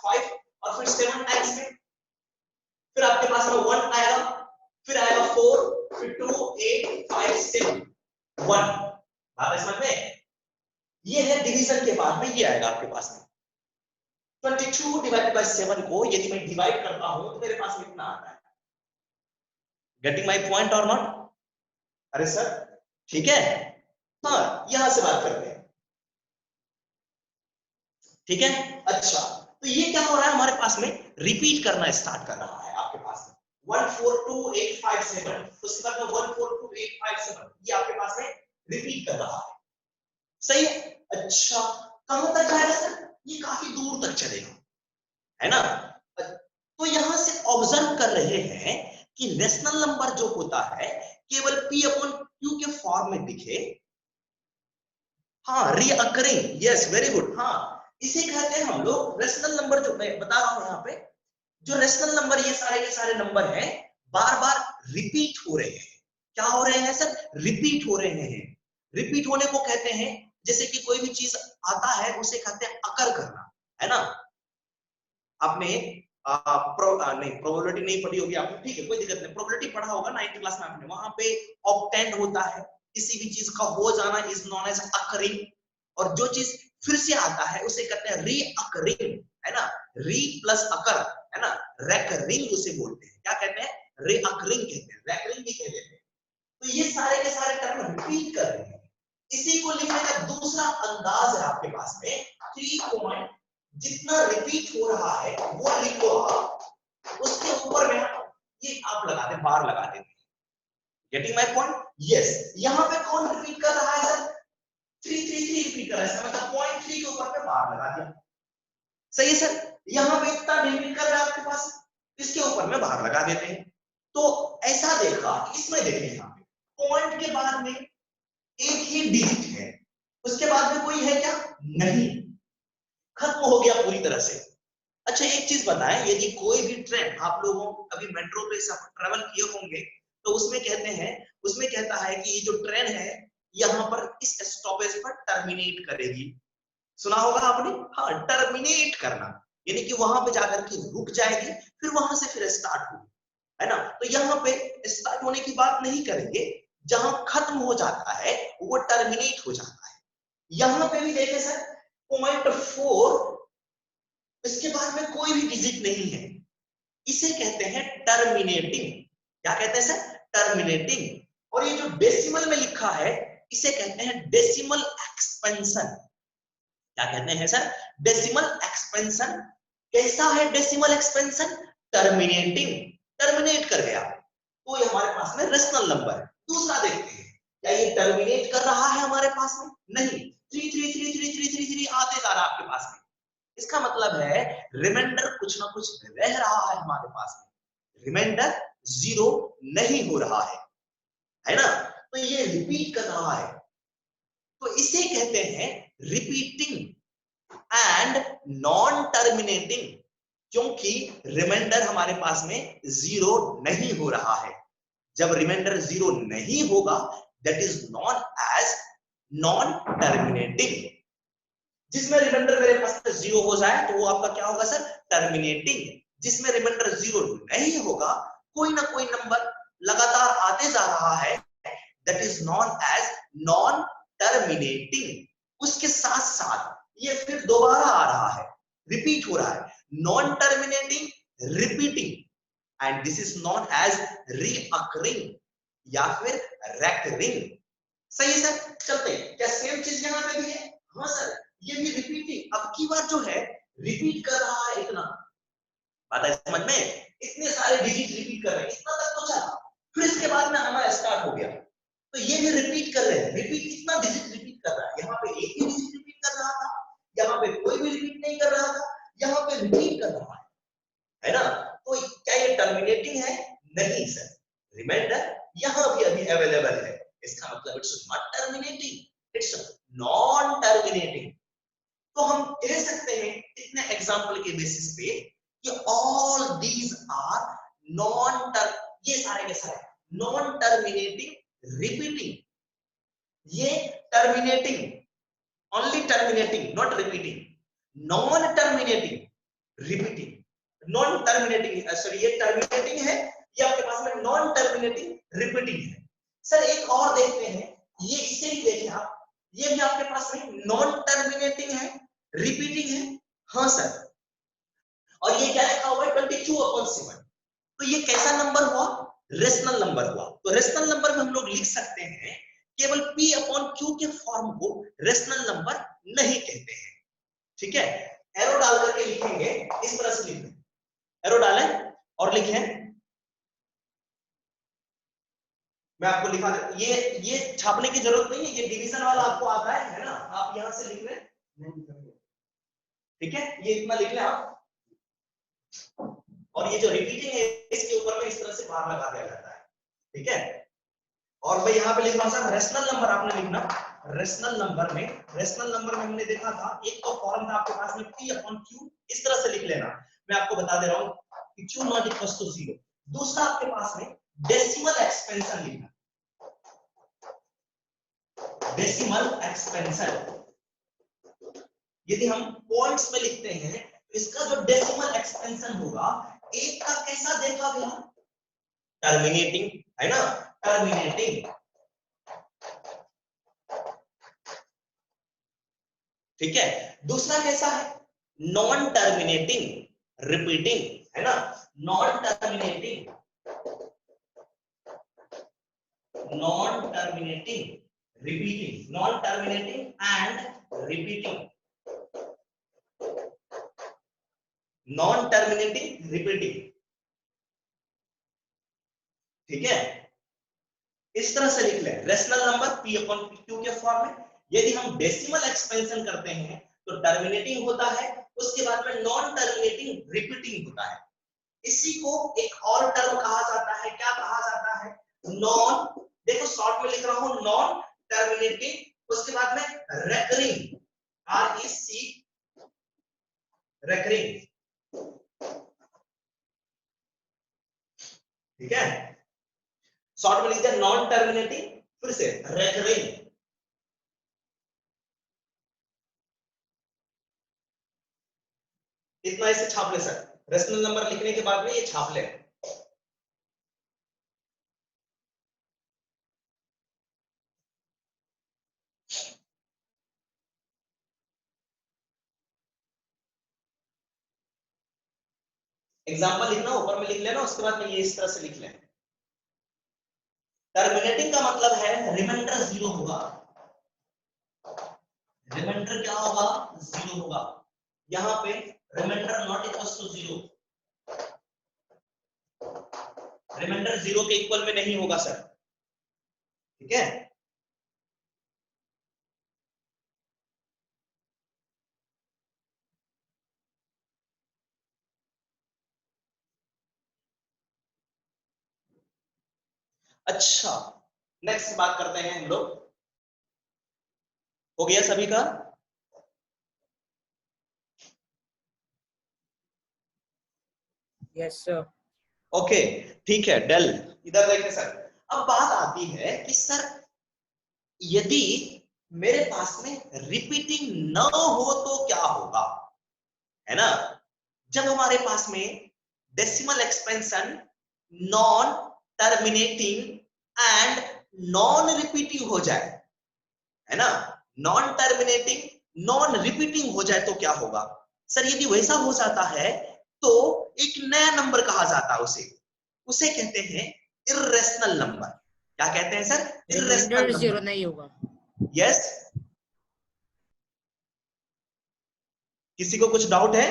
5 और फिर 7 टाइम्स में, फिर आपके पास में 1 आएगा, फिर आएगा 4, फिर 2, 8, 5, 7, 1। बात है समझ में? ये है डिवीजन के बाद में ये आएगा आपके पास में 22 डिवाइडेड बाय 7 को यदि मैं डिवाइड करता हूं तो मेरे पास में कितना आता है? गेटिंग माय पॉइंट और नॉट? अरे सर ठीक है, हाँ यहां से बात करते हैं, ठीक है। अच्छा तो ये क्या हो रहा है हमारे पास में, रिपीट करना स्टार्ट कर रहा है आपके पास में 142857, उसके बाद में 142857, ये आपके पास में रिपीट कर रहा है, सही है। अच्छा कहां तक जाएगा सर? ये काफी दूर तक चलेगा, है ना। तो यहां से ऑब्जर्व कर रहे हैं कि रेशनल नंबर जो होता है केवल p अपॉन q के फॉर्म में दिखे, हाँ रीअकरिंग, यस वेरी गुड, हाँ इसे कहते हैं हम लोग रेशनल नंबर। जो मैं बता रहा हूं यहाँ पे, जो रेशनल नंबर ये सारे के सारे नंबर हैं बार बार रिपीट हो रहे हैं। क्या हो रहे हैं सर? रिपीट हो रहे हैं। रिपीट होने को कहते हैं, जैसे कि कोई भी चीज आता है उसे कहते हैं अकर करना, है ना। आपने नहीं प्रोबेबिलिटी नहीं पढ़ी होगी आपने, ठीक है कोई दिक्कत नहीं, प्रोबेबिलिटी पढ़ा होगा 9th क्लास में आपने, वहां पे ऑब्टेंड होता है, किसी भी चीज का हो जाना इज नोन एज अकरिंग, और जो चीज फिर से आता है उसे कहते हैं रीअकरिंग, है ना। री प्लस अकर, है ना, रेकरिंग उसे बोलते हैं, क्या कहते हैं? रीअकरिंग कहते हैं, रेकरिंग भी कहते हैं। तो ये सारे के सारे टर्म रिपीट कर रहे हैं। इसी को लिखने का दूसरा अंदाज है आपके पास में, 3 पॉइंट जितना रिपीट हो रहा है वो लिखो आप, उसके ऊपर में ये आप लगा दे, बार लगा देते हैं। Getting my point? यस। यहां पे कौन रिपीट कर रहा है सर? 333 रिपीट कर रहा है, मतलब पॉइंट 3 के ऊपर पे बार लगा दिया, सही है सर। यहां पे इतना रिपीट कर रहा है आपके पास, इसके ऊपर में बार लगा देते हैं। तो ऐसा देखा, इसमें देखिए यहां पे पॉइंट के बाद में एक ही डिजिट है, उसके बाद में कोई है क्या? नहीं, खत्म हो गया पूरी तरह से। अच्छा एक चीज बताएं, यदि कोई भी ट्रेन, आप लोगों कभी मेट्रो पे ट्रेवल किए होंगे तो उसमें कहते हैं, उसमें कहता है कि ये जो ट्रेन है यहां पर इस स्टॉपेज पर टर्मिनेट करेगी, सुना होगा आपने, हाँ टर्मिनेट करना, यानी कि वहां पे जाकर के रुक जाएगी, फिर वहां से फिर स्टार्ट होगी, है ना। तो यहाँ पे स्टार्ट होने की बात नहीं करेंगे, जहां खत्म हो जाता है वो टर्मिनेट हो जाता है। यहां पे भी देखें सर, पॉइंट 4, इसके बाद में कोई भी डिजिट नहीं है, इसे कहते हैं टर्मिनेटिंग। क्या कहते हैं सर? टर्मिनेटिंग। और ये जो डेसिमल में लिखा है इसे कहते हैं डेसिमल एक्सपेंशन। क्या कहते हैं सर? Decimal expansion. कैसा है डेसिमल एक्सपेंशन? टर्मिनेटिंग, टर्मिनेट कर गया, तो ये हमारे पास में रेशनल नंबर है। दूसरा देखते हैं, क्या ये टर्मिनेट कर रहा है हमारे पास में? नहीं, 3 आते जा रहा है आपके पास में, इसका मतलब है रिमाइंडर कुछ ना कुछ रह रहा है हमारे पास में, रिमाइंडर 0 नहीं हो रहा है ना। तो ये रिपीट कर रहा है, तो इसे कहते हैं रिपीटिंग एंड नॉन टर्मिनेटिंग, क्योंकि रिमाइंडर हमारे पास में 0 नहीं हो रहा है। जब रिमाइंडर 0 नहीं होगा that is known as non terminating. जिसमें रिमाइंडर मेरे पास 0 हो जाए तो वो आपका क्या होगा सर? टर्मिनेटिंग। जिसमें रिमाइंडर 0 नहीं होगा, कोई ना कोई नंबर लगातार आते जा रहा है, that is known as non terminating. उसके साथ साथ ये फिर दोबारा आ रहा है, रिपीट हो रहा है, non terminating, repeating, and this is known as reoccurring या फिर रेकरिंग। सही है सर, चलते हैं, क्या सेम चीज यहां पे भी है? हाँ सर, ये भी रिपीटिंग, अब की बार जो है रिपीट कर रहा है इतना, बात है समझ में, इतने सारे डिजिट रिपीट कर रहे हैं, इतना तक तो चला, फिर इसके बाद में हमारा स्टार्ट हो गया, तो ये भी रिपीट कर रहे हैं, रिपीट कितना डिजिट रिपीट कर रहा है, यहाँ पे एक ही डिजिट रिपीट कर रहा था, यहाँ पे कोई भी रिपीट नहीं कर रहा था, यहाँ पे रिपीट कर रहा है ना। तो क्या ये टर्मिनेटिंग है? नहीं सर, रिमाइंडर यहाँ भी अभी अवेलेबल है, इसका मतलब it's not terminating, it's non terminating. तो हम कह सकते हैं इतने एग्जांपल के बेसिस पे कि all these are non term, ये सारे के सारे नॉन टर्मिनेटिंग रिपीटिंग, ये terminating only terminating not repeating, non terminating terminating, sorry ये टर्मिनेटिंग है, ये आपके पास में नॉन टर्मिनेटिंग रिपीटिंग है। सर एक और देखते हैं, ये इसे भी देखें आप, ये भी आपके पास में नॉन टर्मिनेटिंग है, रिपीटिंग है। हाँ सर, और ये क्या लिखा हुआ है 22/7। तो ये कैसा नंबर हुआ? रेशनल नंबर हुआ। तो रेशनल नंबर में हम लोग लिख सकते हैं, केवल P/Q के फॉर्म को रेशनल नंबर नहीं कहते हैं। ठीक है, एरो डाल करके लिखेंगे, इस तरह से लिखें, एरो डालें और लिखें, मैं आपको लिखा दे, ये छापने की जरूरत नहीं है, ये डिवीजन वाला आपको आता है ना, आप यहां से लिख लें, ठीक है, ये इतना लिख लें आप, और ये जो रिपीटिंग है इसके ऊपर में इस तरह से बार लगा दिया जाता है। ठीक है, और मैं यहाँ पे लिख रहा हूँ रेशनल नंबर आपने लिखना, रेशनल नंबर में हमने देखा था एक तो फॉर्म था आपके पास में P/Q, इस तरह से लिख लेना। मैं आपको बता दे रहा हूँ कि Q नॉट इक्वल्स टू 0। दूसरा आपके पास में डेसिमल एक्सपेंशन लिखना, डेसिमल एक्सपेंशन, यदि हम पॉइंट्स में लिखते हैं तो इसका जो डेसिमल एक्सपेंशन होगा, एक का कैसा देखा गया, टर्मिनेटिंग, है ना, टर्मिनेटिंग। ठीक है, दूसरा कैसा है, नॉन टर्मिनेटिंग रिपीटिंग, है ना, non terminating, non terminating repeating, non terminating and repeating, non terminating repeating. ठीक है, इस तरह से लिख लें, रेशनल नंबर P/Q के फॉर्म में। यदि हम डेसिमल एक्सपेंशन करते हैं तो टर्मिनेटिंग होता है, उसके बाद में नॉन टर्मिनेटिंग रिपीटिंग होता है। इसी को एक और टर्म कहा जाता है, क्या कहा जाता है, नॉन, देखो शॉर्ट में लिख रहा हूं, नॉन टर्मिनेटिंग, उसके बाद में रेकरिंग, REC, रेकरिंग। ठीक है, शॉर्ट में लिख दिया नॉन टर्मिनेटिंग, फिर से रेकरिंग। इतना इसे छाप ले सर, रेशनल नंबर लिखने के बाद में ये छाप ले। एग्जाम्पल लिखना, ऊपर में लिख लेना, उसके बाद में ये इस तरह से लिख लें। टर्मिनेटिंग का मतलब है रिमाइंडर 0 होगा, रिमाइंडर क्या होगा, 0 होगा। यहां पे reminder not equals to 0, reminder 0 के इक्वल में नहीं होगा सर। ठीक है, अच्छा, नेक्स्ट बात करते हैं हम लोग, हो गया सभी का? Yes sir. ओके, ठीक है, डल। इधर देखिए सर, अब बात आती है कि सर यदि मेरे पास में रिपीटिंग न हो तो क्या होगा, है ना, जब हमारे पास में decimal expansion non terminating and non repeating हो जाए, है ना, नॉन टर्मिनेटिंग नॉन रिपीटिंग हो जाए तो क्या होगा। सर यदि वैसा हो जाता है तो एक नया नंबर कहा जाता है, उसे उसे कहते हैं इर्रेशनल नंबर। क्या कहते हैं सर? Irrational reminder 0 number. नहीं होगा। यस, किसी को कुछ डाउट है?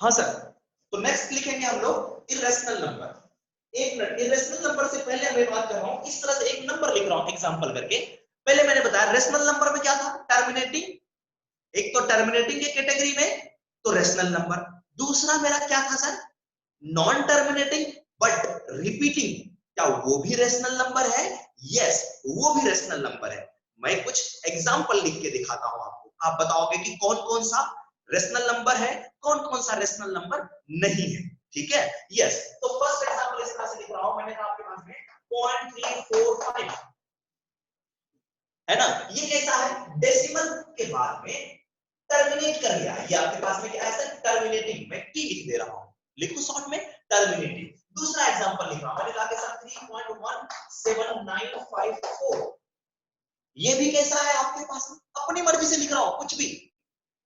हाँ सर, तो नेक्स्ट लिखेंगे हम लोग इर्रेशनल नंबर। एक मिनट, इरेशनल नंबर से पहले मैं बात कर रहा हूं, इस तरह से एक नंबर लिख रहा हूं एग्जांपल करके। पहले मैंने बताया रेशनल नंबर में क्या था, टर्मिनेटिंग, एक तो टर्मिनेटिंग के कैटेगरी में तो रेशनल नंबर, दूसरा मेरा क्या था sir, non terminating but repeating, क्या वो भी रेशनल नंबर है? यस, वो भी रेशनल नंबर है। मैं कुछ एग्जांपल लिख के दिखाता हूं आपको, आप बताओगे कि कौन कौन सा रेशनल नंबर है, कौन कौन सा रेशनल नंबर नहीं है। ठीक है, यस, तो फर्स्ट एग्जांपल इस तरह से लिख रहा हूं, मैंने कहा आपके पास में 0.345, है ना। ये कैसा है, डेसिमल के बाद में टर्मिनेट कर गया, ये आपके पास में क्या है सर, टर्मिनेटिंग। मैं टी लिख दे रहा हूं, लिखो शॉर्ट में टर्मिनेटिंग। दूसरा एग्जांपल लिख रहा हूं, मैंने कहा कि सर 3.17954, ये भी कैसा है आपके पास में, अपनी मर्जी से लिख रहा हूं कुछ भी।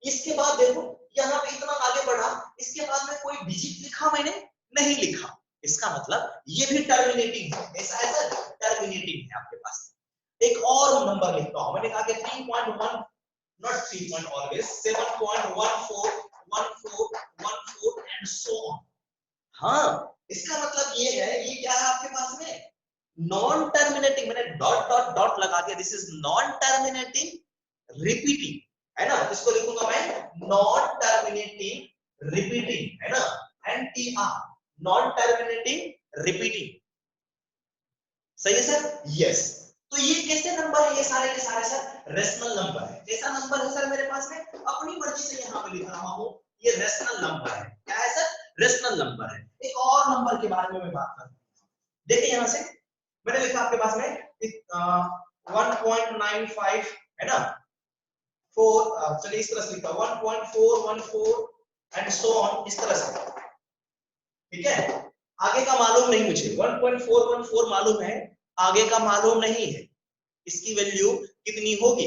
इसके बाद देखो यहां पे इतना आगे बढ़ा, इसके बाद में कोई डिजिट लिखा मैंने नहीं लिखा, इसका मतलब ये भी टर्मिनेटिंग है। ऐसा है सर, टर्मिनेटिंग है आपके पास। एक और नंबर लिखता हूं, मैंने कहा कि 3.1 not 3 point always 7.141414 and so on। हाँ, इसका मतलब ये है, ये क्या है आपके पास में, नॉन टर्मिनेटिंग। मैंने डॉट डॉट डॉट लगा दिया, this is non terminating repeating, है ना। इसको लिखूंगा मैं नॉन टर्मिनेटिंग रिपीटिंग, है ना, NTR, नॉन टर्मिनेटिंग रिपीटिंग। सही है सर, यस। तो ये कैसे नंबर है, ये सारे के सारे सर रेशनल नंबर है। कैसा नंबर है सर मेरे पास में, अपनी मर्जी से यहाँ पे लिख रहा हूँ, ये रेशनल नंबर है। क्या है सर, रेशनल नंबर है। एक और नंबर के बारे में मैं बात करूँ, देखिए यहाँ से मैंने लिखा आपके पास में 1.95 है ना, 4, चलिए इस तरह से लिखा 1.414 एंड सो ऑन, इस तरह से, ठीक है। आगे का मालूम नहीं मुझे, 1.414 मालूम है, आगे का मालूम नहीं है, इसकी वैल्यू कितनी होगी।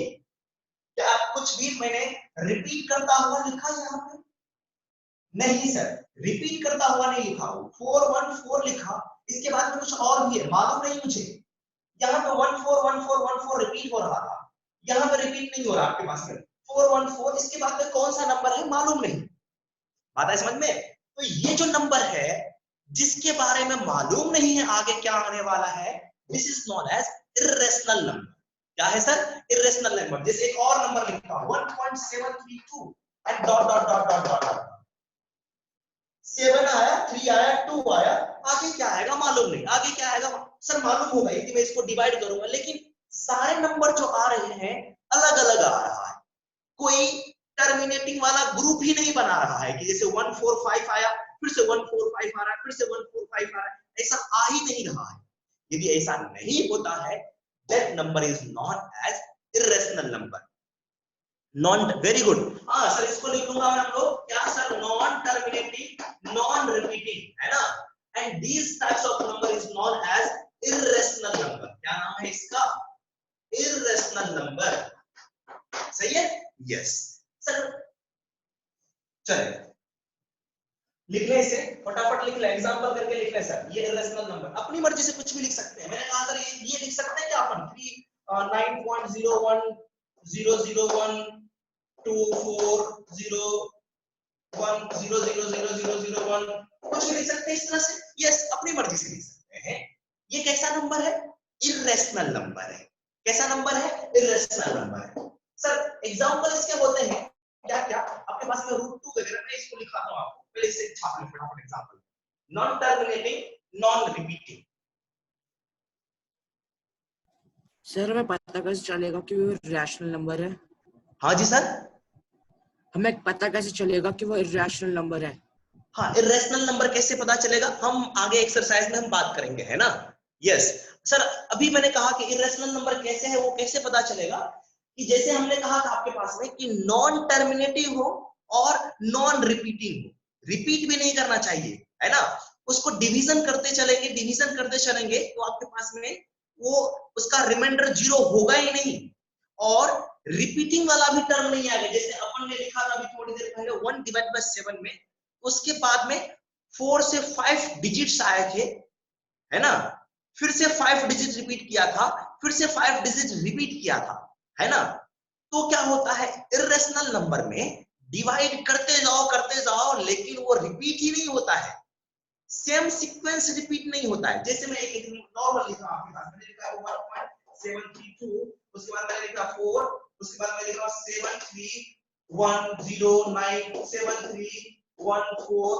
क्या कुछ भी मैंने रिपीट करता हुआ लिखा यहाँ पे, नहीं सर, रिपीट करता हुआ नहीं लिखा, 414 लिखा, इसके बाद में कुछ और भी है, मालूम नहीं मुझे। यहाँ पे 141414 रिपीट हो रहा था, यहाँ पे रिपीट नहीं हो रहा आपके पास में 414, इसके बाद में कौन सा नंबर है मालूम नहीं। बात है समझ में। तो ये जो नंबर है जिसके बारे में मालूम नहीं है आगे क्या आने वाला है, this is known as irrational number. क्या है सर, इर्रेशनल नंबर। जैसे एक और नंबर लिखता हूं 1.732 and dot dot dot dot dot, 7 आया, 3 आया, 2 आया, आगे क्या आएगा मालूम नहीं, आगे क्या आएगा सर मालूम होगा यदि मैं इसको डिवाइड करूंगा, लेकिन सारे नंबर जो आ रहे हैं अलग अलग आ रहा है, कोई टर्मिनेटिंग वाला ग्रुप ही नहीं बना रहा है कि जैसे 145 आया फिर से 145 आ रहा है, फिर से 145 आ रहा है, ऐसा आ ही नहीं रहा है। यदि ऐसा नहीं होता है, that number is known as irrational number। Known, very good. हाँ सर, इसको लिख लूंगा मैं हम लोग क्या sir, non terminating non repeating, है ना। And these types of number is known as irrational number. क्या नाम है इसका, इर्रेशनल नंबर। सही है, यस सर। चलिए लिख ले, इसे फटाफट लिख ले, एग्जांपल करके लिख ले सर। ये इर्रेशनल नंबर अपनी मर्जी से कुछ भी लिख सकते हैं। मैंने कहा सर ये लिख सकते हैं क्या अपन 9.01 0012401 कुछ भी लिख सकते हैं इस तरह से, यस अपनी मर्जी से लिख सकते हैं। ये कैसा नंबर है, इर्रेशनल नंबर है। कैसा नंबर है, इर्रेशनल नंबर है। सर एग्जांपल इसके होते हैं क्या क्या आपके पास में √2 वगैरह, मैं इसको लिखाता हूं आपको, पहले इसे छाप लें फटाफट। Example non terminating non repeating. Sir हमें पता कैसे चलेगा कि वो रैशनल नंबर है? हाँ जी सर, हमें पता कैसे चलेगा कि वो इर्रेशनल नंबर है? हाँ, इर्रेशनल नंबर कैसे पता चलेगा, हम आगे एक्सरसाइज में हम बात करेंगे, है ना। यस सर, अभी मैंने कहा कि इर्रेशनल नंबर कैसे है, वो कैसे पता चलेगा, कि जैसे हमने कहा था आपके पास में कि नॉन टर्मिनेटिव हो और नॉन रिपीटिंग हो, रिपीट भी नहीं करना चाहिए, है ना। उसको डिवीजन करते चलेंगे, डिवीजन करते चलेंगे तो आपके पास में वो उसका रिमाइंडर 0 होगा ही नहीं, और रिपीटिंग वाला भी टर्म नहीं आएगा। जैसे अपन ने लिखा था अभी थोड़ी देर पहले 1/7 में, उसके बाद में 4 से 5 डिजिट्स आए थे, है ना, फिर से 5 डिजिट रिपीट किया था, फिर से 5 डिजिट रिपीट किया था, है ना। तो क्या होता है, इर्रेशनल नंबर में डिवाइड करते जाओ लेकिन वो रिपीट ही नहीं होता है, सेम सीक्वेंस रिपीट नहीं होता है। जैसे मैं एक नॉर्मल लिखा आपके पास, मैंने लिखा 1.732, उसके बाद मैंने लिखा 4, उसके बाद मैंने लिखा 7310973141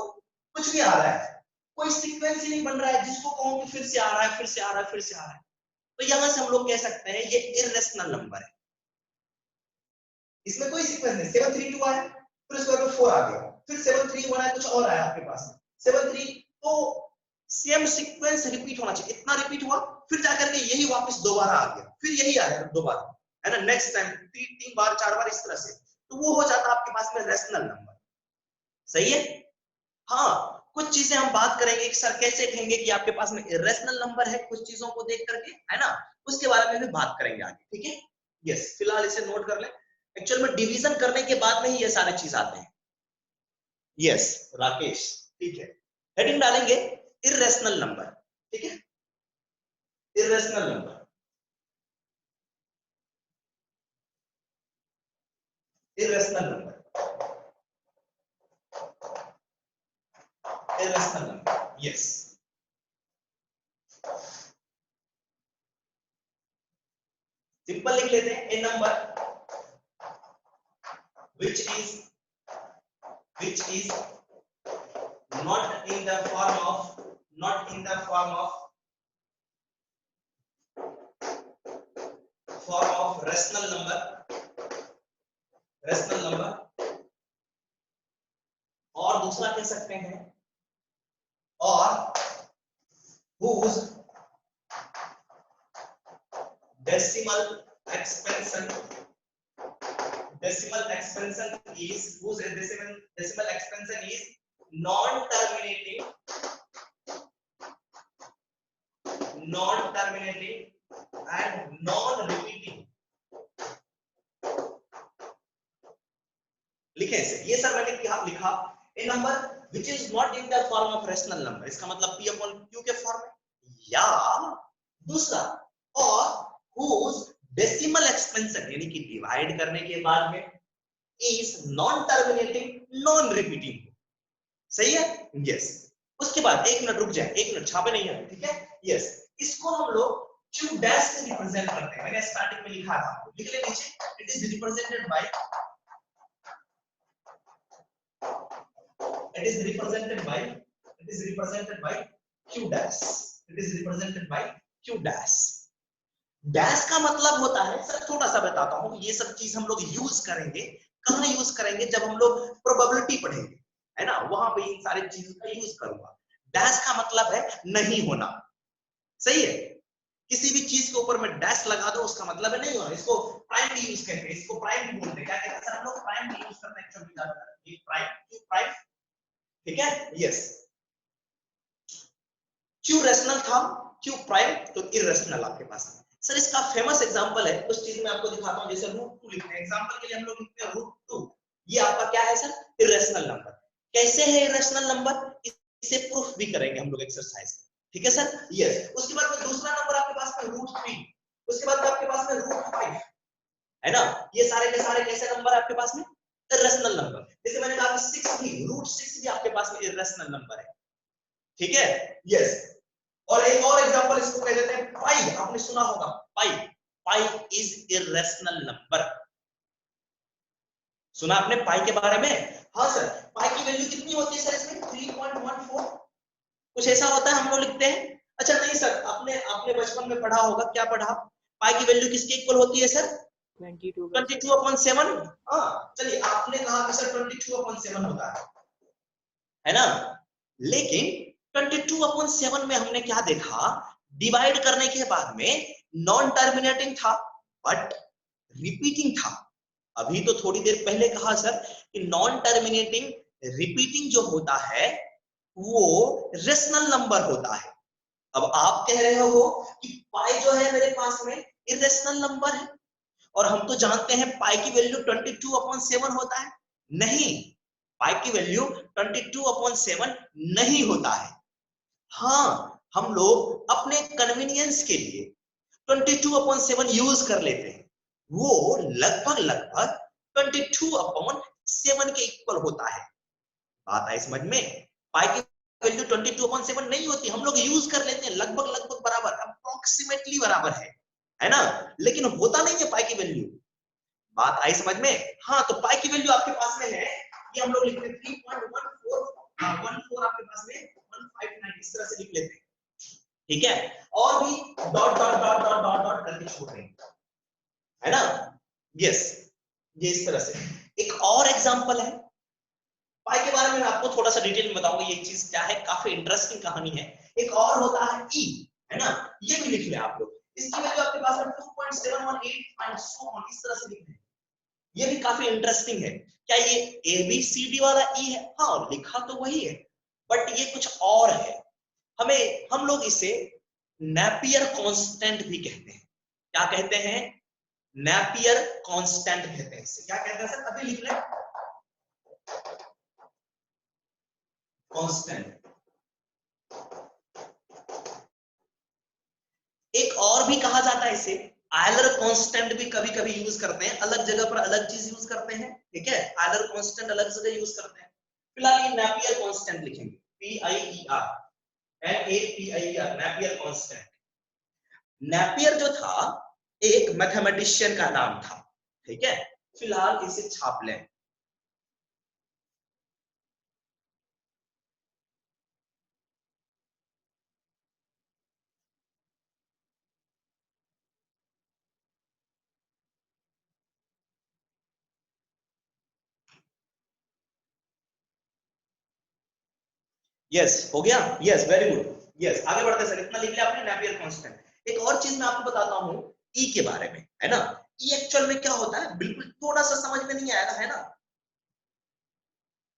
कुछ भी आ रहा है, कोई सीक्वेंस ही नहीं बन रहा है जिसको कहूं कि फिर से आ रहा है, फिर से आ रहा है, फिर से आ रहा है। तो यहां से हम लोग कह सकते हैं ये इर्रेशनल नंबर है, इसमें कोई सीक्वेंस नहीं। 732 आया, फिर उसके बाद 4 आ गया, फिर 731 आया, कुछ और आया आपके पास में 73, तो सेम सीक्वेंस रिपीट होना चाहिए। इतना रिपीट हुआ, फिर जाकर के यही वापस दोबारा आ गया, फिर यही आया दोबारा, है ना, नेक्स्ट टाइम 3 बार 4 बार इस तरह से, तो वो हो जाता है आपके पास में रेशनल नंबर। सही है। हाँ, कुछ चीजें हम बात करेंगे कि सर कैसे कहेंगे कि आपके पास में इरेशनल नंबर है, कुछ चीजों को देख करके, है ना, उसके बारे में भी बात करेंगे आगे, ठीक है। यस, फिलहाल इसे नोट कर लें। एक्चुअल में डिवीजन करने के बाद में ही ये सारे चीज आते हैं। यस राकेश, ठीक है, हेडिंग डालेंगे इरेशनल नंबर, ठीक है, irrational number, irrational number, irrational number. Yes, simple लिख लेते हैं, ए number which is not in the form of rational number, और दूसरा कह सकते हैं, और whose decimal expansion is non-terminating and non-repeating। लिखे इसे, ये सर मैंने लिखा a number which is not in the form of rational number, इसका मतलब p अपॉन q के फॉर्म में, या दूसरा और whose डेसिमल एक्सपेंशन यानी कि डिवाइड करने के बाद में is non terminating non repeating. सही है। यस, उसके बाद एक मिनट रुक जाए, एक मिनट छापे नहीं है, ठीक है। यस, इसको हम लोग q डैश से रिप्रेजेंट करते हैं, मैंने स्टार्टिंग में लिखा था, लिख ले नीचे, it is represented by q dash, it is represented by q dash। Dash का मतलब होता है सर, थोड़ा सा बताता हूं, ये सब चीज हम लोग यूज करेंगे, कहां यूज करेंगे, जब हम लोग प्रोबेबिलिटी पढ़ेंगे, है ना, वहां पे इन सारी चीजों का यूज करूंगा। डैश का मतलब है नहीं होना। सही है, किसी भी चीज के ऊपर में डैश लगा दो उसका मतलब है नहीं होना, इसको प्राइम भी यूज करते हैं, इसको प्राइम भी बोलते हैं, क्या कहते हैं सर हम लोग, प्राइम भी यूज करते हैं एक्चुअली, प्राइम, ठीक है। यस, क्यू रेशनल था, क्यू प्राइम तो इरेशनल आपके पास। सर इसका फेमस एग्जांपल है, उस चीज में आपको दिखाता हूं, जैसे √2 लिखते हैं, एग्जांपल के लिए हम लोग लिखते हैं √2, ये आपका क्या है सर, इरेशनल नंबर। कैसे है इरेशनल नंबर, इसे प्रूफ भी करेंगे हम लोग एक्सरसाइज, ठीक है सर। यस, उसके बाद में दूसरा नंबर आपके पास में √3, उसके बाद में आपके पास में √5, है ना, ये सारे के सारे कैसे नंबर है आपके पास में, इरेशनल नंबर। जैसे मैंने कहा 6 भी, √6 भी आपके पास में इरेशनल नंबर है, ठीक है। यस, और एक और एग्जांपल इसको कह देते हैं पाई, आपने सुना होगा पाई, पाई इज इरेशनल नंबर। सुना आपने पाई के बारे में? हाँ सर, पाई की वैल्यू कितनी होती है सर इसमें, 3.14, कुछ ऐसा होता है, हम लोग लिखते हैं। अच्छा नहीं सर, आपने बचपन में पढ़ा होगा, क्या पढ़ा, पाई की वैल्यू किसके इक्वल होती है सर, 22/7। हाँ चलिए, आपने कहा कि सर 22/7 होता है ना, लेकिन 22/7 में हमने क्या देखा, डिवाइड करने के बाद में नॉन टर्मिनेटिंग था बट रिपीटिंग था। अभी तो थोड़ी देर पहले कहा सर कि नॉन टर्मिनेटिंग रिपीटिंग जो होता है वो रेशनल नंबर होता है। अब आप कह रहे हो कि पाई जो है मेरे पास में इरेशनल नंबर है, और हम तो जानते हैं पाई की वैल्यू 22/7 होता है। नहीं, पाई की वैल्यू 22/7 नहीं होता है। हाँ, हम लोग अपने कन्वीनियंस के लिए 22/7 यूज कर लेते हैं, वो लगभग 22/7 के इक्वल होता है। बात आई समझ में, पाई की वैल्यू 22/7 नहीं होती, हम लोग यूज कर लेते हैं, लगभग बराबर, अप्रोक्सीमेटली बराबर है ना, लेकिन होता नहीं है पाई की वैल्यू। बात आई समझ में? हाँ, तो पाई की वैल्यू आपके पास में है, ये हम लोग लिखते हैं 3.14 आपके पास में 159, इस तरह से लिख लेते हैं, ठीक है। और भी डॉट करके छोड़ रहे हैं, है ना। यस, ये इस तरह से। एक और एग्जांपल है पाई के बारे में, मैं आपको थोड़ा सा डिटेल में बताऊंगा ये चीज क्या है, काफी इंटरेस्टिंग कहानी है। एक और होता है ई, है ना, ये भी लिख ले आप लोग, इसकी वैल्यू आपके पास है 2.718 एंड सो ऑन, इस तरह से लिखते हैं। ये भी काफी इंटरेस्टिंग है। क्या ये ABCD वाला E है? हाँ, लिखा तो वही है, बट ये कुछ और है। हम लोग इसे नेपियर कांस्टेंट भी कहते हैं। क्या कहते हैं? नेपियर कांस्टेंट कहते हैं इसे। क्या कहते हैं सर? अभी लिख लें, कांस्टेंट। एक और भी कहा जाता है इसे आयलर कांस्टेंट भी कभी कभी यूज करते हैं, अलग जगह पर अलग चीज यूज करते हैं। ठीक है, आयलर कांस्टेंट अलग जगह यूज करते हैं। फिलहाल ये नेपियर कांस्टेंट लिखेंगे, PIER, NAPIER, Napier constant. Napier जो था एक मैथमेटिशियन का नाम था। ठीक है, फिलहाल इसे छाप लें। यस, हो गया। Yes, very good. यस, आगे बढ़ते सर। इतना लिख लिया आपने, नेपियर कांस्टेंट। एक और चीज मैं आपको बताता हूं ई के बारे में, है ना। ई एक्चुअल में क्या होता है, बिल्कुल थोड़ा सा समझ में नहीं आएगा, है ना।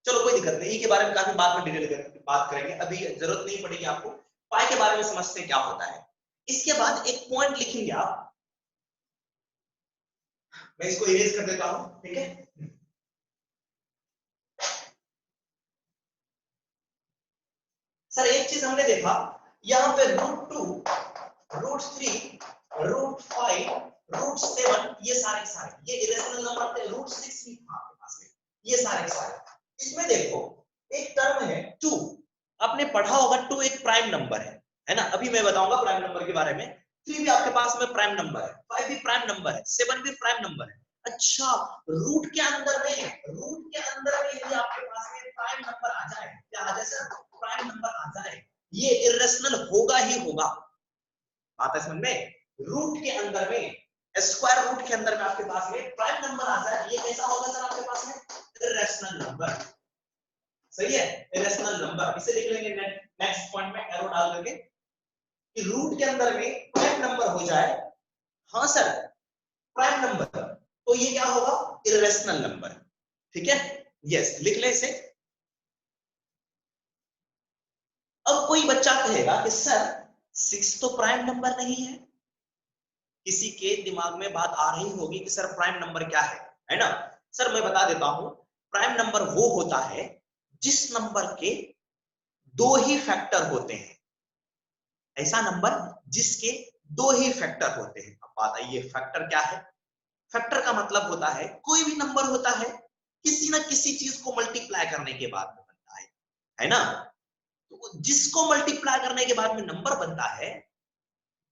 चलो कोई दिक्कत नहीं, ई के बारे में काफी बाद में डिटेल बात करेंगे, अभी जरूरत नहीं पड़ेगी आपको। पाई के बारे में समझते हैं क्या होता है। इसके बाद एक पॉइंट लिखेंगे आप, मैं इसको इरेज कर देता हूं। ठीक है, सर एक चीज हमने देखा, यहां पे √2, √3, √5, √7, ये सारे ये इरेशनल नंबर थे। √6 भी था आपके पास में, ये सारे इसमें देखो एक टर्म है 2। आपने पढ़ा होगा 2 एक प्राइम नंबर है ना। अभी मैं बताऊंगा प्राइम नंबर के बारे में। 3 भी आपके पास में प्राइम नंबर है, 5 भी प्राइम नंबर है, 7 भी प्राइम नंबर है। अच्छा, रूट के अंदर में है, रूट के अंदर में यदि आपके पास में प्राइम नंबर आ जाए, क्या आ जाए सर? प्राइम नंबर आ जाए, ये इरेशनल होगा ही होगा। बात है समझ में? रूट के अंदर में, स्क्वायर रूट के अंदर में आपके पास में प्राइम नंबर आ जाए, ये कैसा होगा सर आपके पास में? Irrational number. सही है, इरेशनल नंबर। इसे लिख लेंगे नेक्स्ट पॉइंट में एरो डाल करके कि रूट के अंदर में प्राइम नंबर हो जाए। हाँ सर, प्राइम नंबर, तो ये क्या होगा? Irrational number. ठीक है, यस, लिख ले इसे। अब कोई बच्चा कहेगा कि सर 6 तो प्राइम नंबर नहीं है। किसी के दिमाग में बात आ रही होगी कि सर प्राइम नंबर क्या है ना। सर मैं बता देता हूं, प्राइम नंबर वो होता है जिस नंबर के 2 ही फैक्टर होते हैं। ऐसा नंबर जिसके 2 ही फैक्टर होते हैं। अब बात आई, ये फैक्टर क्या है? फैक्टर का मतलब होता है कोई भी नंबर होता है, किसी ना किसी चीज को मल्टीप्लाई करने के बाद में बनता है ना। तो जिसको मल्टीप्लाई करने के बाद में नंबर बनता है,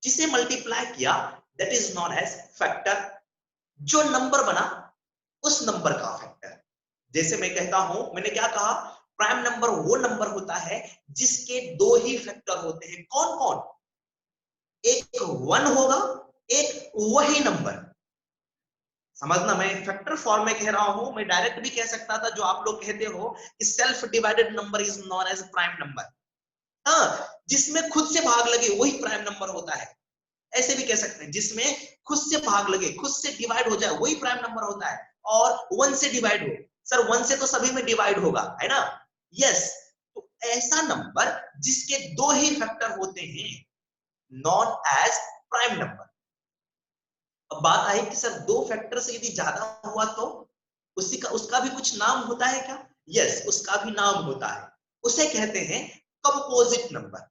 जिसे मल्टीप्लाई किया, that is known age factor. जो नंबर बना उस नंबर का फैक्टर। जैसे मैं कहता हूं, मैंने क्या कहा? प्राइम नंबर वो नंबर होता है जिसके 2 ही फैक्टर होते हैं। कौन कौन? एक 1 होगा, एक वही नंबर। समझना, मैं फैक्टर फॉर्म में कह रहा हूं, मैं डायरेक्ट भी कह सकता था जो आप लोग कहते हो कि self divided number is known as prime number. हाँ, जिसमें खुद से भाग लगे वही प्राइम नंबर होता है। ऐसे भी कह सकते हैं, जिसमें खुद से भाग लगे, खुद से डिवाइड हो जाए, वही प्राइम नंबर होता है। और 1 से डिवाइड हो, सर 1 से तो सभी में डिवाइड होगा, है ना। यस, तो ऐसा नंबर जिसके 2 ही फैक्टर होते हैं, नॉन एज प्राइम नंबर। अब बात आई कि सर 2 फैक्टर से यदि ज्यादा हुआ तो उसका भी कुछ नाम होता है क्या? यस, उसका भी नाम होता है, उसे कहते हैं कंपोजिट नंबर।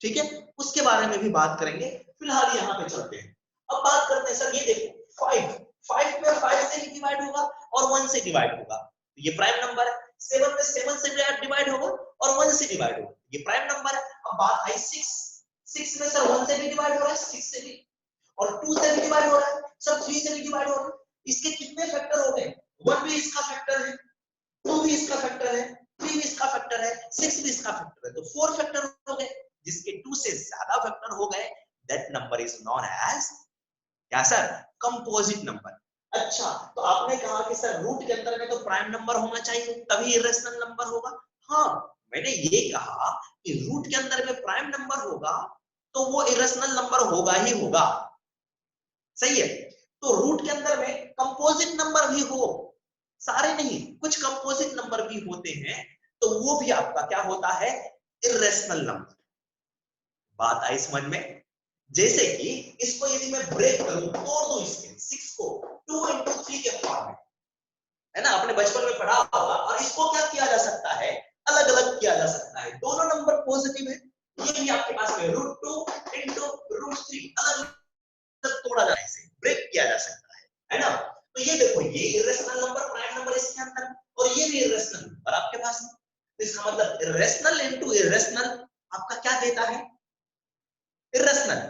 ठीक है, उसके बारे में भी बात करेंगे। फिलहाल यहाँ पे चलते हैं। अब बात करते हैं, सर ये देखो 5 में 5 से ही डिवाइड होगा और 1 से डिवाइड होगा, तो ये प्राइम नंबर है। 7 में 7 से डिवाइड होगा और 1 से डिवाइड होगा, ये प्राइम नंबर है। अब बात आई 6 में सर 1 से भी डिवाइड हो रहा है, 6 से भी, और 2 से भी डिवाइड हो रहा है, सब 3 से भी डिवाइड हो रहा है। इसके कितने फैक्टर हो गए? 1 भी इसका फैक्टर है, 2 भी इसका फैक्टर है, 3 भी इसका फैक्टर है, 6 भी इसका फैक्टर है, तो 4 फैक्टर हो गए। जिसके 2 से ज्यादा फैक्टर हो गए, that number is known as क्या सर? Composite number. अच्छा, तो आपने कहा कि सर रूट के अंदर में तो प्राइम नंबर होना चाहिए तभी इरेशनल नंबर होगा। हाँ, मैंने ये कहा कि रूट के अंदर में प्राइम नंबर होगा तो वो इरेशनल नंबर होगा ही होगा। सही है। तो रूट के अंदर में कंपोजिट नंबर भी हो, सारे नहीं, कुछ कंपोजिट नंबर भी होते हैं, तो वो भी आपका क्या होता है, इर्रेशनल नंबर। बात आई समझ में? जैसे कि इसको यदि मैं ब्रेक करूं, तोड़ दूं इसके 6 को 2 into 3 के फॉर्म में, है ना, आपने बचपन में पढ़ा होगा। और इसको क्या किया जा सकता है, अलग अलग किया जा सकता है, दोनों नंबर पॉजिटिव है, ये भी आपके पास में √2 into √3 अलग अलग तोड़ा जा इसे ब्रेक किया जा सकता है ना। तो ये देखो, ये इर्रेशनल नंबर, प्राइम नंबर इसके अंदर, और ये भी इर्रेशनल नंबर आपके पास में। तो इसका मतलब इर्रेशनल इनटू इर्रेशनल आपका क्या देता है, इर्रेशनल।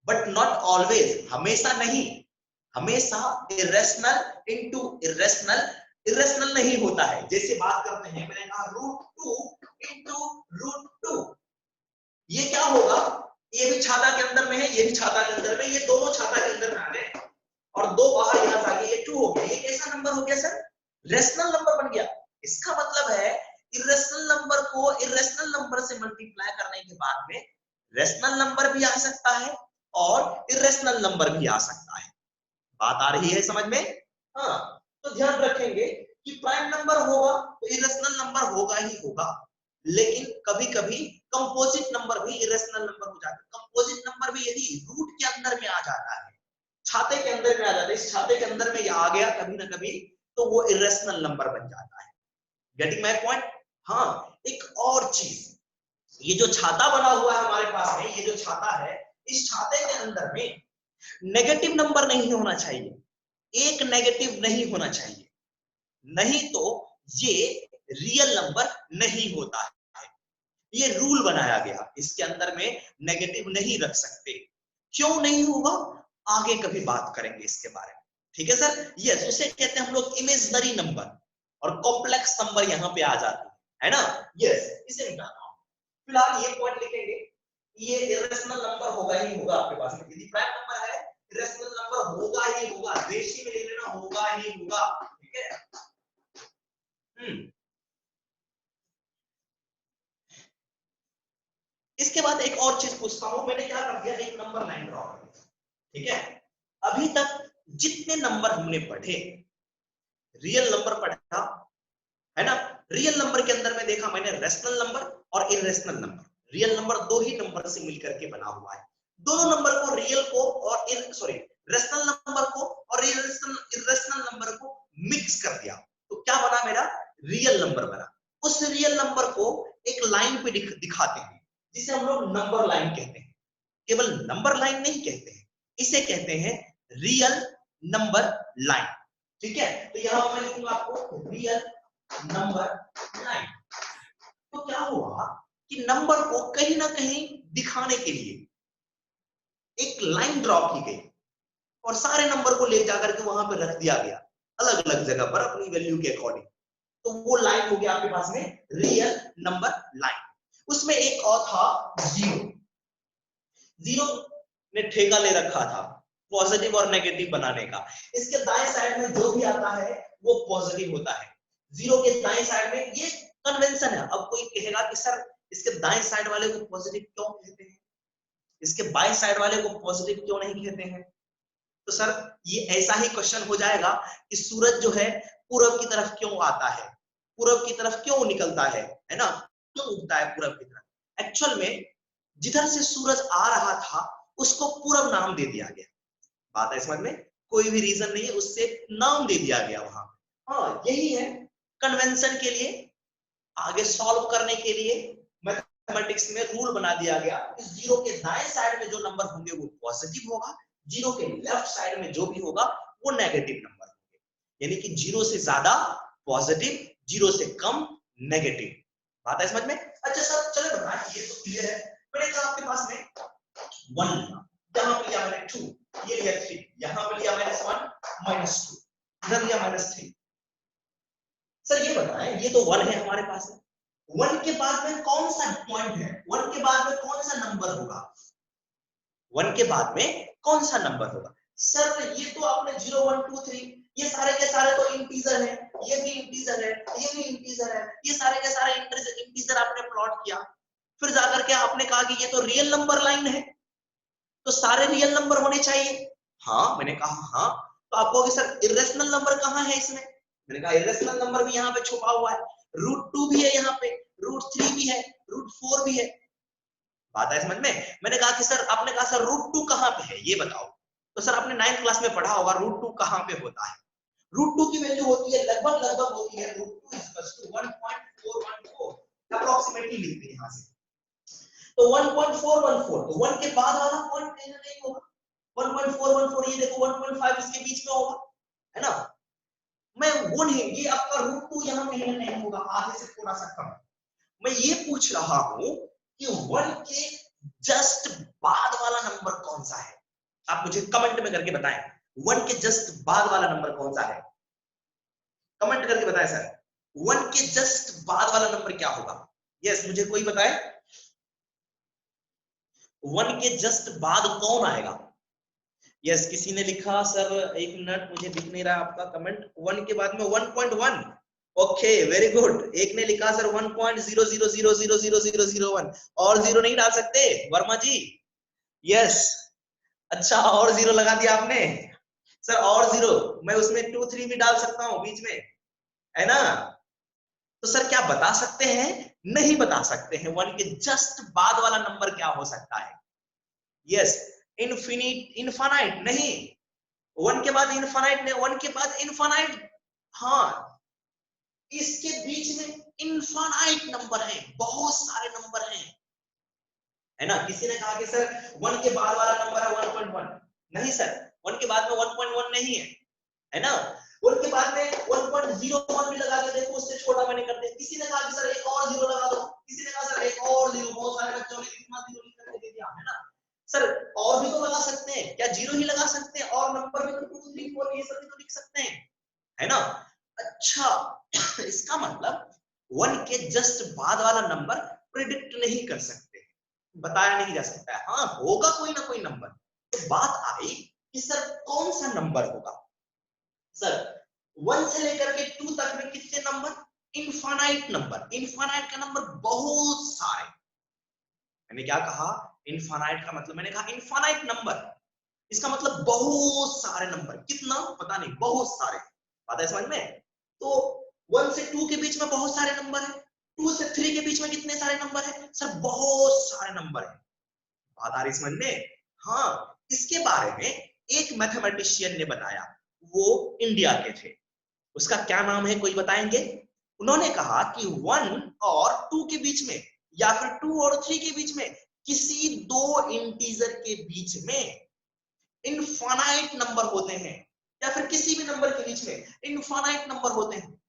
बट नॉट ऑलवेज, हमेशा नहीं, हमेशा इरेशनल इनटू इरेशनल इरेशनल नहीं होता है। जैसे बात करते हैं, मैंने कहा √2 into √2, ये क्या होगा, ये भी छाता के अंदर में है, ये भी छाता के अंदर में, ये दोनों छाता के अंदर में आ गए और दो बाहर यहां से आ गए, ये 2 हो गया। ये कैसा नंबर हो गया सर, रेशनल नंबर बन गया। इसका मतलब है इरेशनल नंबर को इरेशनल नंबर से मल्टीप्लाई करने के बाद में रेशनल नंबर भी आ सकता है और इरेशनल नंबर भी आ सकता है। बात आ रही है समझ में? हाँ, तो ध्यान रखेंगे कि प्राइम नंबर होगा तो इरेशनल नंबर होगा ही होगा, लेकिन कभी कभी कंपोजिट नंबर भी इरेशनल नंबर हो जाता है। कंपोजिट नंबर भी यदि रूट के अंदर में आ जाता है, छाते के अंदर में आ जाता है, इस छाते के अंदर में आ गया कभी ना कभी, तो वो इरेशनल नंबर बन जाता है। Getting my point? हाँ, एक और चीज, ये जो छाता बना हुआ है हमारे पास में, ये जो छाता है, इस छाते के अंदर में नेगेटिव नंबर नहीं होना चाहिए, एक नेगेटिव नहीं होना चाहिए, नहीं तो ये रियल नंबर नहीं होता है। ये रूल बनाया गया, इसके अंदर में नेगेटिव नहीं रख सकते। क्यों नहीं होगा, आगे कभी बात करेंगे इसके बारे में, ठीक है सर? यस, उसे कहते हैं हम लोग इमेजिनरी नंबर, और कॉम्प्लेक्स नंबर यहाँ पे आ जाती है ना। यस, इसे निकालना होगा। फिलहाल ये पॉइंट लिखेंगे, ये इरेशनल नंबर होगा ही होगा आपके पास में, यदि प्राइम नंबर है इरेशनल नंबर होगा ही होगा, रेशियो में ले लेना, होगा ही होगा, ठीक है। इसके बाद एक और चीज पूछता हूं, मैंने क्या कर दिया, एक नंबर लाइन ड्रॉ कर दिया, ठीक है। अभी तक जितने नंबर हमने पढ़े, रियल नंबर पढ़ा है ना, रियल नंबर के अंदर में देखा मैंने रेशनल नंबर और इरेशनल नंबर। रियल नंबर दो ही नंबर से मिलकर के बना हुआ है, दोनों नंबर को, रियल को और रेशनल नंबर को और इरेशनल नंबर को मिक्स कर दिया, तो क्या बना मेरा, रियल नंबर बना। उस रियल नंबर को एक लाइन पे दिखाते हैं, जिसे हम लोग नंबर लाइन कहते हैं। केवल नंबर लाइन नहीं कहते हैं, इसे कहते हैं रियल नंबर लाइन, ठीक है। तो यहां पर मैं लिखूंगा आपको रियल नंबर लाइन। तो क्या हुआ कि नंबर को कहीं ना कहीं दिखाने के लिए एक लाइन ड्रॉ की गई और सारे नंबर को ले जाकर के वहां पे रख दिया गया, अलग अलग जगह पर अपनी वैल्यू के अकॉर्डिंग। तो वो लाइन हो गया आपके पास में रियल नंबर लाइन। उसमें एक और था जीरो, जीरो ने ठेका ले रखा था पॉजिटिव और नेगेटिव बनाने का। इसके दाएं साइड में जो भी आता है वो पॉजिटिव होता है, जीरो के दाएं साइड में, ये कन्वेंशन है। अब कोई कहेगा कि सर इसके दाएं साइड वाले को पॉजिटिव क्यों कहते हैं, इसके बाएं साइड वाले को पॉजिटिव क्यों नहीं कहते हैं? तो सर ये ऐसा ही क्वेश्चन हो जाएगा कि सूरज जो है पूरब की तरफ क्यों आता है, पूरब की तरफ क्यों निकलता है ना, क्यों उगता है पूरब की तरफ? एक्चुअल में जिधर से सूरज आ रहा था उसको पूरब नाम दे दिया गया। बात है समझ में? कोई भी रीजन नहीं है, उससे नाम दे दिया गया वहां। हाँ, यही है कन्वेंशन के लिए, आगे सॉल्व करने के लिए मैथमेटिक्स में रूल बना दिया गया कि जीरो के दाएं साइड में जो नंबर होंगे वो पॉजिटिव होगा, जीरो के लेफ्ट साइड में जो भी होगा वो नेगेटिव नंबर होंगे। यानी कि जीरो से ज्यादा पॉजिटिव, जीरो से कम नेगेटिव। बात है समझ में? अच्छा सर चलो बताएं, ये तो क्लियर है। मैंने कहा आपके पास में 1 लिया, यहां पे लिया मैंने 2, ये लिया 3, यहां पे लिया मैंने 1 -2, इधर लिया -3। सर ये बताएं, ये तो 1 है हमारे पास में, 1 के बाद में कौन सा पॉइंट है, 1 के बाद में कौन सा नंबर होगा, 1 के बाद में कौन सा नंबर होगा? सर ये तो आपने 0 1 2 3, ये सारे के सारे तो इंटीजर हैं, ये भी इंटीजर है, ये भी इंटीजर है, ये सारे के सारे इंटीजर आपने प्लॉट किया, फिर जाकर के आपने कहा कि ये तो रियल नंबर लाइन है, तो सारे रियल नंबर होने चाहिए। हाँ, मैंने कहा हाँ। तो आप कहोगे सर इरेशनल नंबर कहाँ है इसमें? मैंने कहा इरेशनल नंबर भी यहाँ पे छुपा हुआ है, √2 भी है यहाँ पे, √3 भी है, √4 भी है। बात है समझ में? मैंने कहा कि सर, आपने कहा सर √2 कहाँ पे है ये बताओ। तो सर आपने 9th क्लास में पढ़ा होगा √2 कहाँ पे होता है। √2 की वैल्यू होती है लगभग होती है √2 = 1.414 अप्रोक्सीमेटली लिखते हैं यहाँ से। तो 1.414, तो 1 के बाद वाला पॉइंट कहीं ना कहीं होगा। 1.414 ये देखो 1.5 इसके बीच में होगा, है ना। मैं वो नहीं, ये आपका √2 यहाँ कहीं ना कहीं होगा, आधे से थोड़ा सा कम। मैं ये पूछ रहा हूं कि 1 के जस्ट बाद वाला नंबर कौन सा है? आप मुझे कमेंट में करके बताएं 1 के जस्ट बाद वाला नंबर कौन सा है? कमेंट करके बताएं सर 1 के जस्ट बाद वाला नंबर क्या होगा? यस, मुझे कोई बताए 1 के जस्ट बाद कौन आएगा? यस, किसी ने लिखा सर, एक मिनट, मुझे दिख नहीं रहा आपका कमेंट। 1 के बाद में 1.1। Okay, very good. एक ने लिखा सर 1.000000001 और जीरो नहीं डाल सकते वर्मा जी? यस, अच्छा, और जीरो लगा दिया आपने सर। और जीरो मैं उसमें 2 3 भी डाल सकता हूं बीच में, है ना। तो सर क्या बता सकते हैं? नहीं बता सकते हैं 1 के जस्ट बाद वाला नंबर क्या हो सकता है? यस, इनफाइनाइट नहीं, 1 के बाद इनफाइनाइट नहीं, 1 के बाद इनफाइनाइट, हाँ, इसके बीच में इनफाइनाइट नंबर है, बहुत सारे नंबर हैं, है ना। किसी ने कहा कि सर 1 के बाद वाला नंबर है 1.1। नहीं सर, 1 के बाद में 1.1 नहीं है, है ना। 1 के बाद में 1.01 भी लगा के देखो, उससे छोटा मैंने कर दिया। किसी ने कहा कि सर एक और जीरो लगा दो, किसी ने कहा सर एक और जीरो, बहुत सारे बच्चों ने कितना जीरो लिख करके दे दिया, है ना। सर और भी तो लगा सकते हैं, क्या जीरो ही लगा सकते हैं? और नंबर भी तो 2 3 4 ये सब भी तो लिख सकते हैं, है ना। अच्छा, इसका मतलब 1 के जस्ट बाद वाला नंबर प्रिडिक्ट नहीं कर सकते, बताया नहीं जा सकता है। हाँ, होगा कोई ना कोई नंबर। तो बात आई कि सर कौन सा नंबर होगा? सर 1 से लेकर के 2 तक में कितने नंबर? Infinite number. इनफाइनाइट का नंबर बहुत सारे। मैंने क्या कहा? इनफाइनाइट का मतलब, मैंने कहा इनफाइनाइट नंबर, इसका मतलब बहुत सारे नंबर। कितना पता नहीं, बहुत सारे। बात है समझ में? तो 1 से 2 के बीच में बहुत सारे नंबर है, 2 से 3 के बीच में कितने सारे नंबर है? सर बहुत सारे नंबर है। बात आ रही समझ में? हाँ, इसके बारे में एक मैथमेटिशियन ने बताया, वो इंडिया के थे। उसका क्या नाम है, कोई बताएंगे? उन्होंने कहा कि 1 और 2 के बीच में, या फिर 2 और 3 के बीच में, किसी दो इंटीजर के बीच में इनफाइनाइट नंबर होते हैं, या फिर किसी भी नंबर के बीच में इनफाइनाइट नंबर होते हैं।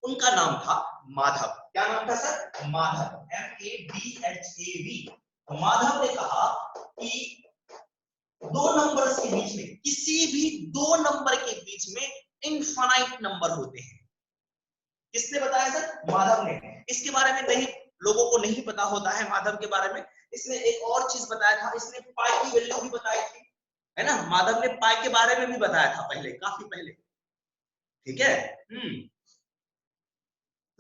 उनका नाम था माधव। क्या नाम था सर? माधव, MADHAV। माधव ने कहा कि दो नंबर्स के बीच में, किसी भी दो नंबर के बीच में इनफाइनाइट नंबर होते हैं। किसने बताया सर? माधव ने। इसके बारे में नहीं, लोगों को नहीं पता होता है माधव के बारे में। इसने एक और चीज बताया था, इसने पाई की वैल्यू भी बताई थी, है ना। माधव ने पाई के बारे में भी बताया था पहले, काफी पहले, ठीक है।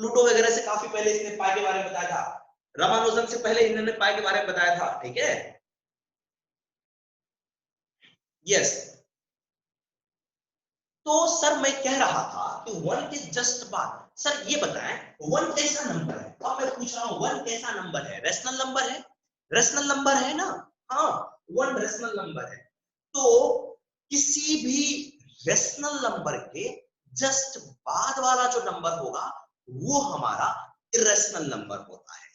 प्लूटो वगैरह से काफी पहले इसने पाई के बारे में बताया था। रामानुजन से पहले इन्होंने पाई के बारे में बताया था, ठीक है। यस, तो सर मैं कह रहा था कि 1 के जस्ट बाद, सर ये बताएं 1 कैसा नंबर है? अब मैं पूछ रहा हूं 1 कैसा नंबर है? रेशनल नंबर है? रेशनल नंबर है ना। हाँ, 1 रेशनल नंबर है। तो किसी भी रेशनल नंबर के जस्ट बाद वाला जो नंबर होगा वो हमारा इरेशनल नंबर होता है,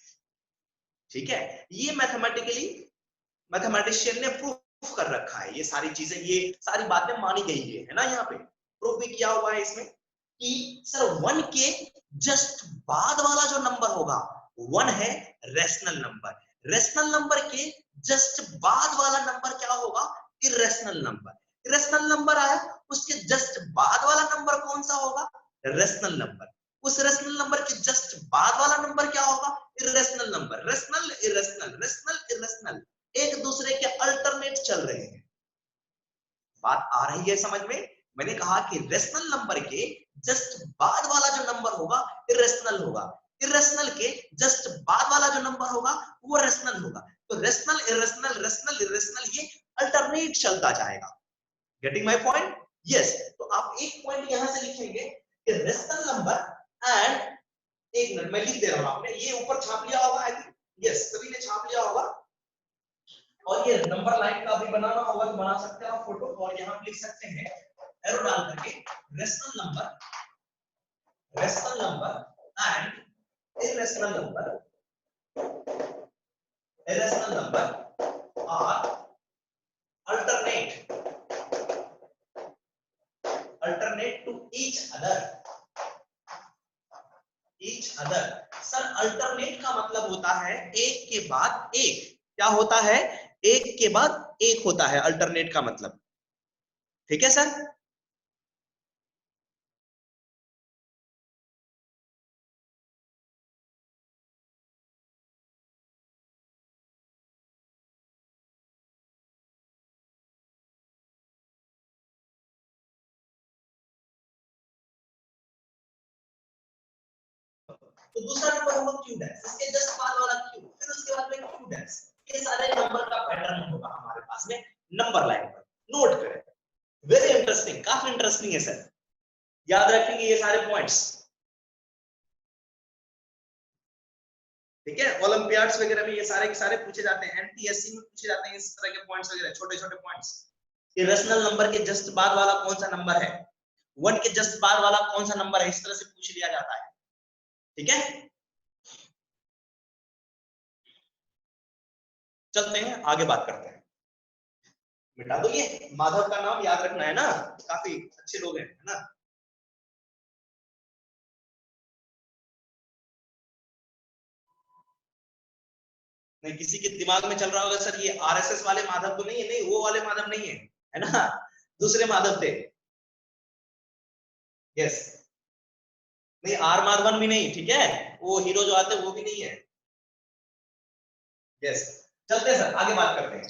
ठीक है। ये मैथमेटिकली मैथमेटिशियन ने प्रूफ कर रखा है, ये सारी चीजें, ये सारी बातें मानी गई है ना। यहाँ पे प्रूफ भी किया हुआ है इसमें कि सर 1 के जस्ट बाद वाला जो नंबर होगा 1 है रेशनल नंबर। रेशनल नंबर के जस्ट बाद वाला नंबर क्या होगा? Irrational number. इरेशनल नंबर आया, उसके जस्ट बाद वाला नंबर कौन सा होगा? Rational number. उस रेशनल नंबर के जस्ट बाद वाला नंबर क्या होगा? Irrational number. Rational irrational, rational irrational, एक दूसरे के अल्टरनेट चल रहे हैं। बात आ रही है समझ में? मैंने कहा कि रेशनल नंबर के जस्ट बाद वाला जो नंबर होगा इरेशनल होगा, इरेशनल के जस्ट बाद वाला जो नंबर होगा वो रेशनल होगा। तो रेशनल इरेशनल, रेशनल इरेशनल, ये अल्टरनेट चलता जाएगा। Getting my point? यस। तो आप एक पॉइंट यहां से लिखेंगे कि रेशनल नंबर एंड, एक मिनट मैं लिख दे रहा हूं, आपने ये ऊपर छाप लिया होगा आई थिंक, यस सभी ने छाप लिया होगा। और ये नंबर लाइन का भी बनाना होगा तो बना सकते हैं आप फोटो, और यहां पे लिख सकते हैं एरो डाल करके rational number and irrational number are alternate to each other। Sir alternate का मतलब होता है एक के बाद एक, क्या होता है? एक के बाद एक होता है अल्टरनेट का मतलब, ठीक है सर? तो दूसरा नंबर होगा क्यू डैश, इसके जस्ट बाद वाला क्यू, फिर उसके बाद में क्यू डैश। ये सारे नंबर का पैटर्न होगा हमारे पास में नंबर लाइन पर, नोट करें। वेरी इंटरेस्टिंग, काफी इंटरेस्टिंग है सर, याद रखेंगे ये सारे पॉइंट्स, ठीक है? ओलंपियाड्स वगैरह में ये सारे के सारे पूछे जाते हैं, एनटीएससी में पूछे जाते हैं इस तरह के पॉइंट्स वगैरह, छोटे छोटे पॉइंट्स। ये रेशनल नंबर के जस्ट बाद वाला कौन सा नंबर है, वन के जस्ट बाद वाला कौन सा नंबर है, इस तरह से पूछ लिया जाता है, ठीक है? चलते हैं आगे बात करते हैं। मिटा दो ये, माधव का नाम याद रखना है ना, काफी अच्छे लोग हैं, है ना? नहीं, किसी के दिमाग में चल रहा होगा सर ये आरएसएस वाले माधव तो नहीं है, नहीं वो वाले माधव नहीं है, है ना? दूसरे माधव थे, यस। नहीं आर माधवन भी नहीं, ठीक है? वो हीरो जो आते हैं वो भी नहीं है, यस। चलते हैं सर आगे बात करते हैं,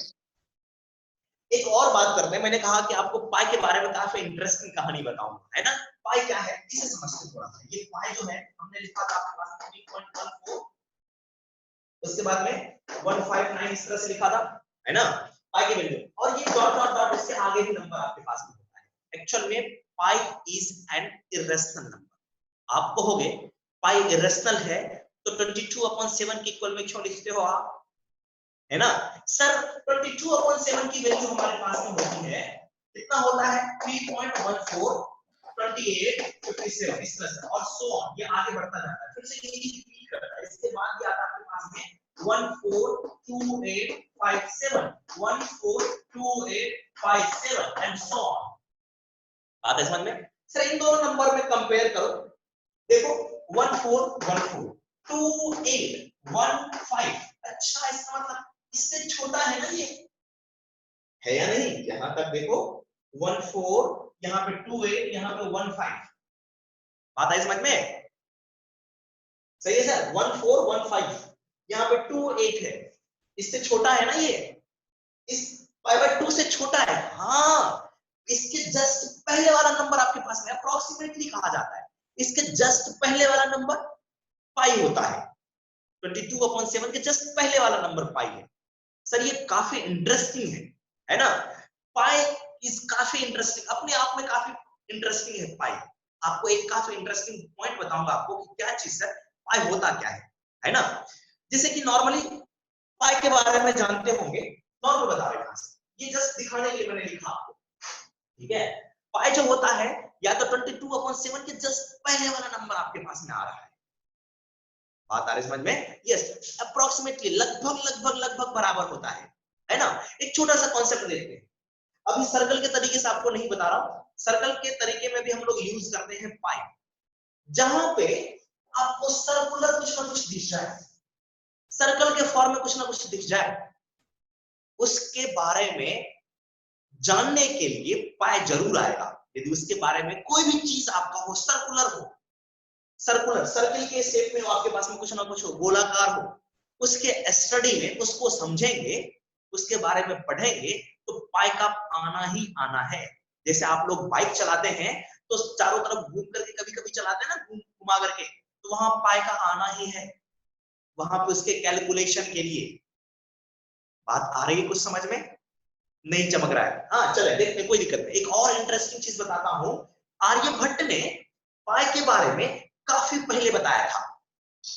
एक और बात करते हैं। मैंने कहा कि आपको पाई के बारे में काफी इंटरेस्टिंग कहानी बताऊंगा, है ना? पाई क्या है इसे समझते थोड़ा सा। ये पाई जो है हमने लिखा था आपके पास 3.14, उसके बाद में 159 इस तरह से लिखा था, है ना? पाई की वैल्यू, और ये डॉट डॉट डॉट इसके आगे भी नंबर आपके पास में होता है। एक्चुअल में pi is an irrational number. आप कहोगे पाई इरेशनल है तो 22/7 के इक्वल में क्यों लिखते हो आप, है ना? सर 22/7 की वैल्यू हमारे पास में होती है, कितना होता है? 3.14, 28, 57 इस तरह से, और सो ऑन, ये आगे बढ़ता जाता है, फिर से ये रिपीट करता है। इसके बाद ये आता है आपके पास में 142857, 142857 एंड सो ऑन। बात है समझ में? सर इन दोनों नंबर में कंपेयर करो, देखो 1414, 2815, अच्छा इसका मतलब इससे छोटा है ना ये, है या नहीं? यहां तक देखो 14, यहाँ पे 28, यहाँ पे 15, बात है समझ में? सही है सर, 1415, यहाँ पे 28 है, इससे छोटा है ना ये, इस पाई/2 से छोटा है, हाँ। इसके जस्ट पहले वाला नंबर आपके पास में अप्रोक्सीमेटली कहा जाता है, इसके जस्ट पहले वाला नंबर पाई होता है, 22/7 के जस्ट पहले वाला नंबर पाई है। सर ये काफी इंटरेस्टिंग है ना? पाई इज काफी इंटरेस्टिंग, अपने आप में काफी इंटरेस्टिंग है पाई। आपको एक काफी इंटरेस्टिंग पॉइंट बताऊंगा आपको कि क्या चीज है पाई, होता क्या है ना? जैसे कि नॉर्मली पाई के बारे में जानते होंगे, नॉर्मल बता रहे हैं, ये जस्ट दिखाने के लिए मैंने लिखा आपको, ठीक है? पाई जो होता है या तो 22/7 के जस्ट पहले वाला नंबर आपके पास में आ रहा है, बात आ रही समझ में? यस, अप्रोक्सीमेटली, लगभग लगभग लगभग बराबर होता है ना? एक छोटा सा कॉन्सेप्ट देखते हैं, अभी सर्कल के तरीके से आपको नहीं बता रहा हूं, सर्कल के तरीके में भी हम लोग यूज करते हैं पाई, जहां पे आपको सर्कुलर कुछ ना कुछ दिख जाए, सर्कल के फॉर्म में कुछ ना कुछ दिख जाए, उसके बारे में जानने के लिए पाई जरूर आएगा। यदि उसके बारे में कोई भी चीज आपका हो, सर्कुलर हो, सर्कुलर सर्कल के शेप में हो, आपके पास में कुछ ना कुछ हो, गोलाकार हो, उसके स्टडी में उसको समझेंगे, उसके बारे में पढ़ेंगे, तो पाई का आना ही आना है। जैसे आप लोग बाइक चलाते हैं तो चारों तरफ घूम करके कभी कभी चलाते हैं ना, घुमा करके, तो वहां पाई का आना ही है, वहां पे उसके कैलकुलेशन के लिए। बात आ रही है कुछ समझ में? नहीं चमक रहा है। हाँ चले देखते, कोई दिक्कत नहीं। एक और इंटरेस्टिंग चीज बताता हूं, आर्यभट्ट ने पाई के बारे में काफी पहले बताया था।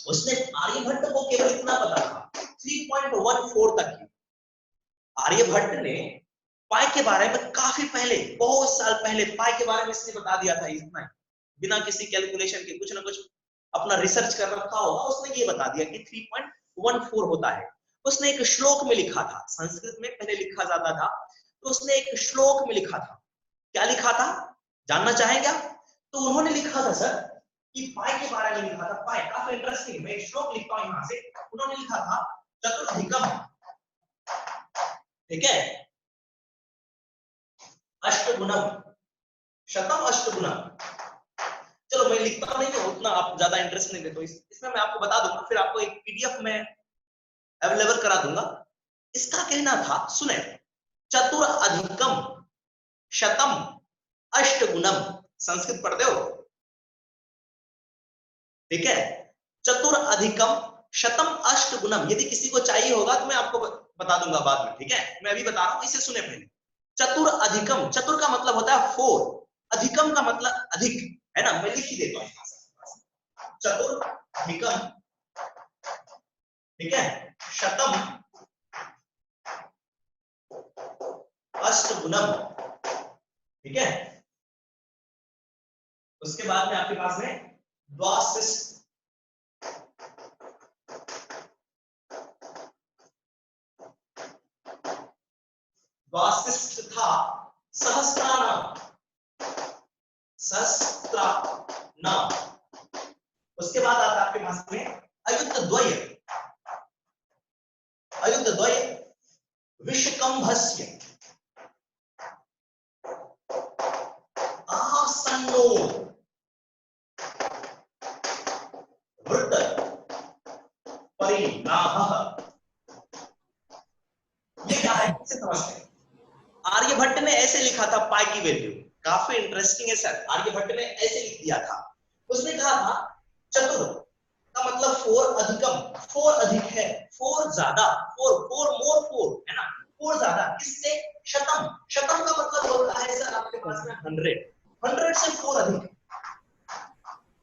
उसने आर्यभट्ट को केवल इतना पता था 3.14 तक की। आर्यभट्ट ने पाई के बारे में काफी पहले, बहुत साल पहले पाई के बारे में इसने बता दिया था इतना ही, बिना किसी कैलकुलेशन के, कुछ ना कुछ अपना रिसर्च कर रखा होगा, उसने ये बता दिया कि 3.14 होता है। उसने एक श्लोक में लिखा था, संस्कृत में पहले लिखा जाता था, तो उसने एक श्लोक में लिखा था। क्या लिखा था जानना चाहेंगे आप? तो उन्होंने लिखा था सर कि पाई के बारे में लिखा था। पाई काफी इंटरेस्टिंग, मैं एक श्लोक लिखता हूं यहां से। उन्होंने लिखा था चतुर्धिकम, ठीक है, अष्टगुणम, शतम अष्टगुणम। चलो मैं लिखता नहीं हूं उतना, आप ज्यादा इंटरेस्ट नहीं देते, इसमें मैं आपको बता दूंगा, फिर आपको एक पीडीएफ में अवेलेबल करा दूंगा। इसका कहना था, सुने, चतुर अधिकम शतम अष्टगुणम। संस्कृत पढ़ते हो, ठीक है? चतुर अधिकम शतम अष्टगुणम। यदि किसी को चाहिए होगा तो मैं आपको बता दूंगा बाद में, ठीक है? मैं अभी बता रहा हूं, इसे सुने पहले। चतुर अधिकम, चतुर का मतलब होता है 4, अधिकम का मतलब अधिक, है ना? मैं लिख ही देता हूं, चतुर अधिकम, ठीक है, शतम अष्टगुणम, ठीक है? उसके बाद में आपके पास में द्वाशिष्ट, द्वाशिष्ट था सहस्त्रानाम, सहस्त्रानाम। उसके बाद आता है आपके पास में अयुक्त द्वय, अयुक्त द्वय विषकंभस्य आसन्नो वृत्त परिणामः। ये क्या है इसे समझते हैं। आर्यभट्ट ने ऐसे लिखा था पाई की वैल्यू, काफी इंटरेस्टिंग है सर। आर्यभट्ट ने ऐसे लिख दिया था, उसने कहा था चतुर का मतलब 4 अधिकम, 4 अधिक है, 4 ज्यादा, 4 मोर 4, है ना? 4 ज्यादा किससे? शतम, शतम का मतलब होता है सर आपके पास में 100, 100 से 4 अधिक।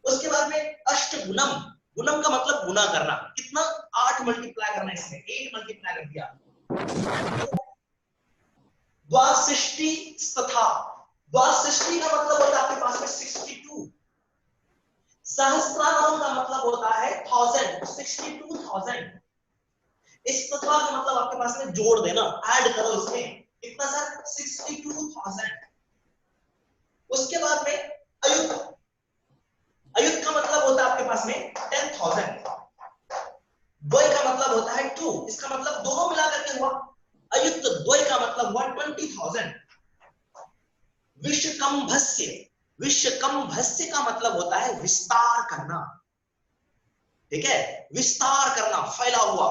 उसके बाद में अष्टगुणम, गुणम का मतलब गुना करना, कितना? 8 मल्टीप्लाई करना, इसमें 8 मल्टीप्लाई कर दिया। द्वाशिष्टि तथा, द्वाशिष्टि का मतलब होता है आपके पास में 62। सहस्त्रानाम का मतलब होता है 1000, 62,000। इस तथा का मतलब आपके पास में जोड़ देना, ऐड करो इसमें, कितना सर? 62,000। उसके बाद में अयुत, अयुत का मतलब होता है आपके पास में 10,000। द्वय का मतलब होता है 2, इसका मतलब दोनों मिलाकर के हुआ अयुत द्वय का मतलब हुआ 20,000। विषकंभस्य, विषकंभस्य का मतलब होता है विस्तार करना, ठीक है? विस्तार करना, फैला हुआ।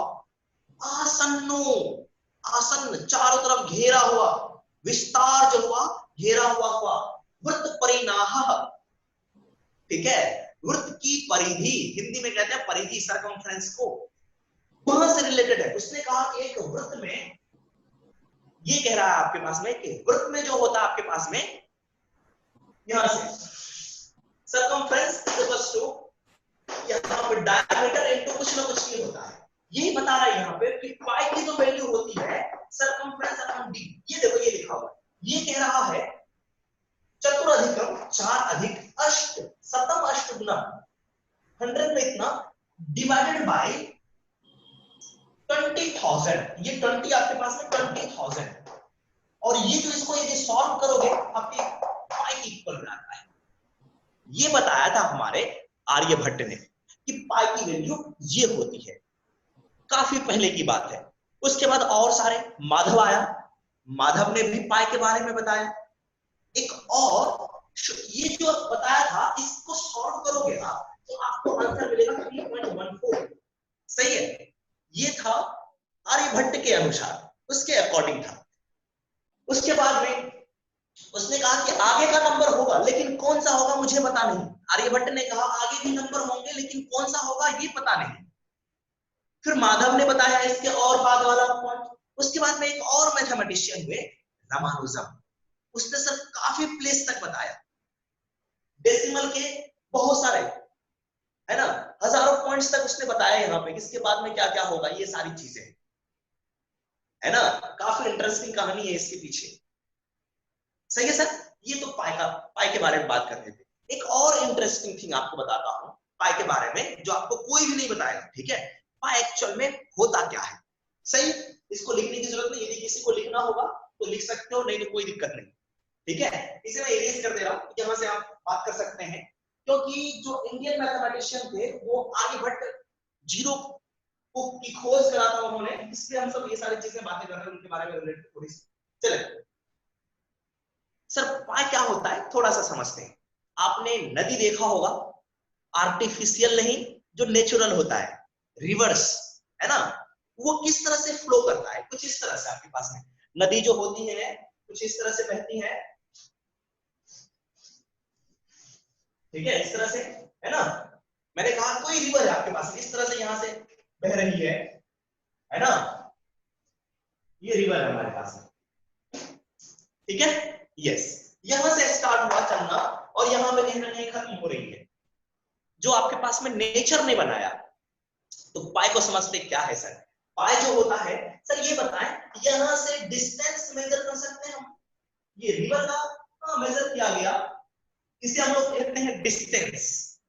आसन्नो, आसन्न चारों तरफ घेरा हुआ, विस्तार जो हुआ घेरा हुआ। वृत्त परिणाह, ठीक है? वृत्त की परिधि, हिंदी में कहते हैं परिधि, सरकमफ्रेंस को, वहां से रिलेटेड है। उसने कहा कि एक वृत्त में, ये कह रहा है आपके पास में कि वृत्त में जो होता है आपके पास में यहां से सरकमफ्रेंस इक्वल्स टू, यहां पे डायमीटर इनटू कुछ ना कुछ ये होता है। यही बता रहा है यहां पे कि पाई की जो वैल्यू होती है सरकमफ्रेंस अपॉन डी। ये देखो ये लिखा हुआ है, ये कह रहा है चतुर अधिकम 4 अधिक अष्ट शतम अष्टगुणम, 100 में इतना डिवाइडेड बाय 20,000। ये 20 आपके पास में 20,000, और ये जो इसको यदि सॉल्व करोगे आपके पाई की इक्वल आता है। ये बताया था हमारे आर्यभट्ट ने कि पाई की वैल्यू ये होती है, काफी पहले की बात है। उसके बाद और सारे, माधव आया, माधव ने भी पाई के बारे में बताया। एक और ये जो बताया था, इसको सॉल्व करोगे ना तो आपको आंसर मिलेगा 3.14, सही है? ये था आर्यभट्ट के अनुसार, उसके अकॉर्डिंग था। उसके बाद में उसने कहा कि आगे का नंबर होगा, लेकिन कौन सा होगा मुझे पता नहीं। आर्यभट्ट ने कहा आगे भी नंबर होंगे, लेकिन कौन सा होगा ये पता नहीं। फिर माधव ने बताया इसके और बाद वाला पॉइंट। उसके बाद में एक और मैथमेटिशियन हुए, रामानुजम, उसने सर काफी प्लेस तक बताया, डेसिमल के बहुत सारे, है ना, हजारों पॉइंट्स तक उसने बताया यहाँ पे, किसके बाद में क्या क्या होगा, ये सारी चीजें, है ना। काफी इंटरेस्टिंग कहानी है इसके पीछे। सही है सर। ये तो पाई के बारे में बात करते थे। एक और इंटरेस्टिंग थिंग आपको बताता हूं पाई के बारे में, जो आपको कोई भी नहीं बताएगा, ठीक है। पाई एक्चुअल में होता क्या है, सही। इसको लिखने की जरूरत नहीं, यदि किसी को लिखना होगा तो लिख सकते हो, नहीं तो कोई दिक्कत नहीं, ठीक है। इसे मैं इरेज कर दे रहा हूं, यहां से आप बात कर सकते हैं, क्योंकि जो इंडियन मैथमेटिशियन थे वो आर्यभट्ट जीरो की खोज करा था उन्होंने, इसलिए हम सब ये सारी चीजें बातें कर रहे हैं उनके बारे में रिलेटेड थोड़ी सी। चले सर, पाई क्या होता है थोड़ा सा समझते हैं। आपने नदी देखा होगा, आर्टिफिशियल नहीं, जो नेचुरल होता है, रिवर्स, है ना, वो किस तरह से फ्लो करता है, कुछ इस तरह से आपके पास में नदी जो होती है कुछ इस तरह से बहती है, ठीक है, इस तरह से, है ना। मैंने कहा कोई रिवर है आपके पास इस तरह से यहां से बह रही है ना, ये रिवर है हमारे पास में, ठीक है। यस, यहां से स्टार्ट हुआ चलना और यहां पे कहीं ना कहीं खत्म हो रही है, जो आपके पास में नेचर ने बनाया। तो पाई को समझते क्या है सर। पाई जो होता है सर, ये बताएं, यहां से डिस्टेंस मेजर कर सकते हैं हम, ये रिवर का मेजर किया गया, इसे हम लोग कहते हैं डिस्टेंस।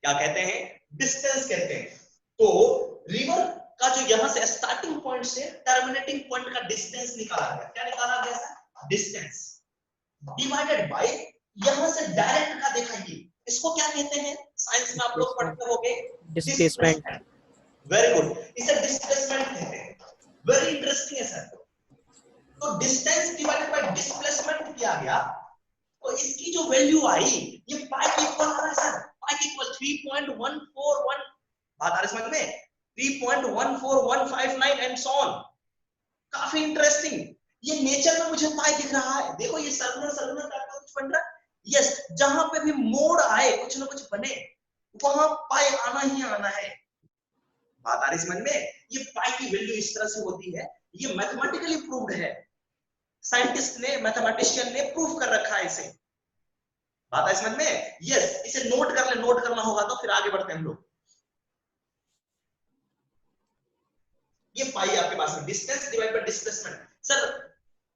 क्या कहते हैं, डिस्टेंस कहते हैं। तो रिवर का जो यहां से स्टार्टिंग पॉइंट से टर्मिनेटिंग पॉइंट का डिस्टेंस निकाला गया, क्या निकाला गया सर, डिस्टेंस डिवाइडेड बाय, यहां से डायरेक्ट का देखा, ये इसको क्या कहते हैं, साइंस में आप लोग पढ़ते होंगे, डिस्प्लेसमेंट। वेरी गुड, इसे डिस्प्लेसमेंट कहते हैं। वेरी इंटरेस्टिंग है सर। तो डिस्टेंस डिवाइडेड बाय डिस्प्लेसमेंट किया गया, तो इसकी जो वैल्यू आई, ये पाई के इक्वल आ रहा है सर, पाई के इक्वल 3.141, बात आ रही समझ में, 3.14159 एंड सो ऑन। काफी इंटरेस्टिंग, ये नेचर में मुझे पाई दिख रहा है, देखो ये सर्कुलर सर्कुलर टाइप का कुछ बन रहा है। यस, जहां पे भी मोड़ आए, कुछ ना कुछ बने, वहां पाई आना ही आना है। बात आ रही समझ में, ये पाई की वैल्यू इस तरह से होती है, ये मैथमेटिकली प्रूव्ड है, साइंटिस्ट ने, मैथमेटिशियन ने प्रूव कर रखा है इसे। बात है समझ में। यस, इसे नोट कर ले, नोट करना होगा तो फिर आगे बढ़ते हैं हम लोग। ये पाई आपके पास में, distance divide by displacement. Sir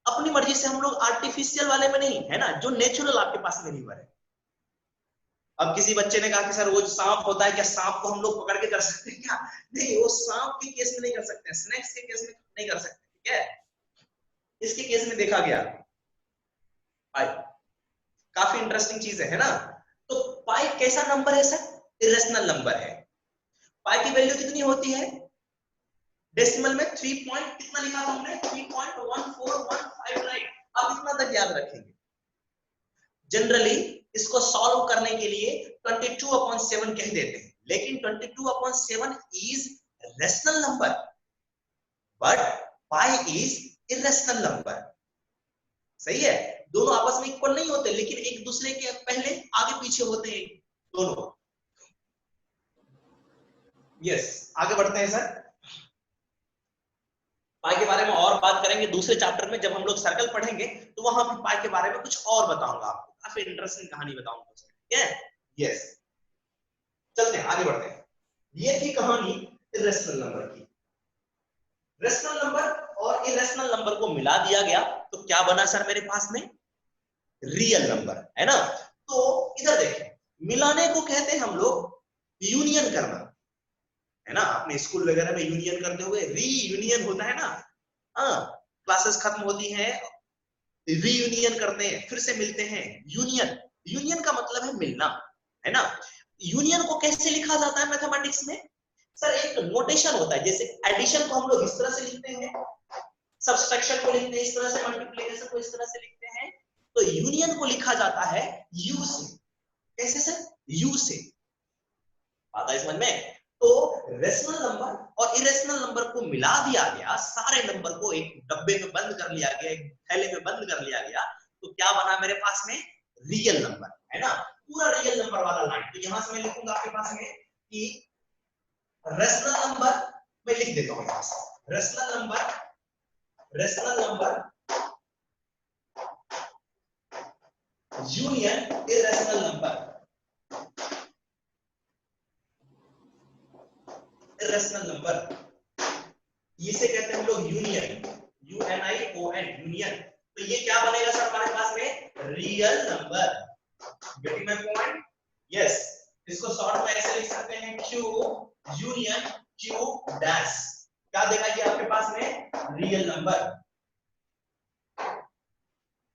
अपनी मर्जी से हम लोग आर्टिफिशियल वाले में नहीं, है ना, जो नेचुरल आपके पास में रिवर है। अब किसी बच्चे ने कहा कि सर वो जो सांप होता है, क्या सांप को हम लोग पकड़ के कर सकते हैं क्या, नहीं, वो सांप के केस में नहीं कर सकते, स्नेक्स के केस में नहीं कर सकते, ठीक है। इसके केस में देखा गया पाई, काफी इंटरेस्टिंग चीज है ना। तो पाई कैसा नंबर है सर, इरेशनल नंबर है। पाई की वैल्यू कितनी होती है, डेसिमल में 3 पॉइंट कितना लिखा था हमने, 3.14159। आप इतना तक याद रखेंगे। जनरली इसको सॉल्व करने के लिए 22/7 कह देते हैं, लेकिन 22/7 is rational number, but pi is irrational number. सही है, दोनों आपस में इक्वल नहीं होते, लेकिन एक दूसरे के पहले आगे पीछे होते हैं दोनों। यस, आगे बढ़ते हैं सर। पाई के बारे में और बात करेंगे दूसरे चैप्टर में, जब हम लोग सर्कल पढ़ेंगे तो वहां पर पाई के बारे में कुछ और बताऊंगा आपको, काफी इंटरेस्टिंग कहानी बताऊंगा उसमें, ठीक है। यस, चलते हैं आगे बढ़ते हैं। ये थी कहानी इरेशनल नंबर की। रेशनल नंबर और इरेशनल नंबर को मिला दिया गया तो क्या बना सर मेरे पास में, रियल नंबर, है ना। तो इधर देखें, मिलाने को कहते हैं हम लोग यूनियन करना, है ना। आपने स्कूल वगैरह में यूनियन करते हुए रीयूनियन होता है ना, हाँ, क्लासेस खत्म होती हैं, रीयूनियन करते हैं, फिर से मिलते हैं, यूनियन, यूनियन का मतलब है मिलना, है ना। यूनियन को कैसे लिखा जाता है मैथमेटिक्स में, सर एक नोटेशन होता है, जैसे एडिशन को हम लोग इस तरह से लिखते हैं, सब्सट्रैक्शन को लिखते हैं इस तरह से, मल्टीप्लिकेशन को इस तरह से लिखते हैं, तो यूनियन को लिखा जाता है यू से। कैसे सर, यू से। बात है समझ में। तो रेशनल नंबर और इरेशनल नंबर को मिला दिया गया, सारे नंबर को एक डब्बे में बंद कर लिया गया, एक थैले में बंद कर लिया गया, तो क्या बना मेरे पास में, रियल नंबर, है ना, पूरा रियल नंबर वाला लाइन। तो यहां से मैं लिखूंगा आपके पास में कि रेशनल नंबर, मैं लिख देता हूं यहां से, rational number union irrational number, irrational number इसे कहते हैं हम लोग यूनियन, UNION यूनियन। तो ये क्या बनेगा सर हमारे पास में? Real number. Getting my point? Yes. इसको शॉर्ट में ऐसे लिख सकते हैं Q यूनियन Q डैश। क्या देगा ये आपके पास में? Real number.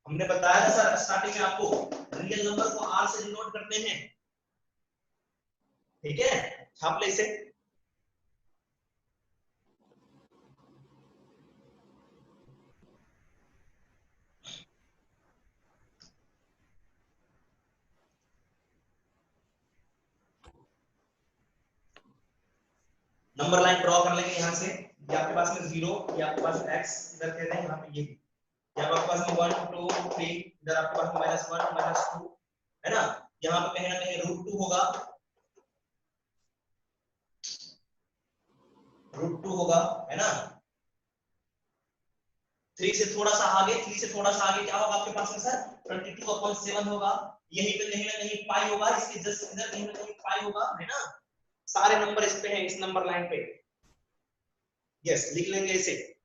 हमने बताया था सर स्टार्टिंग में आपको, रियल नंबर को R से डिनोट करते हैं, ठीक है? छाप ले इसे। नंबर लाइन ड्रॉ कर लेंगे यहां से। ये आपके पास में 0, ये आपके पास में x, इधर कहते हैं यहां पे ये, यहाँ आपके पास में 1 2 3, इधर आपके पास में -1 -2, है ना? यहाँ पे कहीं ना कहीं √2 होगा, √2 होगा, है ना? 3 से थोड़ा सा आगे, 3 से थोड़ा सा आगे क्या होगा आपके पास में सर? 22/7 होगा। यहीं पे कहीं ना कहीं पाई होगा, इसके जस्ट इधर कहीं ना कहीं पाई होगा, है ना? सारे नंबर इस पे हैं, इस नंबर लाइन पे। यस, लिख लेंगे इसे।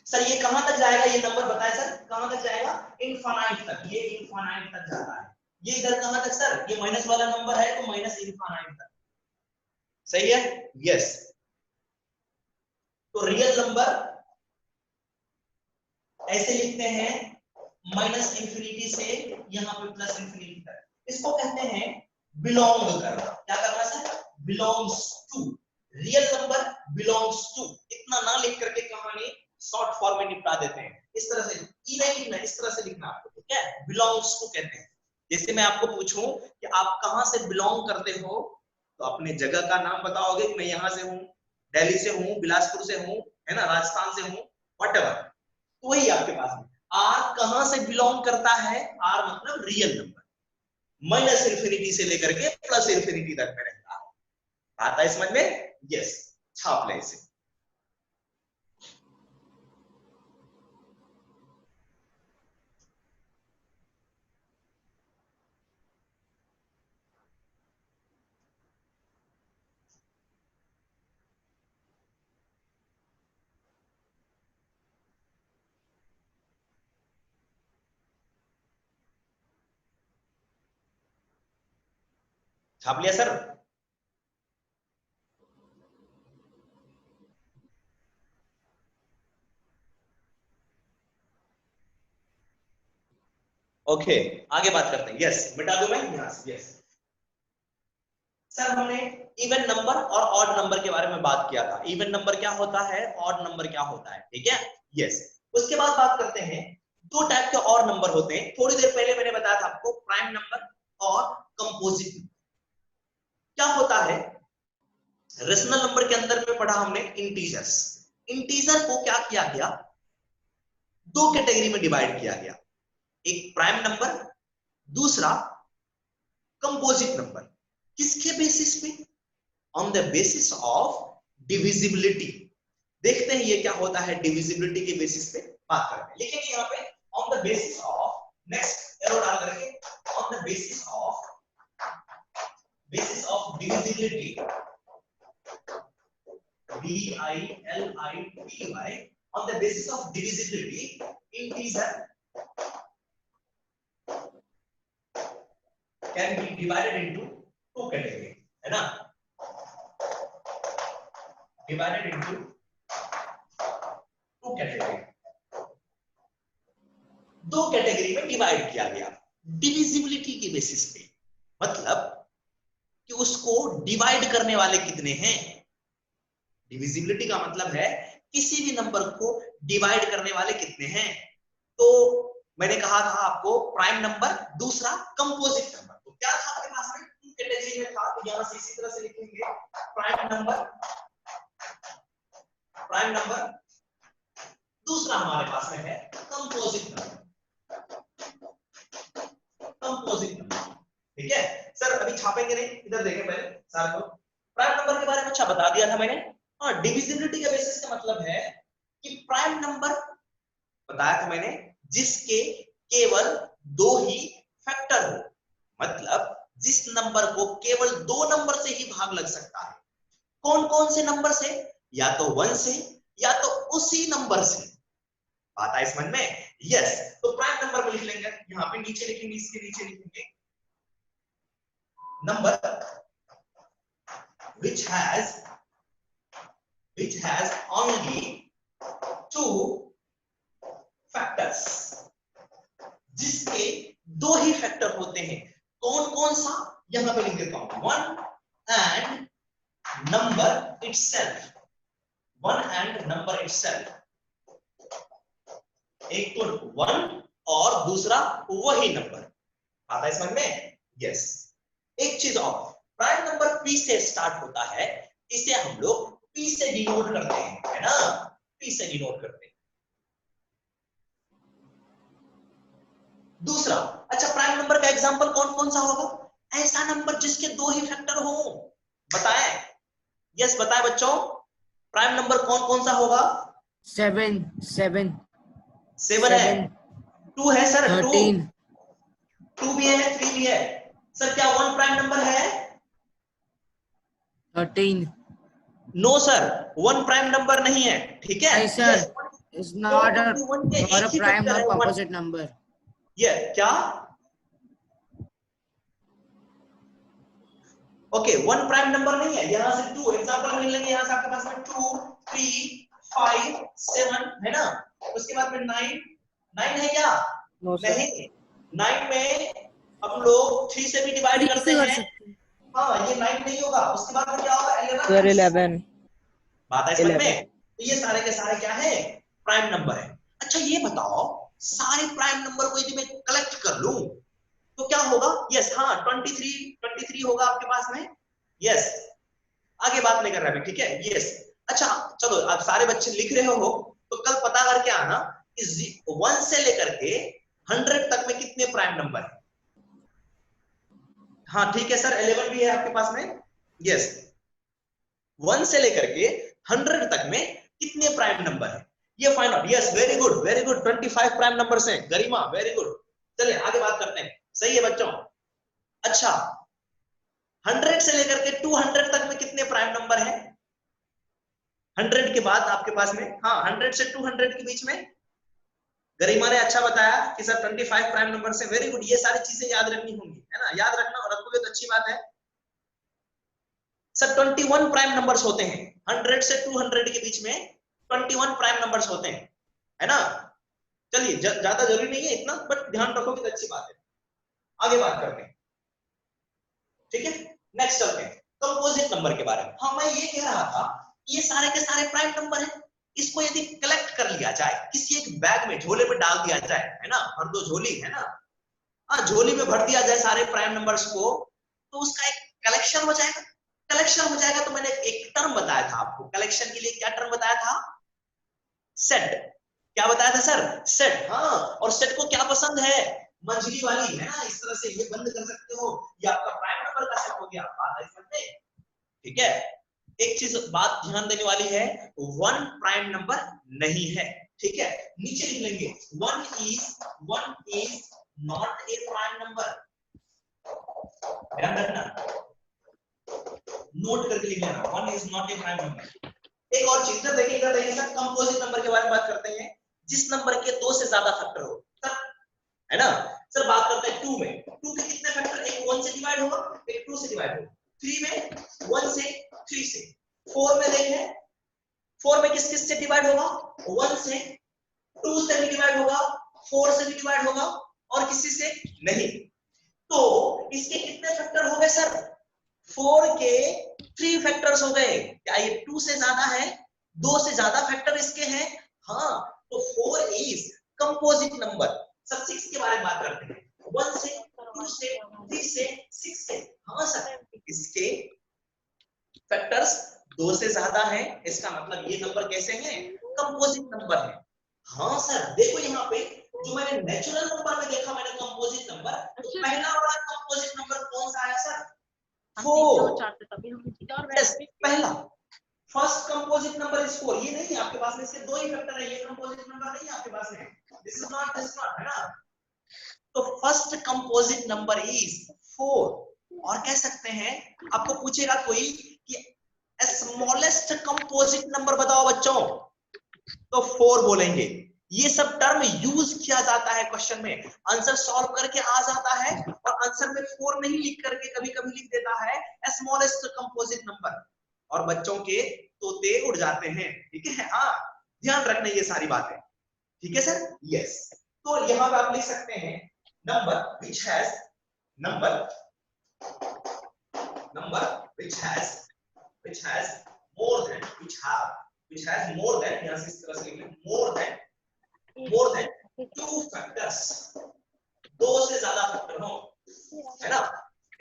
सर ये कहां तक जाएगा ये नंबर बताएं सर, कहां तक जाएगा? इनफाइनाइट तक। ये इनफाइनाइट तक जाता है। ये इधर कहां तक सर? ये माइनस वाला नंबर है तो माइनस इनफाइनाइट तक। सही है? यस। तो रियल नंबर ऐसे लिखते हैं माइनस इंफिनिटी से यहां पे प्लस इंफिनिटी तक। इसको कहते हैं बिलोंग करना। क्या करना sir? Belongs to. Real number belongs to. इतना ना लिख करके कहानी शॉर्ट फॉर्म में निपटा देते हैं। इस तरह से ई नहीं लिखना, इस तरह से लिखना आपको, ठीक है? बिलोंग्स टू कहते हैं। जैसे मैं आपको पूछूं कि आप कहां से बिलोंग करते हो, तो अपने जगह का नाम बताओगे कि मैं यहां से हूं, दिल्ली से हूं, बिलासपुर से हूं, है ना, राजस्थान से हूं, व्हाटएवर। तो वही आपके पास में आर कहां से बिलोंग करता है? आर मतलब रियल नंबर, माइनस इंफिनिटी से लेकर के प्लस इंफिनिटी तक में रहता है। आता है समझ में? यस। छाप ले इसे। छाप लिया सर? ओके, आगे बात करते हैं। यस, मिटा दो मैं यहां से। यस सर, हमने इवन नंबर और ऑड नंबर के बारे में बात किया था। इवन नंबर क्या होता है, ऑड नंबर क्या होता है, ठीक है? यस। उसके बाद बात करते हैं, दो टाइप के और नंबर होते हैं। थोड़ी देर पहले मैंने बताया था आपको, प्राइम नंबर और कंपोजिट नंबर। क्या होता है, रेशनल नंबर के अंदर में पढ़ा हमने इंटीजर्स। इंटीजर को क्या किया गया? दो कैटेगरी में डिवाइड किया गया। एक प्राइम नंबर, दूसरा कंपोजिट नंबर। किसके बेसिस पे? On the basis of divisibility. देखते हैं ये क्या होता है, डिविजिबिलिटी के बेसिस पे बात करते हैं। लिखेंगे यहाँ पे on the basis of, next arrow डाल करके, on the basis of divisibility, DILITY, on the basis of divisibility, integer can be divided into two categories, है ना? Divided into two categories. दो कैटेगरी में डिवाइड किया गया डिविजिबिलिटी के basis पे। मतलब कि उसको डिवाइड करने वाले कितने हैं। डिविजिबिलिटी का मतलब है किसी भी नंबर को डिवाइड करने वाले कितने हैं। तो मैंने कहा था आपको प्राइम नंबर, दूसरा कंपोजिट नंबर। तो क्या था आपके पास में? टू कैटेगरी में था, तो यहां से इसी तरह से लिखेंगे प्राइम नंबर, दूसरा हमारे पास में है कंपोजिट नंबर, ठीक है? सर अभी छापेंगे नहीं, इधर देखें पहले सर को। प्राइम नंबर के बारे में अच्छा बता दिया था मैंने। हाँ, डिविजिबिलिटी का बेसिस का मतलब है कि प्राइम नंबर बताया था मैंने, जिसके केवल दो ही फैक्टर हो, मतलब जिस नंबर को केवल दो नंबर से ही भाग लग सकता है। कौन कौन से नंबर से? या तो 1 से या तो उसी नंबर से। बात है समझ में? यस, तो प्राइम नंबर में लिख लेंगे, यहां पे नीचे लिखेंगे, इसके नीचे लिखेंगे number which has only two factors, जिसके दो ही फैक्टर होते हैं। कौन कौन सा? यहां पे लिख देता हूं, 1 and number itself, 1 and number itself। एक तो 1 और दूसरा वही नंबर। आता है समझ में? यस। एक चीज और, प्राइम नंबर पी से स्टार्ट होता है, इसे हम लोग पी से डिनोट करते हैं, है ना? पी से डिनोट करते हैं। दूसरा, अच्छा प्राइम नंबर का एग्जांपल कौन कौन सा होगा? ऐसा नंबर जिसके दो ही फैक्टर हो। बताएं, यस बताएं बच्चों, प्राइम नंबर कौन कौन सा होगा? 7 है, 2 है सर, 13 2 भी है, 3 भी है। सर क्या 1 प्राइम नंबर है? 13 नो सर, 1 प्राइम नंबर नहीं है, ठीक है? नहीं सर, इज नॉट अ एक ही प्राइम फैक्टर नॉट है 1। Composite number. ये क्या? ओके, 1 प्राइम नंबर नहीं है, यहां से 2 एग्जांपल मिल लेंगे, यहां से आपके पास में 2 3 5 7 है ना? उसके बाद में 9 है क्या? नहीं, 9 में हम लोग 3 से भी डिवाइड करते हैं। हाँ, ये 9 नहीं होगा। उसके बाद में क्या होगा? 11। बात है समझ में? तो ये सारे के सारे क्या है? प्राइम नंबर है। अच्छा ये बताओ, सारे प्राइम नंबर को यदि मैं कलेक्ट कर लूं तो क्या होगा? यस, हाँ 23 होगा आपके पास में। यस, आगे बात नहीं कर रहा अभी, ठीक है? यस। अच्छा चलो, आप सारे बच्चे लिख रहे हो तो कल पता करके आना कि 1 से लेकर के 100 तक में कितने प्राइम नंबर है। हाँ ठीक है सर, 11 भी है आपके पास में। यस, 1 से लेकर के 100 तक में कितने प्राइम नंबर है ये find out. Yes, very good very good, 25 prime numbers हैं। गरिमा वेरी गुड। चलिए आगे बात करते हैं। सही है बच्चों। अच्छा, 100 से लेकर के 200 तक में कितने प्राइम नंबर है? 100 के बाद आपके पास में, हाँ 100 से 200 के बीच में। गरिमा ने अच्छा बताया कि सर 25 प्राइम नंबर से। वेरी गुड, ये सारी चीजें याद रखनी होंगी, है ना? याद रखना, और रखोगे तो अच्छी बात है। सर 21 प्राइम नंबर्स होते हैं 100 से 200 के बीच में। 21 प्राइम नंबर्स होते हैं, है ना? चलिए, ज्यादा जरूरी नहीं है इतना, बट ध्यान रखोगे तो अच्छी बात है। आगे बात करते हैं, ठीक है? नेक्स्ट चलते हैं कंपोजिट नंबर के बारे में। हाँ, मैं ये कह रहा था, ये सारे के सारे प्राइम नंबर हैं, इसको यदि कलेक्ट कर लिया जाए, किसी एक बैग में, झोले में डाल दिया जाए, है ना? भर दो झोली, है ना? हाँ, झोली में भर दिया जाए सारे प्राइम नंबर्स को, तो उसका एक कलेक्शन हो जाएगा। कलेक्शन हो जाएगा, तो मैंने एक टर्म बताया था आपको कलेक्शन के लिए। क्या टर्म बताया था? सेट। क्या बताया था सर? सेट। हाँ, और सेट को क्या पसंद है? मंझली वाली, है ना? इस तरह से ये बंद कर सकते हो, ये आपका प्राइम नंबर का सेट हो गया। बात है समझ में? ठीक है? एक चीज बात ध्यान देने वाली है, 1 प्राइम नंबर नहीं है, ठीक है? नीचे लिख लेंगे 1 is not a prime number. ध्यान रखना, नोट करके लिख लेना, 1 is not a prime number. एक और चीज ना देखिएगा, सर कंपोजिट नंबर के बारे में बात करते हैं, जिस नंबर के 2 से ज्यादा फैक्टर हो, सर, है ना? सर बात करते हैं 2 में, 2 के कितने फैक्टर? एक 1 से डिवाइड होगा, एक 2 से डिवाइड होगा। 3 में 1 से, 3 से। 4 में देखें, 4 में किस किस से डिवाइड होगा? 1 से, 2 से भी डिवाइड होगा, 4 से भी डिवाइड होगा, और किसी से नहीं। तो इसके कितने फैक्टर हो गए सर? 4 के 3 फैक्टर्स हो गए। क्या ये 2 से ज्यादा है? 2 से ज्यादा फैक्टर इसके हैं। हाँ, तो 4 इज कंपोजिट नंबर। सब 6 के बारे में बात करते हैं, 1 से, 2 से, 3 से, 6 से। हाँ सर, इसके फैक्टर्स 2 से ज्यादा हैं, इसका मतलब ये नंबर कैसे हैं? कंपोजिट नंबर है। हाँ सर, देखो यहाँ पे जो मैंने नेचुरल नंबर में देखा, मैंने कंपोजिट नंबर, तो पहला वाला कंपोजिट नंबर कौन सा आया सर? 4। यस, पहला, फर्स्ट कंपोजिट नंबर इज 4। ये नहीं है आपके पास में, इसके 2 ही फैक्टर है, ये कंपोजिट नंबर नहीं है आपके पास में। दिस इज नॉट, है ना? तो फर्स्ट कंपोजिट नंबर इज 4। और कह सकते हैं, आपको पूछेगा कोई कि स्मॉलेस्ट कंपोजिट नंबर बताओ बच्चों, तो 4 बोलेंगे। ये सब टर्म यूज किया जाता है क्वेश्चन में, आंसर सॉल्व करके आ जाता है और आंसर में 4 नहीं लिख करके कभी कभी लिख देता है स्मॉलेस्ट कंपोजिट नंबर, और बच्चों के तोते उड़ जाते हैं। ठीक है, हाँ ध्यान रखना ये सारी बातें। ठीक है सर, यस। तो यहां पे आप लिख सकते हैं number which has number which has more than which has more than, यहां से इस तरह से लिखें more than 2 factors, 2 से ज्यादा फैक्टर हो, है ना।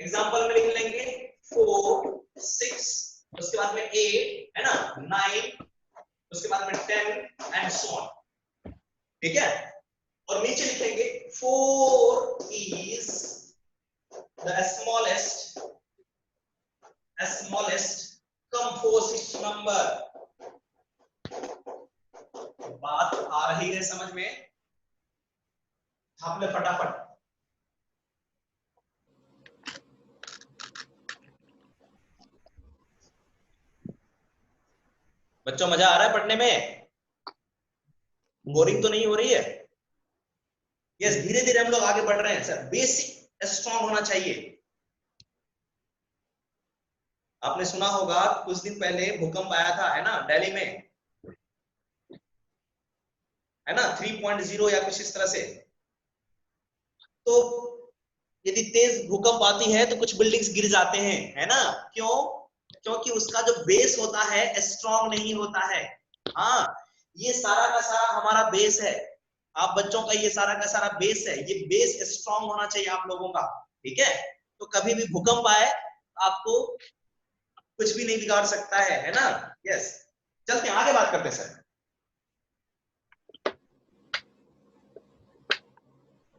एग्जांपल में लिख लेंगे 4 6, उसके बाद में 8 है ना, 9, उसके बाद में 10 एंड सो ऑन। ठीक है, और नीचे लिखेंगे 4 is the smallest composite number। बात आ रही है समझ में? छाप ले फटाफट। बच्चों मजा आ रहा है पढ़ने में? बोरिंग तो नहीं हो रही है? यस, धीरे धीरे हम लोग आगे बढ़ रहे हैं सर। बेसिक स्ट्रॉन्ग होना चाहिए। आपने सुना होगा कुछ दिन पहले भूकंप आया था, है ना, दिल्ली में, है ना, 3.0 या कुछ इस तरह से। तो यदि तेज भूकंप आती है तो कुछ बिल्डिंग्स गिर जाते हैं, है ना। क्यों? क्योंकि उसका जो बेस होता है स्ट्रॉन्ग नहीं होता है। हाँ, ये सारा का सारा हमारा बेस है, आप बच्चों का ये सारा का सारा बेस है, ये बेस स्ट्रॉन्ग होना चाहिए आप लोगों का। ठीक है, तो कभी भी भूकंप आए आपको कुछ भी नहीं बिगाड़ सकता है ना। यस, चलते हैं आगे बात करते हैं सर।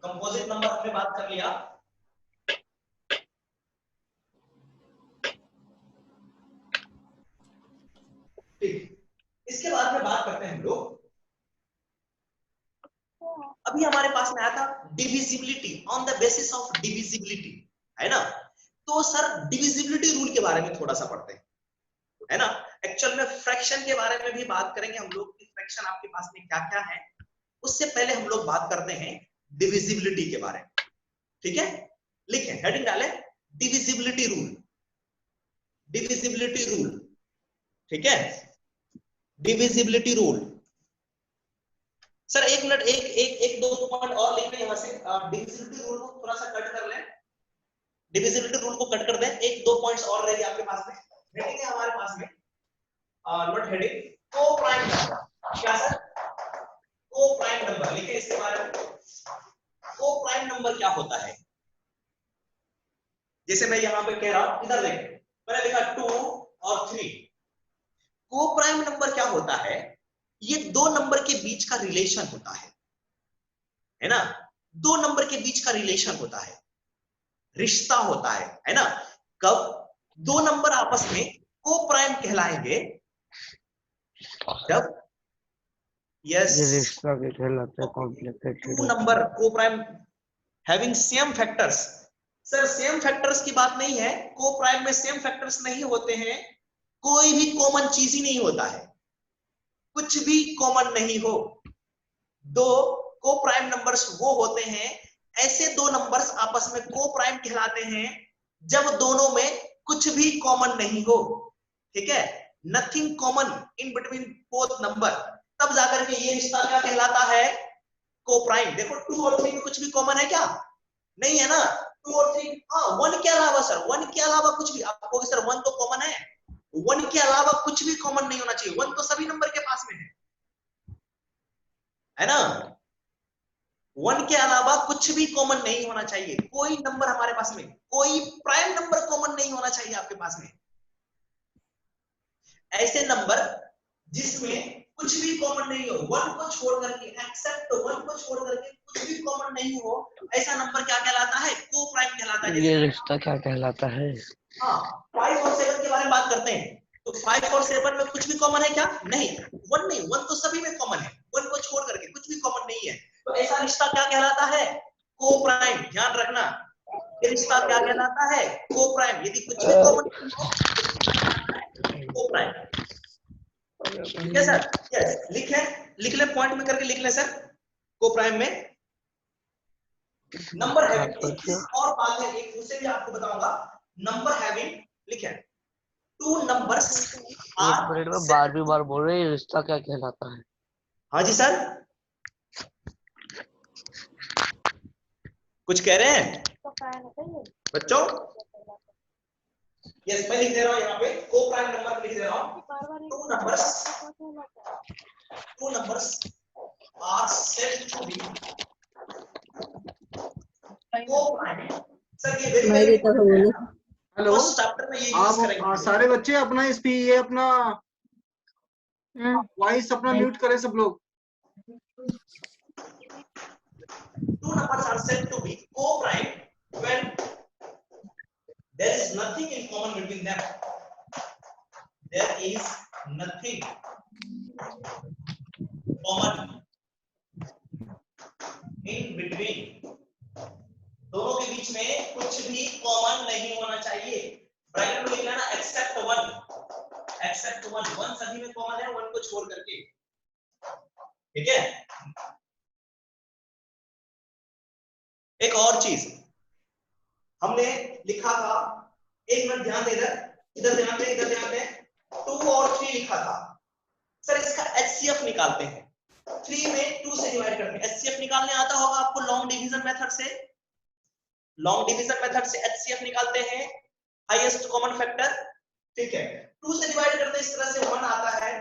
कंपोजिट नंबर हमने बात कर लिया। ठीक, इसके बाद में बात करते हैं हम लोग, अभी हमारे पास में आया था divisibility, on the basis of divisibility, है ना। तो सर डिविजिबिलिटी रूल के बारे में थोड़ा सा पढ़ते हैं, है ना। एक्चुअल में फ्रैक्शन के बारे में भी बात करेंगे हम लोग कि फ्रैक्शन आपके पास में क्या क्या है। उससे पहले हम लोग बात करते हैं डिविजिबिलिटी के बारे में। ठीक है, लिखें, हेडिंग डालें, डिविजिबिलिटी रूल, डिविजिबिलिटी रूल। ठीक है, डिविजिबिलिटी रूल। सर एक मिनट, एक दो पॉइंट और लिख लें यहां से। डिविजिबिलिटी रूल को थोड़ा सा कट कर लें, डिविजिबिलिटी रूल को कट कर दें, एक दो पॉइंट्स और रहेगी आपके पास में। हेडिंग है हमारे पास में, नोट हेडिंग, को प्राइम नंबर। क्या सर? को प्राइम नंबर, लिखें इसके बारे में। को प्राइम नंबर क्या होता है? जैसे मैं यहां पे कह रहा हूं, इधर देखें, मैंने लिखा 2 और 3। को प्राइम नंबर क्या होता है? ये दो नंबर के बीच का रिलेशन होता है ना। दो नंबर के बीच का रिलेशन होता है, रिश्ता होता है ना। कब दो नंबर आपस में को प्राइम कहलाएंगे? जब यस, रिश्ता के कहलाता है कॉम्प्लिकेटेड। टू नंबर को prime having same factors. Sir same factors की बात नहीं है, को प्राइम में सेम फैक्टर्स नहीं होते हैं, कोई भी कॉमन चीज ही नहीं होता है, कुछ भी कॉमन नहीं हो। दो को प्राइम नंबर्स वो होते हैं, ऐसे दो नंबर्स आपस में को प्राइम कहलाते हैं जब दोनों में कुछ भी कॉमन नहीं हो। ठीक है, nothing common in between both number, तब जाकर के ये रिश्ता क्या कहलाता है? को प्राइम। देखो 2 और 3 में कुछ भी कॉमन है क्या? नहीं है ना। 2 और 3, हाँ 1 के अलावा, सर 1 के अलावा कुछ भी, आप कहोगे सर 1 तो कॉमन है, 1 के अलावा कुछ भी कॉमन नहीं होना चाहिए, 1 तो सभी नंबर के पास में है ना। 1 के अलावा कुछ भी कॉमन नहीं होना चाहिए, कोई नंबर हमारे पास में, कोई प्राइम नंबर कॉमन नहीं होना चाहिए आपके पास में। ऐसे नंबर जिसमें कुछ भी कॉमन नहीं हो, 1 को छोड़ करके, एक्सेप्ट 1 को छोड़ करके कुछ भी कॉमन नहीं हो, ऐसा नंबर क्या कहलाता है? को प्राइम कहलाता है। ये रिश्ता क्या कहलाता है? हाँ, 5 और 7 के बारे में बात करते हैं। तो 5 और 7 में कुछ भी कॉमन है क्या? नहीं, 1 नहीं, 1 तो सभी में कॉमन है, 1 को छोड़ करके कुछ भी कॉमन नहीं है, तो ऐसा रिश्ता क्या कहलाता है? को प्राइम, ध्यान रखना ये रिश्ता क्या कहलाता है, को प्राइम। यदि कुछ भी कॉमन को प्राइम, ठीक है सर। यस, लिख ले पॉइंट में करके लिख ले सर, को प्राइम में नंबर है। एक और बात है, एक उसे भी आपको बताऊंगा, नंबर हैविंग लिखे टू नंबर्स एक मिनट में बार बोल रहे हैं, रिश्ता क्या कहलाता है। हाँ जी सर, कुछ कह रहे हैं बच्चों? यस, मैं लिख दे रहा हूं यहाँ पे को प्राइम नंबर लिख दे रहा हूं। Two numbers are said to be coprime. Sir ये वेरी हेलो, फर्स्ट चैप्टर में ये यूज करेंगे। आप सारे बच्चे अपना ये अपना वॉइस अपना म्यूट करें सब लोग। Two numbers are said to be co-prime when there is nothing in common between them. There is nothing common in between. दोनों के बीच में कुछ भी कॉमन नहीं होना चाहिए। ब्रैकेट में लिख लेना except one, except one, one सभी में कॉमन है, वन को छोड़ करके, ठीक है। एक और चीज हमने लिखा था, एक मिनट ध्यान दे, इधर ध्यान दे, इधर ध्यान दे, 2 और 3 लिखा था। सर इसका एचसीएफ निकालते हैं, 3 में 2 से डिवाइड करते हैं। एचसीएफ निकालने आता होगा आपको लॉन्ग डिवीजन मेथड से, लॉन्ग डिवीजन मेथड से एचसीएफ निकालते हैं, हाईएस्ट कॉमन फैक्टर, ठीक है। 2 से डिवाइड करते हैं, इस तरह से 1 आता है,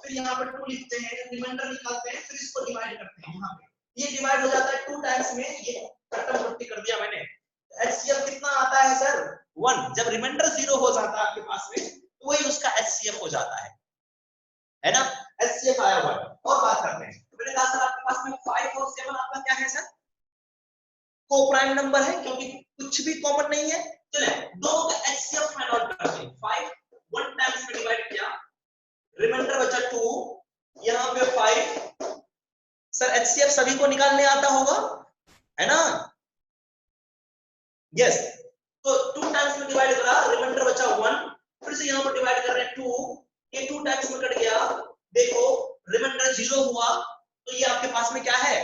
फिर यहाँ पर 2 लिखते हैं, रिमाइंडर निकालते हैं, फिर इसको डिवाइड करते हैं। यहाँ पे ये डिवाइड हो जाता है 2 टाइम्स में, ये कट्टा मुट्ठी कर दिया मैंने। एचसीएफ कितना आता है सर, 1। जब रिमाइंडर 0 हो जाता है आपके पास में, तो वही उसका एचसीएफ हो जाता है ना। एचसीएफ आया 1। और बात करते हैं, तो मैंने कहा सर आपके पास में 5 और 7 आपका क्या है सर, को प्राइम नंबर है, क्योंकि कुछ भी कॉमन नहीं है। चले दोनों का एचसीएफ फाइंड आउट करते हैं। 5 1 टाइम्स में डिवाइड किया, रिमाइंडर बचा 2, यहाँ पे 5। सर एचसीएफ सभी को निकालने आता होगा, है ना। यस, तो 2 टाइम्स में डिवाइड करा, रिमाइंडर बचा 1, फिर से यहाँ पर डिवाइड कर रहे हैं 2, ये 2 टाइम्स में कट गया, देखो रिमाइंडर 0 हुआ, तो ये आपके पास में क्या है,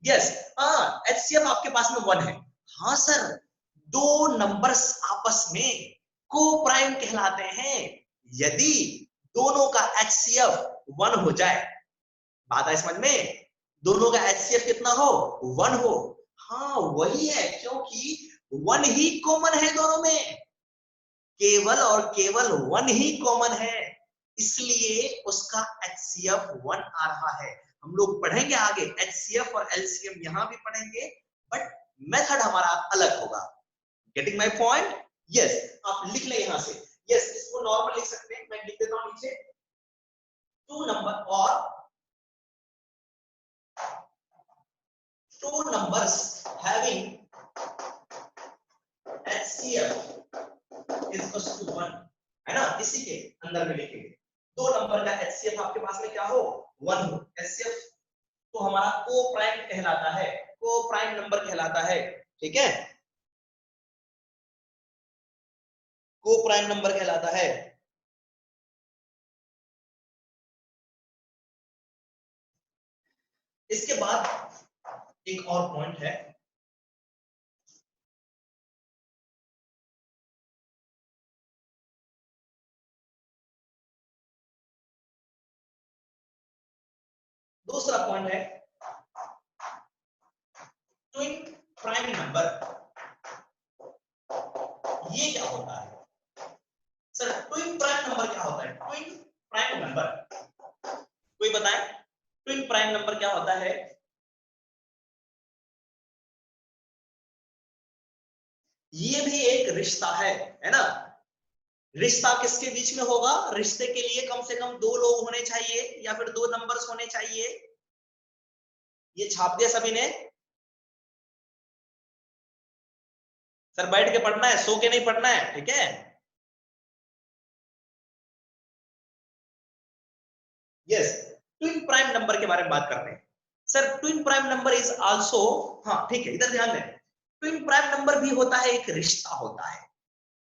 यस, हाँ एचसीएफ आपके पास में 1 है। हाँ सर, दो नंबर्स आपस में को प्राइम कहलाते हैं यदि दोनों का एचसीएफ 1 हो जाए। बात है समझ में, दोनों का एचसीएफ कितना हो, 1 हो। हाँ वही है, क्योंकि 1 ही कॉमन है दोनों में, केवल और केवल 1 ही कॉमन है, इसलिए उसका एचसीएफ 1 आ रहा है। हम लोग पढ़ेंगे आगे एचसीएफ और एलसीएम, यहां भी पढ़ेंगे, बट मेथड हमारा अलग होगा। Getting my point? यस, आप लिख ले यहां से। यस, इसको नॉर्मल लिख सकते हैं, मैं लिख देता हूं नीचे, 2 नंबर और 2 numbers having HCF is equals to 1, है ना। इसी के अंदर में लिखेंगे 2 नंबर का HCF आपके पास में क्या हो, 1 हो। HCF तो हमारा को प्राइम कहलाता है, को प्राइम नंबर कहलाता है, ठीक है, को प्राइम नंबर कहलाता है। इसके बाद एक और पॉइंट है, दूसरा पॉइंट है ट्विन प्राइम नंबर। ये क्या होता है सर, ट्विन प्राइम नंबर क्या होता है, ट्विन प्राइम नंबर कोई बताए, ट्विन प्राइम नंबर क्या होता है। ये भी एक रिश्ता है ना। रिश्ता किसके बीच में होगा, रिश्ते के लिए कम से कम 2 लोग होने चाहिए या फिर 2 नंबर्स होने चाहिए। ये छाप दिया सभी ने, सर बैठ के पढ़ना है, सो के नहीं पढ़ना है, ठीक है। यस, ट्विन प्राइम नंबर के बारे में बात करते हैं। Sir twin prime number is also, हाँ ठीक है, इधर ध्यान दें, ट्विन प्राइम नंबर भी होता है, एक रिश्ता होता है।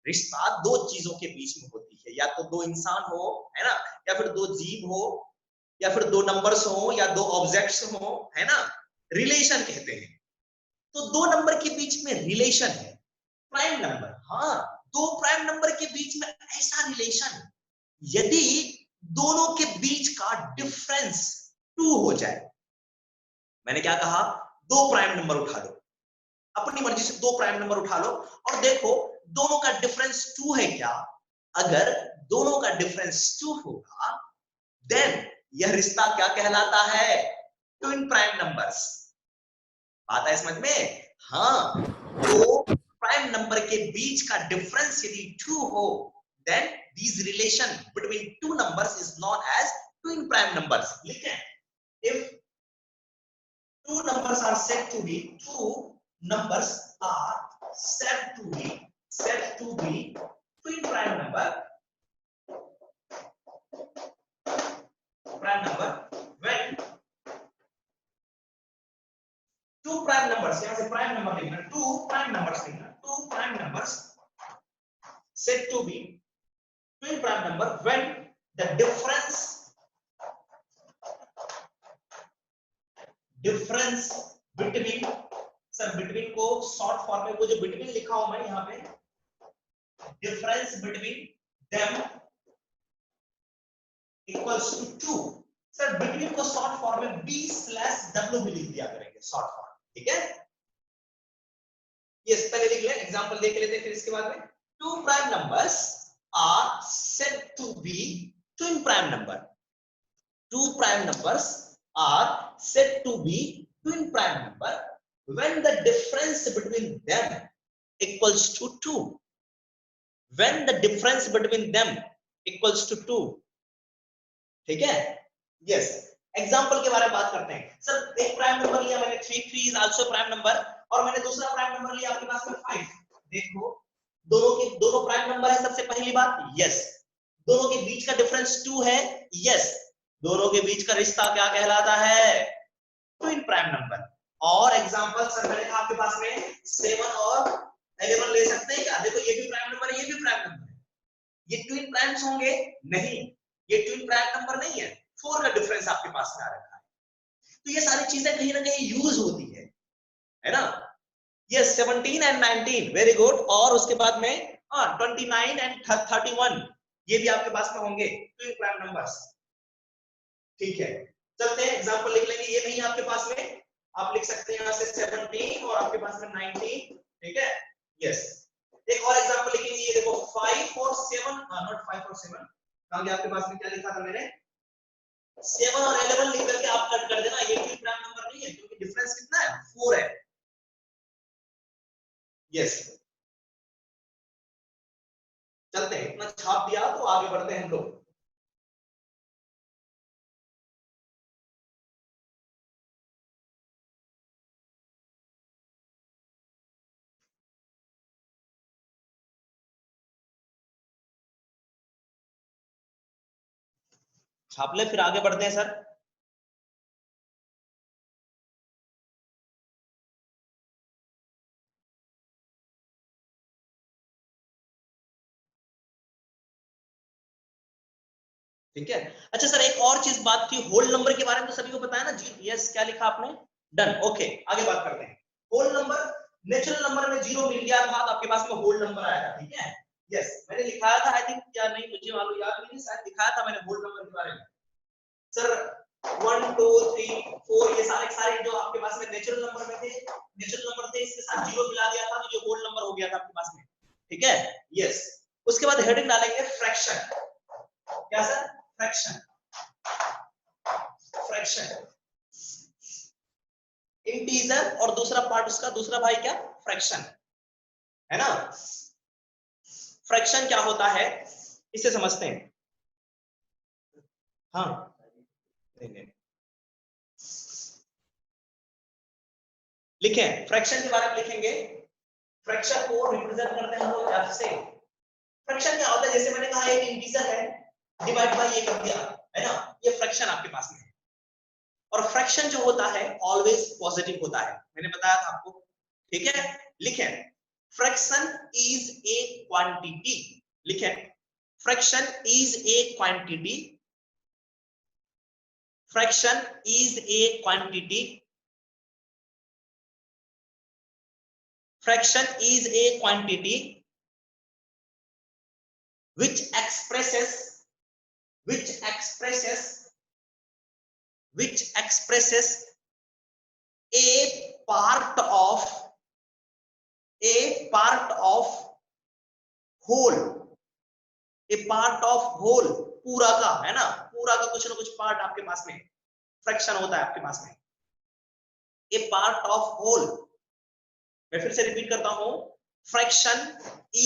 रिश्ता दो चीजों के बीच में होती है, या तो दो इंसान हो, है ना, या फिर दो जीव हो, या फिर दो नंबर्स हो, या दो ऑब्जेक्ट्स हो, है ना, रिलेशन कहते हैं। तो दो नंबर के बीच में रिलेशन है, प्राइम नंबर। हाँ, दो प्राइम नंबर के बीच में ऐसा रिलेशन यदि दोनों के बीच का डिफरेंस 2 हो जाए। मैंने क्या कहा, दो प्राइम नंबर उठा लो, अपनी मर्जी से दो प्राइम नंबर उठा लो और देखो दोनों का डिफरेंस 2 है क्या। अगर दोनों का डिफरेंस 2 होगा देन यह रिश्ता क्या कहलाता है, ट्विन प्राइम नंबर्स। बात है समझ में? हाँ, दो प्राइम नंबर के बीच का डिफरेंस यदि 2 हो then these relation between two numbers is known as twin prime numbers. लिखें, if two numbers are said to be twin prime number when two prime numbers, यहाँ से prime number लिखना, two prime numbers said to be twin prime number when the difference between, sir between को short form में, वो जो between लिखा हूं मैं यहाँ पे, difference between them equals to 2। Sir between को शॉर्ट फॉर्म में b/w भी लिख दिया करेंगे, शॉर्ट फॉर्म, ठीक है। ये पहले लिख लें, एग्जांपल देख लेते हैं, फिर इसके बाद में two prime numbers are said to be twin prime number। two prime numbers are said to be twin prime number when the difference between them equals to 2। when the difference between them equals to 2, ठीक है। Yes, example के बारे में बात करते हैं। Sir एक prime number लिया मैंने 3 इज आल्सो प्राइम नंबर, और मैंने दूसरा प्राइम नंबर लिया आपके पास में 5। देखो दोनों प्राइम नंबर है, सबसे पहली बात, यस। दोनों के बीच का डिफरेंस 2 है, यस। दोनों के बीच का रिश्ता क्या कहलाता है, ट्विन प्राइम नंबर। और एग्जांपल सर मैंने कहा आपके पास में 7 और 11 ले सकते हैं क्या? देखो ये भी प्राइम नंबर है, ये भी प्राइम नंबर है, ये ट्विन प्राइम्स होंगे? नहीं, ये ट्विन प्राइम नंबर नहीं है, 4 का डिफरेंस आपके पास में आ रखा है। तो ये सारी चीजें कहीं ना कहीं यूज होती है ना। Yes, 17 and 19, very good. और उसके बाद में 29 एंड 31, ये भी आपके पास में होंगे ट्विन प्राइम नंबर्स, ठीक है। चलते हैं, एग्जांपल लिख लेंगे। ये नहीं आपके पास में, आप लिख सकते हैं यहाँ से 17 और आपके पास में 19, ठीक है। यस, एक और एग्जांपल लिखेंगे। ये देखो 5 और 7, नॉट 5 और 7, कहां आपके पास में क्या लिखा था मैंने, 7 और 11 लिख करके आप कट कर देना। ये भी प्राइम नंबर नहीं है क्योंकि डिफरेंस कितना है, 4 है। यस, चलते हैं, इतना छाप दिया तो आगे बढ़ते हैं हम लोग। छाप ले, फिर आगे बढ़ते हैं सर। ठीक है। अच्छा सर, एक और चीज बात थी, होल नंबर के बारे में तो सभी को पता है ना जी। यस, क्या लिखा आपने, डन, ओके। आगे बात करते हैं। होल नंबर, नेचुरल नंबर में 0 मिल गया था, आपके पास में होल नंबर आएगा, ठीक है। यस, मैंने लिखाया था, आई थिंक, या नहीं मुझे मालूम, याद नहीं, शायद दिखाया था मैंने होल नंबर के बारे में। सर 1 2 3 4 ये सारे जो आपके पास में नेचुरल नंबर में थे, इसके साथ 0 मिला दिया था तो ये होल नंबर हो गया था आपके पास में, ठीक है। यस, उसके बाद हेडिंग डालेंगे फ्रैक्शन। क्या सर, फ्रैक्शन। इंटीजर और दूसरा पार्ट उसका, दूसरा भाई क्या, फ्रैक्शन, है ना। फ्रैक्शन क्या होता है इसे समझते हैं। हाँ, लिखें, फ्रैक्शन के बारे में लिखेंगे। फ्रैक्शन को रिप्रेजेंट करते हैं हम लोग एफ से। फ्रैक्शन क्या होता है, जैसे मैंने कहा एक इंटीजर है, डिवाइड बाय ये कर दिया, है ना, ये फ्रैक्शन आपके पास में है। और फ्रैक्शन जो होता है ऑलवेज पॉजिटिव होता है, मैंने बताया था आपको। ठीक है, लिखें फ्रैक्शन इज ए क्वांटिटी, लिखें fraction is a quantity, fraction is a quantity, fraction is a quantity which expresses a part of whole, a part of whole, पूरा का, है ना, पूरा का कुछ ना कुछ पार्ट आपके पास में फ्रैक्शन होता है आपके पास में, a part of whole। मैं फिर से रिपीट करता हूं, fraction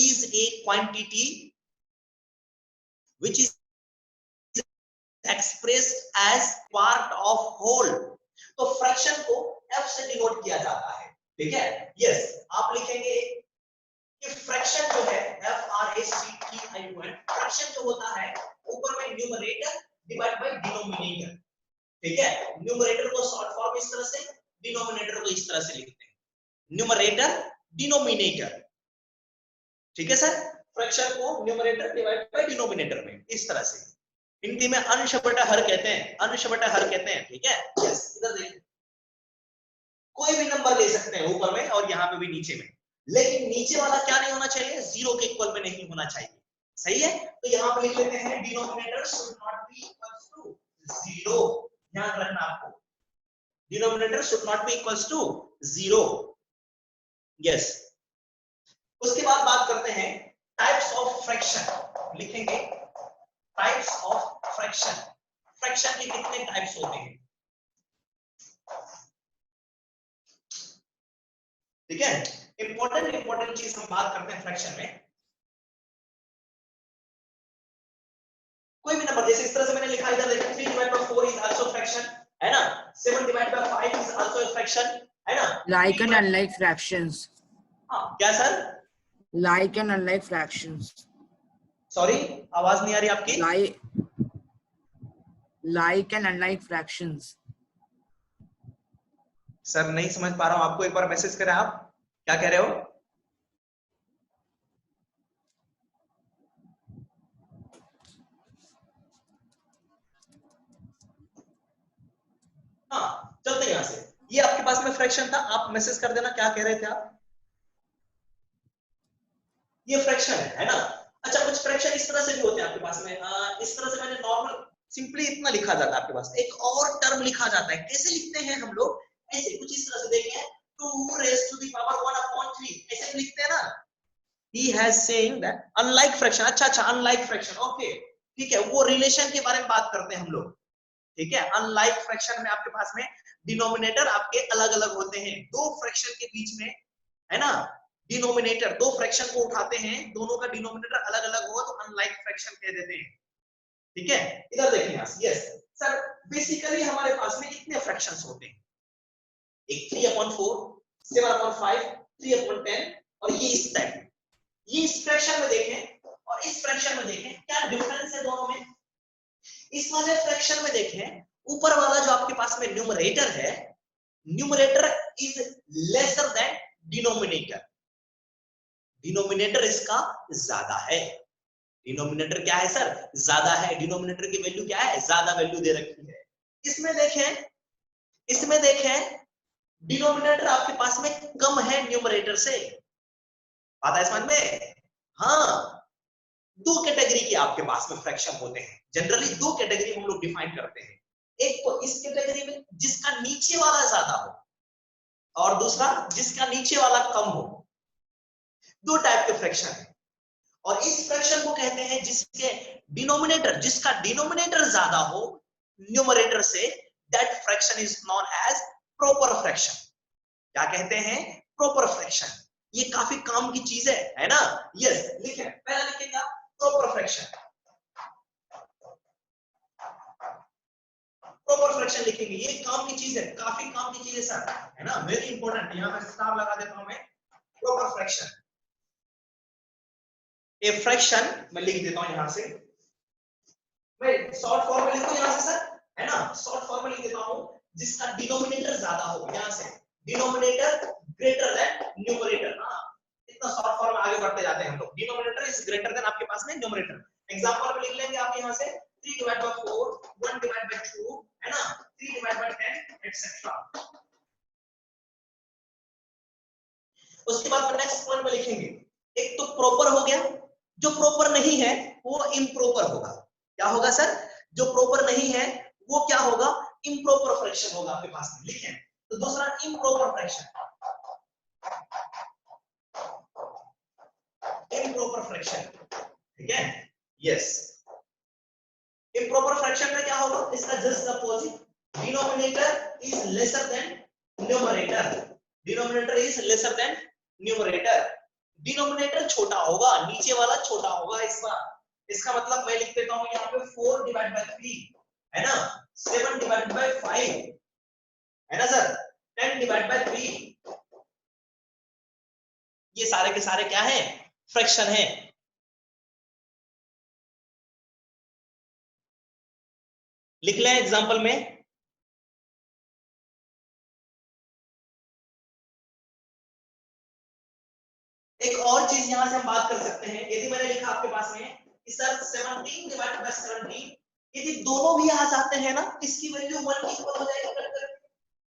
is a quantity which is expressed as part of whole। तो फ्रैक्शन को f से डिनोट किया जाता है, ठीक है, यस, आप लिखेंगे कि फ्रैक्शन जो है FRACTION, फ्रैक्शन जो होता है ऊपर में न्यूमरेटर डिवाइड बाय डिनोमिनेटर, ठीक है, न्यूमरेटर को शॉर्ट फॉर्म इस तरह से, डिनोमिनेटर को इस तरह से लिखते हैं, न्यूमरेटर डिनोमिनेटर, ठीक है सर, फ्रैक्शन को न्यूमरेटर डिवाइड बाय डिनोमिनेटर में इस तरह से, हिंदी में अंश बटा हर कहते हैं, अंश बटा हर कहते हैं, ठीक है, यस, इधर देखिए कोई भी नंबर ले सकते हैं ऊपर में और यहाँ पे भी नीचे में, लेकिन नीचे वाला क्या नहीं होना चाहिए, जीरो के इक्वल में नहीं होना चाहिए, सही है, तो यहाँ पे लिख लेते हैं denominator should not be equals to zero, ध्यान रखना आपको, denominator should not be equals to zero, yes. उसके बाद बात करते हैं टाइप्स ऑफ फ्रैक्शन, लिखेंगे टाइप्स ऑफ फ्रैक्शन, फ्रैक्शन के कितने टाइप्स होते हैं, ठीक है, इंपॉर्टेंट चीज हम बात करते हैं फ्रैक्शन में, कोई भी नंबर जैसे इस तरह से मैंने लिखा, इधर देखो 3 divided by 4 is also fraction, है ना, 7 divided by 5 is also a fraction, है ना, Like and unlike fractions. हाँ क्या sir, Like and unlike fractions. Sorry आवाज नहीं आ रही आपकी, Like and unlike fractions. Sir नहीं समझ पा रहा हूं आपको, एक बार मैसेज करें, आप क्या कह रहे हो, हाँ चलते हैं यहां से, ये आपके पास में फ्रैक्शन था, आप मैसेज कर देना क्या कह रहे थे आप, ये फ्रैक्शन है ना, अच्छा कुछ फ्रैक्शन इस तरह से भी होते हैं आपके पास में, इस तरह से मैंने नॉर्मल सिंपली इतना लिखा जाता है आपके पास, एक और टर्म लिखा जाता है, कैसे लिखते हैं हम लोग, ऐसे कुछ इस तरह से देखिए 2 raised to the power 1/3 ऐसे लिखते हैं ना, he has saying that unlike fraction, अच्छा unlike fraction, ओके ठीक है, वो रिलेशन के बारे में बात करते हैं हम लोग, ठीक है, अनलाइक फ्रैक्शन में आपके पास में डिनोमिनेटर आपके अलग अलग होते हैं, दो फ्रैक्शन के बीच में, है ना, डिनोमिनेटर दो फ्रैक्शन को उठाते हैं, दोनों का डिनोमिनेटर अलग अलग होगा तो अनलाइक फ्रैक्शन कह देते हैं, ठीक है, इधर देखिए यहां, यस सर, बेसिकली हमारे पास में कितने फ्रैक्शंस होते हैं, एक 3/4, 7/5, 3/10 और ये इस टाइप, ये इस फ्रैक्शन में देखें और इस फ्रैक्शन में देखें, क्या डिफरेंस है दोनों में, इस वाले फ्रैक्शन में देखें, ऊपर वाला जो आपके पास में न्यूमरेटर है, numerator is lesser than denominator, denominator इसका ज्यादा है, डिनोमिनेटर क्या है सर, ज्यादा है, डिनोमिनेटर की वैल्यू क्या है, ज्यादा वैल्यू दे रखी है, इसमें देखें डिनोमिनेटर आपके पास में कम है न्यूमरेटर से, आता है समझ में, हाँ, दो कैटेगरी के आपके पास में फ्रैक्शन होते हैं, जनरली दो कैटेगरी हम लोग डिफाइन करते हैं, एक तो इस कैटेगरी में जिसका नीचे वाला ज्यादा हो और दूसरा जिसका नीचे वाला कम हो, दो टाइप के फ्रैक्शन है, और इस फ्रैक्शन को कहते हैं जिसके डिनोमिनेटर, जिसका डिनोमिनेटर ज्यादा हो न्यूमरेटर से, that fraction is known as proper fraction, क्या कहते हैं, प्रॉपर फ्रैक्शन, ये काफी काम की चीज है ना, यस, लिखें, पहला लिखेंगे प्रॉपर फ्रैक्शन, प्रॉपर फ्रैक्शन लिखेंगे, ये काम की चीज है, काफी काम की चीज है सर, है ना, वेरी इंपॉर्टेंट, यहां पे स्टार लगा देता हूं मैं, प्रॉपर फ्रैक्शन, ए फ्रैक्शन मैं लिख देता हूं यहां से, मैं शॉर्ट फॉर्म में लिखूं यहां से सर, है ना, शॉर्ट फॉर्म में लिख देता हूं, जिसका डिनोमिनेटर ज्यादा हो, यहां से डिनोमिनेटर ग्रेटर देन न्यूमरेटर। हाँ, इतना शॉर्ट फॉर्म में आगे बढ़ते जाते हैं हम लोग। डिनोमिनेटर इज ग्रेटर देन आपके पास में न्यूमरेटर। एग्जांपल में लिख लेंगे आप यहां से 3 डिवाइड बाय 4, 1 डिवाइड बाय 2, है ना, 3 डिवाइड बाय 10 एटसेट्रा। उसके बाद नेक्स्ट पॉइंट में लिखेंगे, एक तो प्रॉपर हो गया, जो प्रॉपर नहीं है वो इम्प्रॉपर होगा। क्या होगा सर? जो प्रॉपर नहीं है वो क्या होगा? इम्प्रॉपर फ्रैक्शन होगा आपके पास में। लिखें तो दूसरा इम्प्रॉपर फ्रैक्शन, इम्प्रॉपर फ्रैक्शन, ठीक है, यस। इम्प्रॉपर फ्रैक्शन में क्या होगा? इसका just opposite, denominator is lesser than numerator, denominator is lesser than numerator. Denominator छोटा होगा, नीचे वाला छोटा होगा इस बार। इसका मतलब मैं लिख देता हूं यहाँ पे 4 डिवाइड बाय 3, है ना, 7 डिवाइड बाय 5, है ना सर, 10 डिवाइड बाय 3। ये सारे के सारे क्या है? फ्रैक्शन है। लिख लें एग्जांपल में, एक और चीज यहां से हम बात कर सकते हैं। यदि मैंने लिखा आपके पास में कि सर 17 डिवाइड बाय 17, यदि दोनों भी आ जाते हैं ना, इसकी वैल्यू 1 इक्वल हो जाएगी कट करके,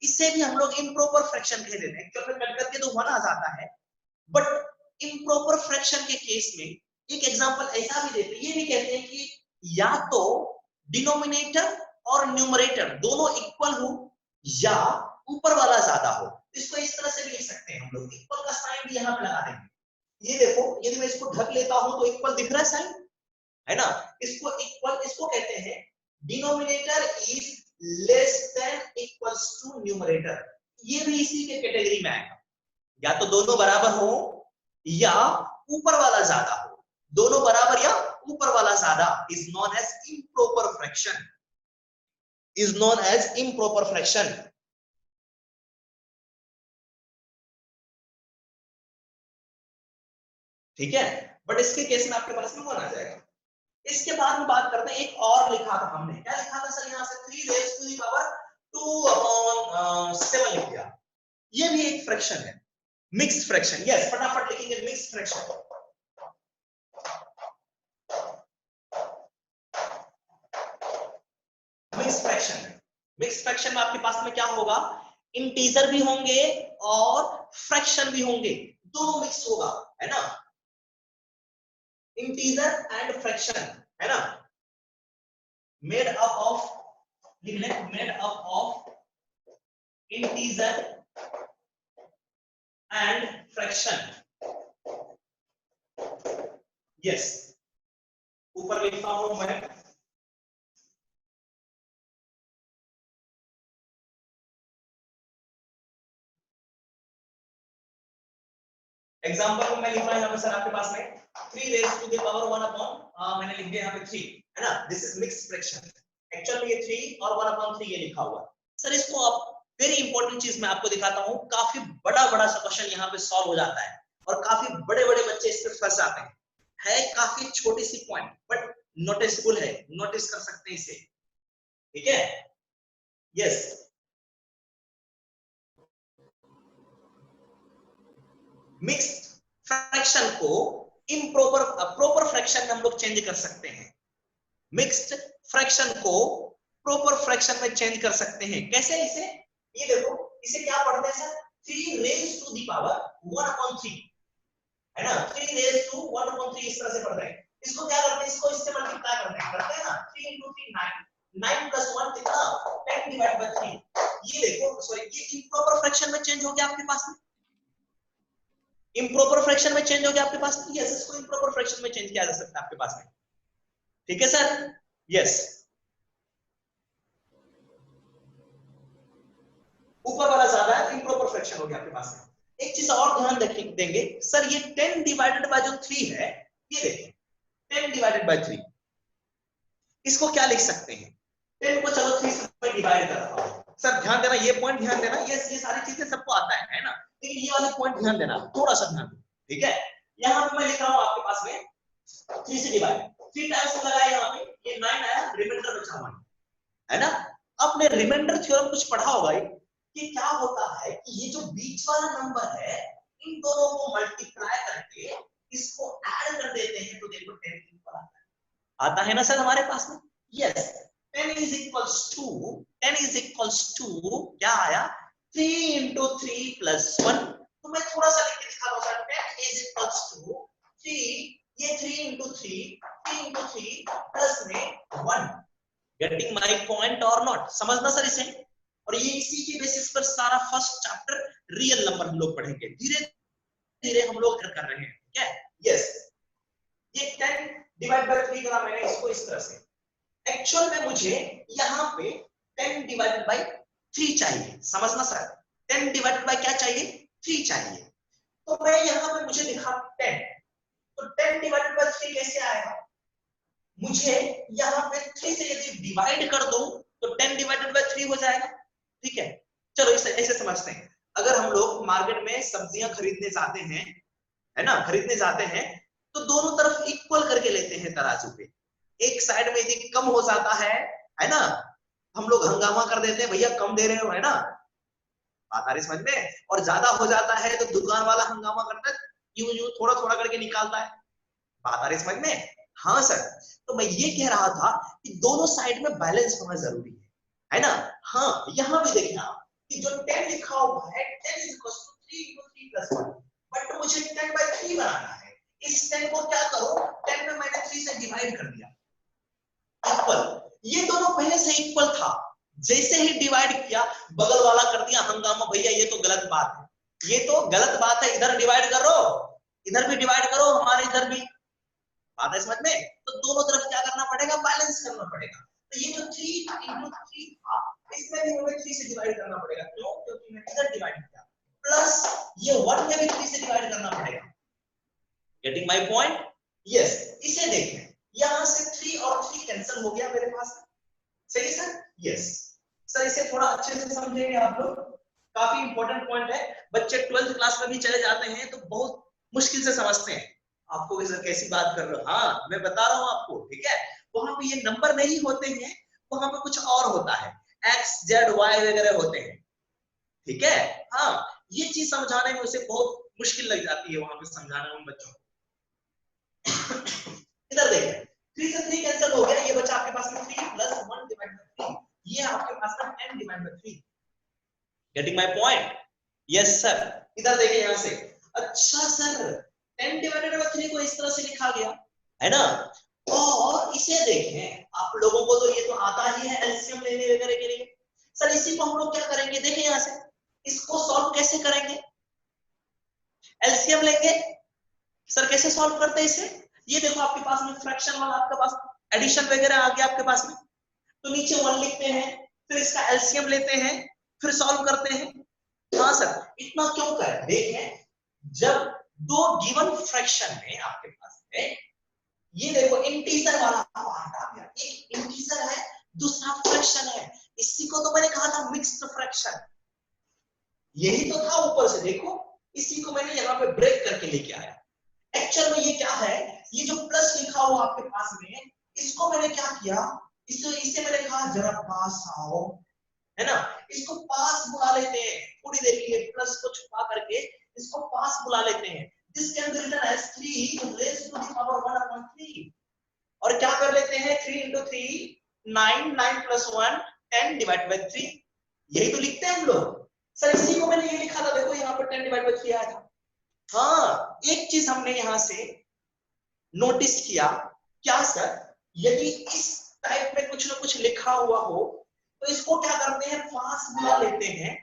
इससे भी हम लोग इम्प्रॉपर फ्रैक्शन कह देते हैं। एक्चुअल में कट करके तो 1 आ जाता है, बट इम्प्रॉपर फ्रैक्शन के केस में एक एग्जांपल ऐसा भी देते हैं, ये भी कहते हैं कि या तो डिनोमिनेटर और न्यूमरेटर दोनों इक्वल हो या ऊपर वाला ज्यादा हो। इसको इस तरह से भी लिख सकते हैं हम लोग, इक्वल का साइन भी यहां पे लगा देंगे। ये देखो, यदि मैं इसको ढक लेता हूं तो इक्वल दिख रहा है साइन, है ना, इसको इक्वल, इसको कहते हैं denominator is less than equals to numerator. ये भी इसी के कैटेगरी में आएगा, या तो दोनों बराबर हो या ऊपर वाला ज्यादा हो। दोनों बराबर या ऊपर वाला ज्यादा is known as improper fraction, is known as improper fraction. ठीक है, बट इसके केस में आपके पास में 1 आ जाएगा। इसके बाद में बात करते हैं, एक और लिखा था हमने, क्या लिखा था सर? यहां से 3 रेज़ टू द पावर 2/7 लिख दिया। ये भी एक फ्रैक्शन है, मिक्स्ड फ्रैक्शन। यस, फटाफट लिखेंगे mixed fraction. Mixed fraction, mixed fraction में आपके पास में क्या होगा? इंटीजर भी होंगे और फ्रैक्शन भी होंगे, दोनों मिक्स होगा, है ना, इंटीजर एंड फ्रैक्शन, है ना, made up of, made up of integer and fraction. Yes, ऊपर लिखता हूं मैं, एग्जांपल में मैं लिख रहा हूं यहां पे सर आपके पास में 3 raise to the power 1 upon, मैंने लिख दिया यहां पे 3, है ना, this is mixed fraction. Actually ये 3 और 1 अपॉन 3 ये लिखा हुआ है सर। इसको आप, वेरी इंपॉर्टेंट चीज मैं आपको दिखाता हूं, काफी बड़ा बड़ा सा क्वेश्चन यहां पे सॉल्व हो जाता है और काफी बड़े बड़े बच्चे इस पे फंस जाते हैं। है काफी छोटी सी पॉइंट बट नोटिसेबल है, नोटिस कर सकते हैं इसे, ठीक है, यस। मिक्स्ड फ्रैक्शन को इम्प्रॉपर प्रॉपर फ्रैक्शन में हम लोग चेंज कर सकते हैं। मिक्स्ड फ्रैक्शन को प्रॉपर फ्रैक्शन में चेंज कर सकते हैं। कैसे? इसे, ये देखो, इसे क्या पढ़ते हैं sir? 3 raise to the power 1 upon 3, है ना, 3 रेज़ टू 1 अपॉन 3 इस तरह से पढ़ते हैं। इसको क्या करते हैं? इसको इससे मल्टीप्लाई करते हैं ना, 3 into 3 9, 9 plus 1 कितना? 10 डिवाइड बाय 3। ये देखो, सॉरी, ये इम्प्रॉपर फ्रैक्शन में चेंज हो गया आपके पास में, इम्प्रॉपर फ्रैक्शन में चेंज हो गया आपके पास में। यस, इसको इम्प्रॉपर फ्रैक्शन में चेंज किया जा सकता है आपके पास में, ठीक है सर, यस। ऊपर वाला ज्यादा है, इम्प्रॉपर फ्रैक्शन हो गया आपके पास में। एक चीज और ध्यान देंगे सर, ये 10 डिवाइडेड बाय जो 3 है, ये देखें 10 डिवाइडेड बाय 3, इसको क्या लिख सकते हैं? 10 को चलो 3 से डिवाइड कर रहा हूं सर, ध्यान देना, ये पॉइंट ध्यान देना। यस, ये सारी चीजें सबको आता है ना, लेकिन ये वाला पॉइंट ध्यान देना, थोड़ा सा ध्यान, ठीक है। यहां पे मैं लिख रहा हूं आपके पास में 3 से डिवाइड, 3 टाइम्स लगाया यहां पे, ये 9 आया, रिमाइंडर बचा 1, है ना। आपने रिमाइंडर थ्योरम कुछ पढ़ा होगा, कि क्या होता है कि ये जो बीच वाला नंबर है इन दोनों को मल्टीप्लाई करके इसको ऐड कर देते हैं तो देखो 10 इक्वल आता है ना सर हमारे पास में। यस 10 इज इक्वल्स टू क्या आया 3 into 3 plus 1। तो मैं थोड़ा सा लिख के दिखा दूं सर 10 is equals to 3 ये 3 into 3 प्लस में 1। गेटिंग माय पॉइंट और नॉट? समझना सर इसे। और ये इसी के बेसिस पर सारा फर्स्ट चैप्टर रियल नंबर हम लोग पढ़ेंगे, धीरे धीरे हम लोग कर रहे हैं। ठीक है यस ये 10 डिवाइड बाय 3 करा मैंने इसको इस तरह से। एक्चुअल में मुझे यहाँ पे 10 डिवाइडेड बाय 3 चाहिए, समझना सर। 10 डिवाइडेड बाय क्या चाहिए 3 चाहिए। तो मैं यहाँ पे मुझे लिखा 10, तो 10 डिवाइडेड बाय 3 कैसे आएगा? मुझे यहाँ पे 3 से यदि डिवाइड कर दूं तो 10 डिवाइडेड बाय 3 हो जाएगा। ठीक है चलो इसे ऐसे समझते हैं। अगर हम लोग मार्केट में सब्जियां खरीदने जाते हैं, है ना, खरीदने जाते हैं तो दोनों तरफ इक्वल करके लेते हैं तराजू पे। एक साइड में यदि कम हो जाता है ना, हम लोग हंगामा कर देते हैं भैया कम दे रहे हो, है ना, बात आ रही समझ में। और ज्यादा हो जाता है तो दुकान वाला हंगामा करता है, यूं यूं थोड़ा थोड़ा करके निकालता है। बात आ रही समझ में। हाँ सर तो मैं ये कह रहा था कि दोनों साइड में बैलेंस होना जरूरी है ना। हाँ यहाँ भी देखना आप कि जो 10 लिखा हुआ है 10 is equals to 3 into 3 plus 1, but मुझे 10 by 3 बनाना है। इस 10 को क्या करो 10 में मैंने 3 से डिवाइड कर दिया इक्वल। ये दोनों पहले से इक्वल था, जैसे ही डिवाइड किया बगल वाला कर दिया हंगामा, भैया ये तो गलत बात है, ये तो गलत बात है, इधर डिवाइड करो इधर भी डिवाइड करो हमारे इधर भी। बात है समझ में। तो दोनों तरफ क्या करना पड़ेगा बैलेंस करना पड़ेगा। तो ये जो 3 into 3 था इसमें भी हमें 3 से डिवाइड करना पड़ेगा। क्यों? क्योंकि मैंने इधर डिवाइड किया, प्लस ये 1 में भी 3 से डिवाइड करना पड़ेगा। Getting my point? यस इसे देखें यहां से 3 और 3 कैंसिल हो गया मेरे पास। सही है सर? यस सर इसे थोड़ा अच्छे से समझेंगे आप लोग, काफी इंपॉर्टेंट पॉइंट है। बच्चे 12th क्लास में भी चले जाते हैं तो बहुत मुश्किल से समझते हैं। आपको सर कैसी बात कर रहे हो? हाँ मैं बता रहा हूँ आपको। ठीक है वहां पे ये नंबर नहीं होते हैं, वहां पे कुछ और होता है, एक्स जेड वाई वगैरह होते हैं। ठीक है हाँ ये चीज समझाने में उसे बहुत मुश्किल लग जाती है वहां पे समझाने में बच्चों को। इधर देखें 3 से 3 कैंसिल हो गया, ये बचा आपके पास में 3 plus 1 divided by 3, ये आपके पास में 10 divided by 3। Getting my point? Yes sir. इधर देखें यहां से, अच्छा सर 10 divided by 3 को इस तरह से लिखा गया है ना। और इसे देखें आप लोगों को तो ये तो आता ही है एलसीएम लेने वगैरह के लिए। सर इसी को हम लोग क्या करेंगे देखें यहां से, इसको सॉल्व कैसे करेंगे? एलसीएम लेंगे। सर कैसे सॉल्व करते हैं इसे? ये देखो आपके पास में फ्रैक्शन वाला आपके पास एडिशन वगैरह आ गया आपके पास में, तो नीचे 1 लिखते हैं, फिर इसका एलसीएम लेते हैं, फिर सॉल्व करते हैं। हाँ सर इतना क्यों करें? देखें जब दो गिवन फ्रैक्शन में आपके पास में ये देखो इंटीजर वाला पार्ट आ गया, एक इंटीजर है दूसरा फ्रैक्शन है, इसी को तो मैंने कहा था मिक्स्ड फ्रैक्शन, यही तो था ऊपर से देखो, इसी को मैंने यहाँ पे ब्रेक करके लेके आया। एक्चुअल में ये क्या है, ये जो प्लस लिखा हुआ आपके पास में इसको मैंने क्या किया, इसे मैंने कहा जरा पास आओ, है ना, इसको पास बुला लेते हैं थोड़ी देर के लिए, प्लस को छुपा करके इसको पास बुला लेते हैं। This can be written as 3 raised to the power 1/3 और क्या कर लेते हैं 3 into 3 9 9 plus 1 10 divided by 3, यही तो लिखते हैं हम लोग। सर इसी को मैंने ये लिखा था, देखो यहाँ पर 10 divided by 3 आया था। हाँ एक चीज हमने यहां से नोटिस किया, क्या सर, यदि इस टाइप में कुछ ना कुछ लिखा हुआ हो तो इसको क्या करते हैं पास बुला लेते हैं।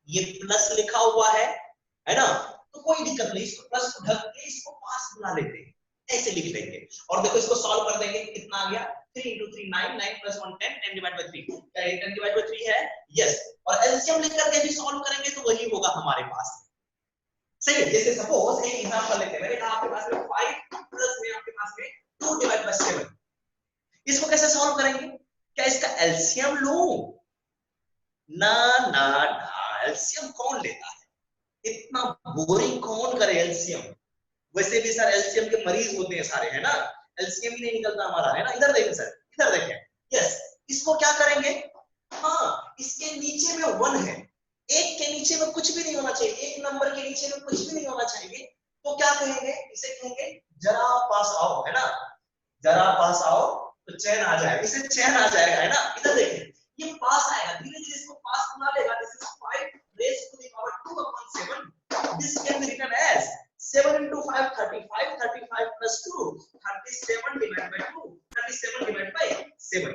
ये प्लस लिखा हुआ है ना, तो कोई दिक्कत नहीं, इसको प्लस को ढक के इसको पास बुला लेते हैं, ऐसे लिख लेंगे। और देखो इसको सॉल्व कर देंगे, कितना आ गया 3 into 3 9 9 plus 1 10 10 divided by 3, क्या ये 10 divided by 3 है? यस। और एलसीएम लिख करके भी सॉल्व करेंगे तो वही होगा हमारे पास। सही है। जैसे सपोज एक एग्जांपल लेते हैं, मैंने कहा आपके पास में 5 प्लस में आपके पास में 2 divided by 7, इसको कैसे सॉल्व करेंगे? क्या इसका एलसीएम लूं? ना ना ना, एलसीएम कौन लेता है, इतना बोरिंग कौन करे एलसीएम। वैसे भी सर एलसीएम के मरीज होते हैं सारे, है ना, एलसीएम ही नहीं निकलता हमारा, है ना। इधर देखें सर, इधर देखें, यस। इसको क्या करेंगे, हाँ इसके नीचे में 1 है, एक के नीचे में कुछ भी नहीं होना चाहिए, एक नंबर के नीचे में कुछ भी नहीं होना चाहिए, तो क्या कहेंगे, इसे कहेंगे जरा पास आओ, है ना, जरा पास आओ तो चैन आ जाएगा, इसे चैन आ जाएगा, है ना। इधर देखिए ये पास आएगा, धीरे धीरे इसको पास बना लेगा। This is 5 raised to the power 2 upon 7, this can be written as 7 into 5 35, 35 plus 2 37 divided by 2, 37 divided by 7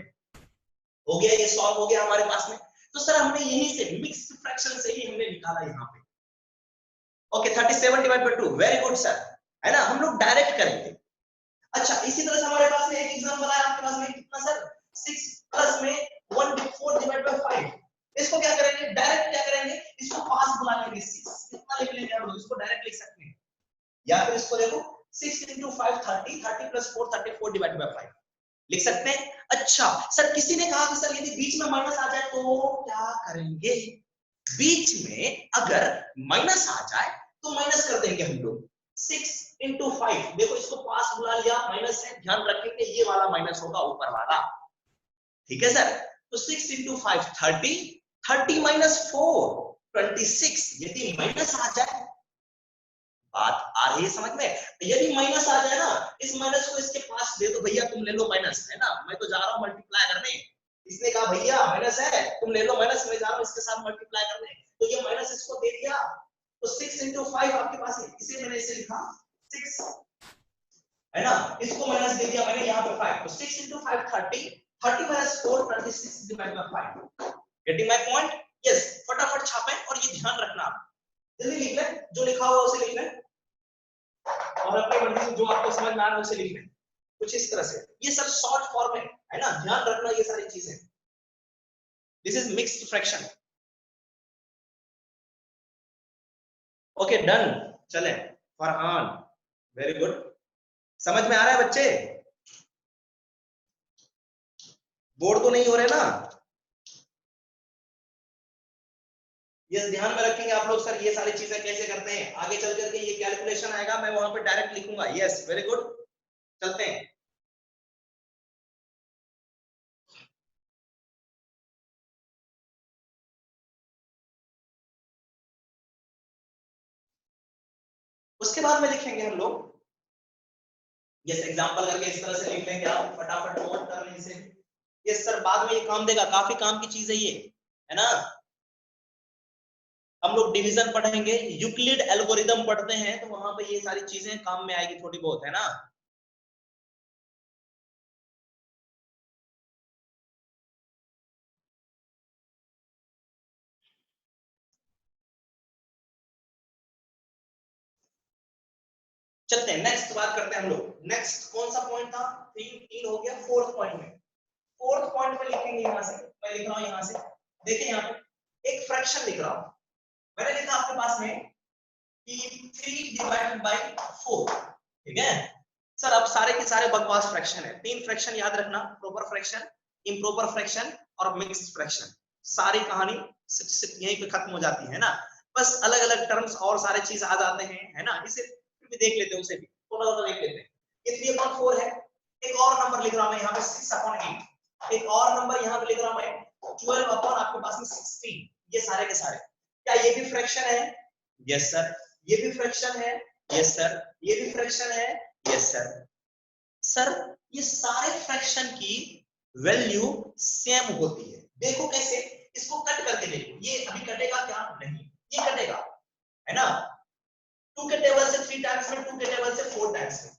हो गया, ये सॉल्व हो गया हमारे पास में। तो सर हमने यहीं से मिक्स्ड फ्रैक्शन से ही हमने निकाला यहाँ पे। Okay 37 divide by 2, very good sir, है ना, हम लोग डायरेक्ट करेंगे। अच्छा इसी तरह से हमारे पास में एक एग्जांपल आया आपके पास में, कितना सर, 6 प्लस में 1/4 डिवाइड बाय 5। इसको क्या करेंगे, डायरेक्ट क्या करेंगे, इसको पास बुला लेंगे, 6 कितना लिख लेंगे हम लोग, इसको डायरेक्ट लिख सकते हैं, या फिर इसको देखो 6 into 5 30, 30 plus 4 34 डिवाइड बाय 5 लिख सकते हैं। अच्छा सर किसी ने कहा कि सर यदि बीच में माइनस आ जाए तो क्या करेंगे, बीच में अगर माइनस आ जाए तो माइनस कर देंगे हम लोग। 6 into 5 देखो इसको पास बुला लिया, माइनस है, ध्यान रखेंगे ये वाला माइनस होगा ऊपर वाला, ठीक है सर। तो 6 into 5 30, 30 minus 4 26, यदि माइनस आ जाए, बात आ रही है समझ में, यदि माइनस आ जाए ना, इस माइनस को इसके पास दे दो, भैया तुम ले लो माइनस, है ना, मैं तो जा रहा हूं मल्टीप्लाई करने, इसने कहा भैया माइनस है तुम ले लो माइनस, मैं जा रहा हूं इसके साथ मल्टीप्लाई करने, तो ये माइनस इसको दे दिया, तो 6 into 5 आपके पास है, इसे मैंने इसे लिखा 6, है ना, इसको माइनस दे दिया मैंने यहाँ पे 5, तो 6 into 5 30, 30 minus 4 26 divided by 5, getting my point? yes, फटाफट छापें और ये ध्यान रखना, जल्दी लिख लें, जो लिखा हुआ उसे लिख लें और अपनी मर्जी से जो आपको समझ में आ रहा है उसे लिख लें, कुछ इस तरह से। ये सब शॉर्ट फॉर्म है ना, ध्यान रखना ये सारी चीजें। This is mixed fraction. Okay done, चलें फरहान, वेरी गुड, समझ में आ रहा है बच्चे, बोर्ड तो नहीं हो रहे ना, ये ध्यान में रखेंगे आप लोग, सर ये सारी चीजें कैसे करते हैं, आगे चल करके ये कैलकुलेशन आएगा, मैं वहां पे डायरेक्ट लिखूंगा, यस वेरी गुड, चलते हैं। उसके बाद में लिखेंगे हम लोग, यस एग्जांपल करके इस तरह से लिख लेंगे, आप फटाफट नोट कर लें इसे, यस सर बाद में ये काम देगा, काफी काम की चीज है ये, है ना। हम लोग डिवीजन पढ़ेंगे, यूक्लिड एल्गोरिदम पढ़ते हैं, तो वहां पे ये सारी चीजें काम में आएगी थोड़ी बहुत, है ना। चलते हैं नेक्स्ट बात करते हैं हम लोग, नेक्स्ट कौन सा पॉइंट था, 3 हो गया, फोर्थ पॉइंट में, फोर्थ पॉइंट में लिखेंगे यहां से, मैं लिख रहा हूं यहां से, देखिए यहां पे एक फ्रैक्शन लिख रहा हूं, मैंने लिखा आपके पास में कि 3 डिवाइडेड बाय 4, ठीक है सर। अब सारे के सारे बकवास फ्रैक्शन है, 3 फ्रैक्शन याद रखना, प्रॉपर फ्रैक्शन, इम्प्रॉपर फ्रैक्शन और मिक्स्ड फ्रैक्शन, सारी कहानी यहीं पे खत्म हो जाती है ना, बस अलग अलग टर्म्स और सारे चीज आ जाते हैं, है ना, इसे भी देख लेते हैं, उसे भी थोड़ा सा देख लेते हैं। ये 3/4 है, एक और नंबर लिख रहा हूं मैं यहाँ पे 6/8, एक और नंबर यहाँ पे लिख रहा हूं मैं 12 अपॉन आपके पास में 16, ये सारे के सारे, क्या ये भी फ्रैक्शन है, यस सर, ये भी फ्रैक्शन है, यस सर, ये भी फ्रैक्शन है, यस सर। सर ये सारे फ्रैक्शन की वैल्यू सेम होती है, देखो कैसे, इसको कट करके देखो, ये अभी कटेगा क्या, नहीं ये कटेगा, है ना, 2 के टेबल से 3 टाइम्स में, 2 के टेबल से 4 टाइम्स में,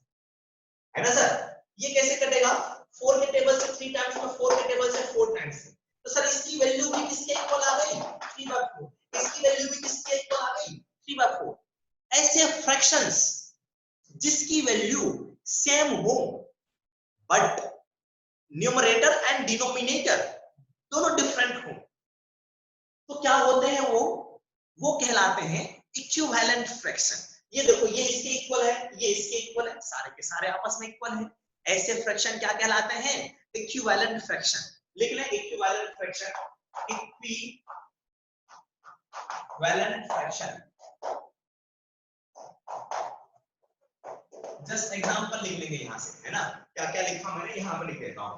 है ना सर, ये कैसे कटेगा, 4 के टेबल से 3 टाइम्स में, 4 के टेबल से 4 टाइम्स में, तो सर इसकी वैल्यू भी किसके इक्वल आ गई, 3/4, इसकी वैल्यू भी किसके इक्वल आ गई, 3/4। ऐसे फ्रैक्शंस जिसकी वैल्यू सेम हो बट न्यूमरेटर एंड डिनोमिनेटर दोनों डिफरेंट हो, तो क्या होते हैं वो कहलाते हैं इक्विवेलेंट फ्रैक्शन। ये देखो ये इसके इक्वल है, ये इसके इक्वल है, सारे के सारे आपस में इक्वल है, ऐसे फ्रैक्शन क्या कहलाते हैं, इक्विवेलेंट फ्रैक्शन। लिख लें equivalent fraction, equivalent fraction. Just example लिख लेंगे यहां से, है ना, क्या क्या लिखा मैंने यहां पे लिख देता हूं,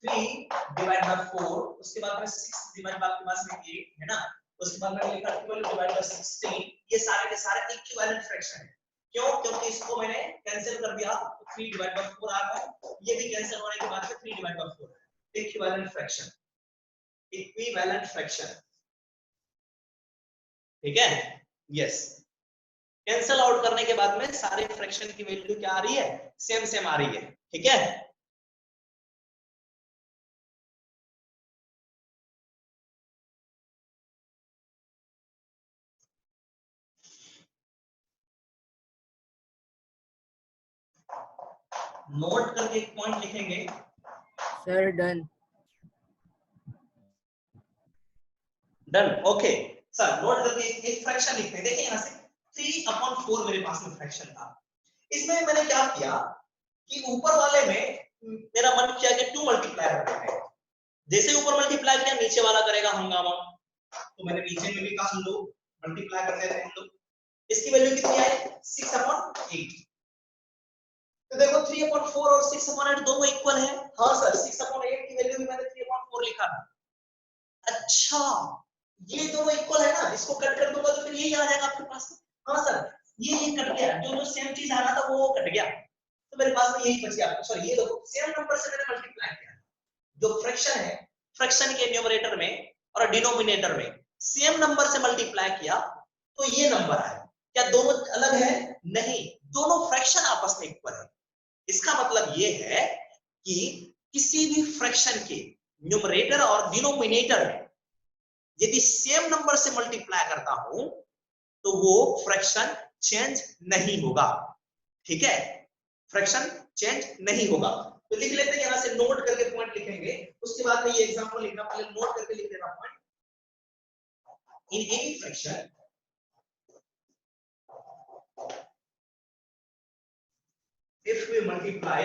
3 डिवाइड बाय 4, उसके बाद में 6 डिवाइड बाय आपके पास में 8, है ना, उसके बाद मैंने लिखा 12 डिवाइड बाय 16, ये सारे के सारे इक्विवेलेंट फ्रैक्शन है। क्यों? क्योंकि इसको मैंने कैंसिल कर दिया तो 3 डिवाइड बाय 4 आ गया, ये भी कैंसिल होने के बाद में 3 डिवाइड बाय 4 है। इक्विवेलेंट फ्रैक्शन, इक्विवेलेंट फ्रैक्शन, ठीक है। यस, कैंसिल आउट करने के बाद में सारे फ्रैक्शन की वैल्यू क्या आ रही है? सेम सेम आ रही है, ठीक है। नोट करके एक पॉइंट लिखेंगे। Sir done. Done, okay sir. Note करके एक फ्रैक्शन लिखते हैं। देखिए यहां से 3/4 मेरे पास में फ्रैक्शन था। इसमें मैंने क्या किया कि ऊपर वाले में मेरा मन किया कि 2 मल्टीप्लाई कर देते हैं। जैसे ऊपर मल्टीप्लाई किया नीचे वाला करेगा हंगामा, तो मैंने नीचे में भी कहा हम लोग मल्टीप्लाई कर देते हैं हम लोग। इसकी वैल्यू कितनी आई? 6/8। तो देखो 3/4 और 6/8 दोनों इक्वल है। हाँ सर, 6/8 की वैल्यू भी मैंने 3/4 लिखा था। अच्छा, ये दोनों इक्वल है ना, इसको कट कर दूंगा तो फिर यही आ जाएगा आपके पास। हाँ सर, ये कट गया, जो सेम चीज आना था वो कट गया, तो मेरे पास में यही बच गया। सॉरी, ये देखो सेम नंबर से मैंने मल्टीप्लाई किया। जो फ्रैक्शन है, फ्रैक्शन के न्यूमरेटर में और डिनोमिनेटर में सेम नंबर से मल्टीप्लाई किया तो ये नंबर आया। क्या दोनों अलग है? नहीं, दोनों फ्रैक्शन आपस में इक्वल है। इसका मतलब ये है कि किसी भी फ्रैक्शन के न्यूमरेटर और डिनोमिनेटर में यदि सेम नंबर से मल्टीप्लाई करता हूं तो वो फ्रैक्शन चेंज नहीं होगा, ठीक है। फ्रैक्शन चेंज नहीं होगा। तो लिख लेते हैं, यहां से नोट करके पॉइंट लिखेंगे, उसके बाद में ये एग्जांपल लिखना, पहले नोट करके लिख देना point. In any fraction if we multiply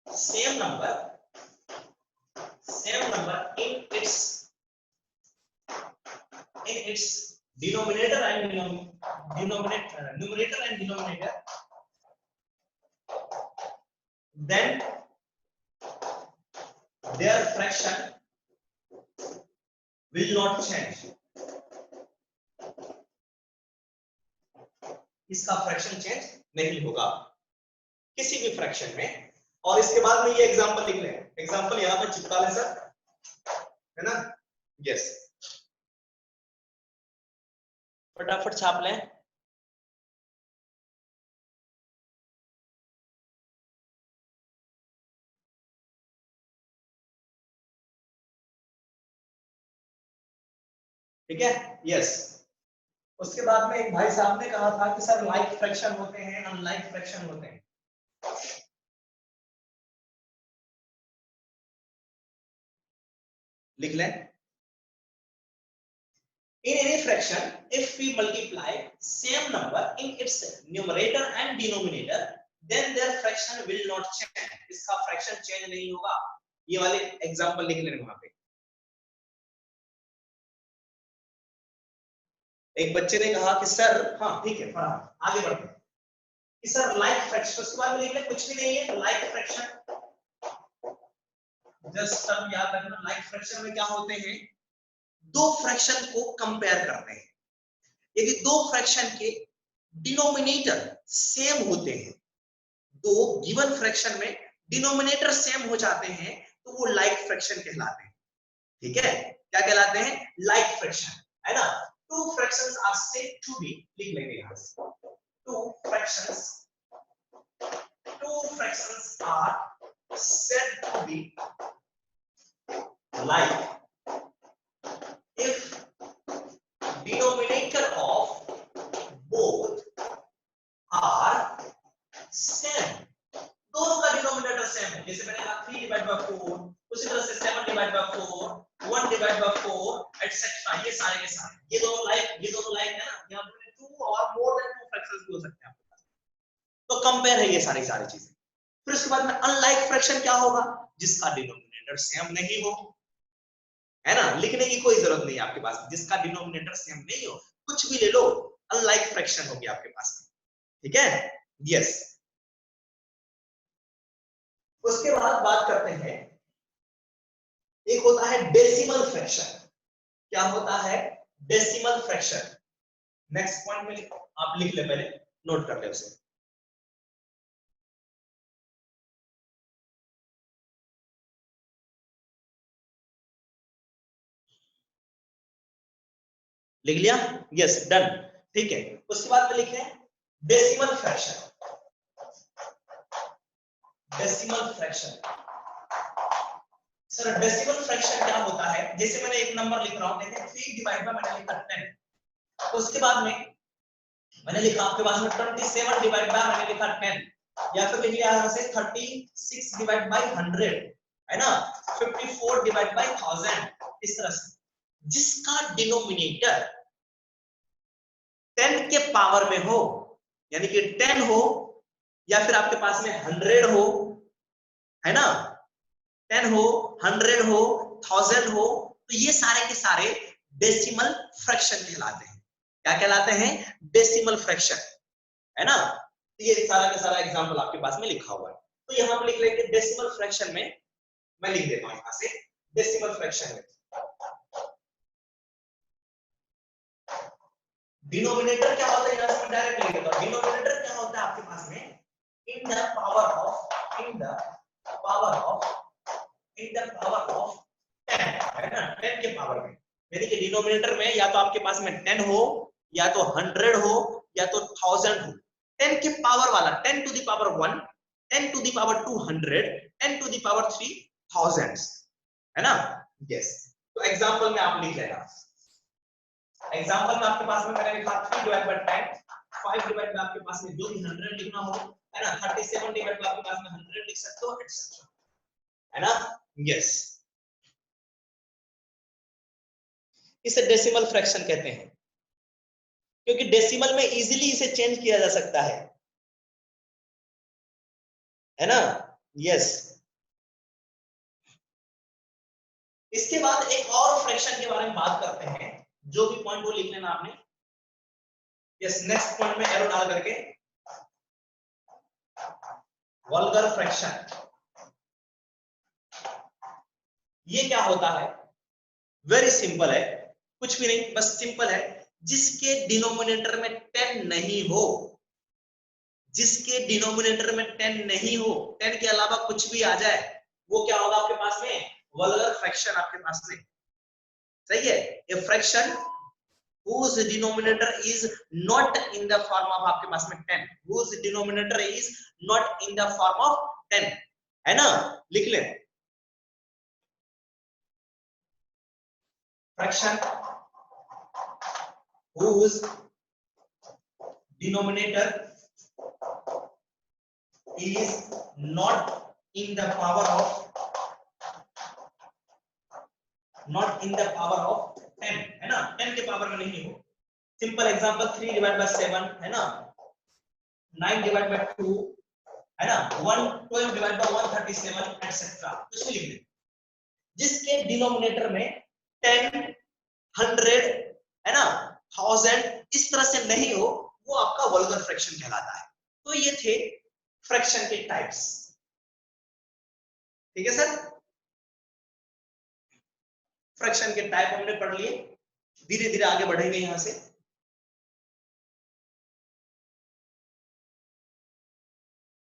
same number in its denominator and numerator and denominator, then their fraction will not change. इसका फ्रैक्शन चेंज नहीं होगा किसी भी फ्रैक्शन में। और इसके बाद में ये एग्जांपल लिख लें। एग्जांपल यहां पे चिपका लें सर, है ना। यस, फटाफट छाप लें। ठीक है, यस। उसके बाद में एक भाई साहब ने कहा था कि सर लाइक फ्रैक्शन होते हैं, अनलाइक फ्रैक्शन होते हैं। लिख लें। In any fraction, if we multiply same number in its numerator and denominator, then their fraction will not change. इसका फ्रैक्शन चेंज नहीं होगा। ये वाले एग्जांपल लिख लेना वहां पे। एक बच्चे ने कहा कि सर, हाँ ठीक है, पढ़ा, आगे बढ़ते हैं कि सर लाइक फ्रैक्शन, उसके बाद में लिख लें कुछ भी नहीं है, लाइक फ्रैक्शन। जस्ट सब याद रखना, लाइक फ्रैक्शन में क्या होते हैं? दो फ्रैक्शन को कंपेयर करते हैं। यदि दो फ्रैक्शन के डिनोमिनेटर सेम होते हैं, दो गिवन फ्रैक्शन में डिनोमिनेटर सेम हो जाते हैं, तो वो लाइक फ्रैक्शन कहलाते हैं, ठीक है। क्या कहलाते हैं? लाइक फ्रैक्शन, है ना। Two fractions are said to be, लिख लेंगे यहां से, two fractions are said to be like if denominator of both are same, दोनों का डिनोमिनेटर सेम है। जैसे मैंने कहा 3 डिवाइड बाय 4, उसी तरह से 7 divide by 4, 1 divide by 4 etcetera, ये सारे के सारे, ये दोनों लाइक है ना। यहाँ पे 2 और मोर देन 2 फ्रैक्शंस भी हो सकते हैं आपके पास, तो कंपेयर है ये सारी चीजें। फिर उसके बाद में अनलाइक फ्रैक्शन क्या होगा? जिसका डिनोमिनेटर सेम नहीं हो, है ना। लिखने की कोई जरूरत नहीं है आपके पास, जिसका डिनोमिनेटर सेम नहीं हो, कुछ भी ले लो, अनलाइक फ्रैक्शन होगी आपके पास, ठीक है। यस, उसके बाद बात करते हैं एक होता है डेसिमल फ्रैक्शन। क्या होता है? Decimal fraction. नेक्स्ट पॉइंट में आप लिख ले, पहले नोट कर ले उसे। लिख लिया? Yes, done. ठीक है, उसके बाद में लिखे decimal fraction. Decimal fraction sir, decimal fraction क्या होता है? जैसे मैंने एक नंबर लिख रहा हूं, देखें 3 डिवाइड बाय मैंने लिखा 10, उसके बाद में मैंने लिखा आपके पास में 27 डिवाइड बाय मैंने लिखा 10, या फिर लिख लिया यहां से 36 डिवाइड बाय 100, है ना, 54 डिवाइड बाय 1000, इस तरह से। जिसका डिनोमिनेटर 10 के पावर में हो, यानी कि 10 हो, या फिर आपके पास में 100 हो, है ना, 10 हो, 100 हो, 1000 हो, तो ये सारे के सारे डेसिमल फ्रैक्शन कहलाते हैं। क्या कहलाते हैं? डेसिमल फ्रैक्शन, है ना। तो ये सारा का सारा एग्जांपल आपके पास में लिखा हुआ है। तो यहां पे लिख लेंगे डेसिमल फ्रैक्शन में, मैं लिख देता हूं यहां से डेसिमल फ्रैक्शन में डिनोमिनेटर क्या होता है, यहां से मैं डायरेक्ट लिख देता हूं। डिनोमिनेटर क्या होता है आपके पास में? In the power of, in the power of, in the power of 10, है ना, 10 के पावर में। यानी कि डिनोमिनेटर में या तो आपके पास में 10 हो, या तो 100 हो, या तो 1000 हो। 10 के पावर वाला 10 to the power 1, 10 to the power 200, 10 to the power 3000, है ना। यस, तो एग्जांपल में आप लिख लेना। एग्जांपल में आपके पास में मैंने लिखा 3 डिवाइड बाय 10, 5 डिवाइड बाय आपके पास में जो भी 100 लिखना हो, है ना, 37 डिवाइड बाय आपके पास में 100 लिख सकते हो, एटसेट्रा, है ना। यस, इसे डेसिमल फ्रैक्शन कहते हैं, क्योंकि डेसिमल में इजीली इसे चेंज किया जा सकता है ना। यस, इसके बाद एक और फ्रैक्शन के बारे में बात करते हैं, जो भी पॉइंट वो लिख लेना आपने। यस, नेक्स्ट पॉइंट में एरो डाल करके वल्गर फ्रैक्शन। ये क्या होता है? वेरी सिंपल है, कुछ भी नहीं, बस सिंपल है। जिसके डिनोमिनेटर में 10 नहीं हो, जिसके डिनोमिनेटर में 10 नहीं हो, 10 के अलावा कुछ भी आ जाए, वो क्या होगा आपके पास में? वल्गर फ्रैक्शन आपके पास में। सही है, ये fraction whose denominator is not in the form of आपके पास में 10, whose denominator is not in the form of 10, है ना। लिख ले fraction whose denominator is not in the power of, not in the power of 10, है ना, 10 के पावर में नहीं हो। सिंपल एग्जांपल 3 डिवाइड बाय 7, है ना, 9 डिवाइड बाय 2, है ना, 12 डिवाइड बाय 137, एटसेट्रा, कुछ भी लिख दे। जिसके डिनोमिनेटर में 10, 100, है ना, 1000 इस तरह से नहीं हो, वो आपका वल्गर फ्रैक्शन कहलाता है। तो ये थे फ्रैक्शन के टाइप्स। ठीक है सर, फ्रैक्शन के टाइप हमने पढ़ लिए, धीरे धीरे आगे बढ़ेंगे यहां से।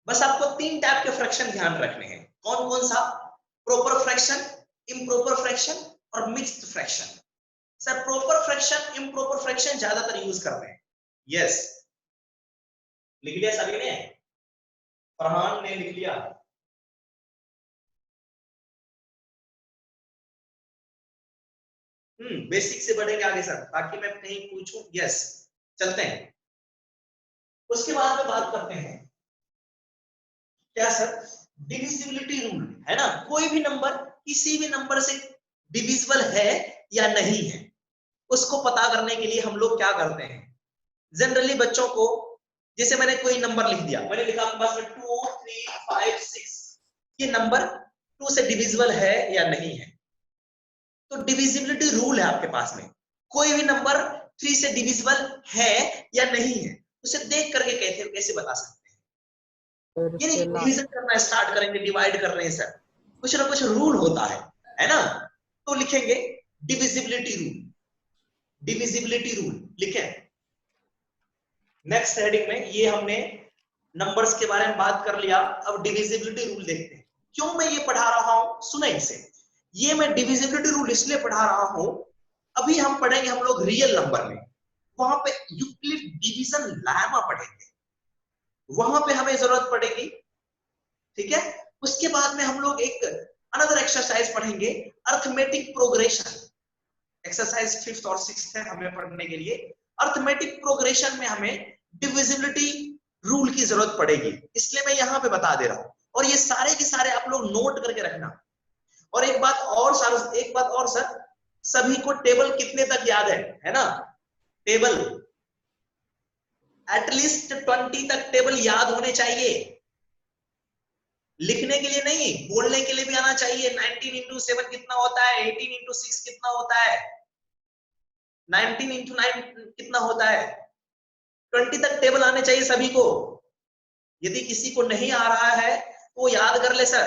बस आपको 3 टाइप के फ्रैक्शन ध्यान रखने हैं। कौन कौन सा? प्रॉपर फ्रैक्शन, इम्प्रॉपर फ्रैक्शन और mixed fraction. Sir, proper fraction, improper fraction ज्यादातर यूज कर रहे हैं। यस, लिख लिया सभी ने? फरमान ने लिख लिया? बेसिक से बढ़ेंगे आगे सर, ताकि मैं कहीं पूछूं। यस, चलते हैं। उसके बाद में बात करते हैं क्या सर? डिविजिबिलिटी रूल, है ना। कोई भी नंबर किसी भी नंबर से डिविजिबल है या नहीं है, उसको पता करने के लिए हम लोग क्या करते हैं? जनरली बच्चों को, जैसे मैंने कोई नंबर लिख दिया, मैंने लिखा आपके पास में 2, 3, 5, 6, ये नंबर 2 से डिविजिबल है या नहीं है। तो डिविजिबिलिटी रूल है आपके पास में, कोई भी नंबर 3 से डिविजिबल है या नहीं है, उसे देख करके कैसे बता सकते हैं? यानी डिवीजन करना स्टार्ट करेंगे, डिवाइड कर रहे हैं सर, कुछ ना कुछ रूल होता है है ना। तो लिखेंगे डिविजिबिलिटी रूल, डिविजिबिलिटी रूल लिखे। नेक्स्ट हेडिंग में ये हमने नंबर्स के बारे में बात कर लिया, अब डिविजिबिलिटी रूल देखते हैं। क्यों मैं ये पढ़ा रहा हूं, सुने इसे। ये मैं डिविजिबिलिटी रूल इसलिए पढ़ा रहा हूं, अभी हम पढ़ेंगे हम लोग रियल नंबर में, वहां पे यूक्लिड डिवीजन लेमा पढ़ेंगे, वहां पे हमें जरूरत पड़ेगी, ठीक है। उसके बाद में हम लोग एक अनदर एक्सरसाइज पढ़ेंगे, अर्थमेटिक प्रोग्रेशन। एक्सरसाइज 5th और 6th है हमें पढ़ने के लिए। अर्थमेटिक प्रोग्रेशन में हमें डिविजिबिलिटी रूल की जरूरत पड़ेगी, इसलिए मैं यहां पे बता दे रहा हूं। और ये सारे के सारे आप लोग नोट करके रखना। और एक बात और सर, सभी को टेबल कितने तक याद है ना। टेबल एटलीस्ट 20 तक टेबल याद होने चाहिए, लिखने के लिए नहीं, बोलने के लिए भी आना चाहिए। 19 इंटू 7 कितना होता है, 18 इंटू 6 कितना होता है, 19 इंटू 9 कितना होता है, 20 तक टेबल आने चाहिए सभी को। यदि किसी को नहीं आ रहा है तो याद कर ले सर,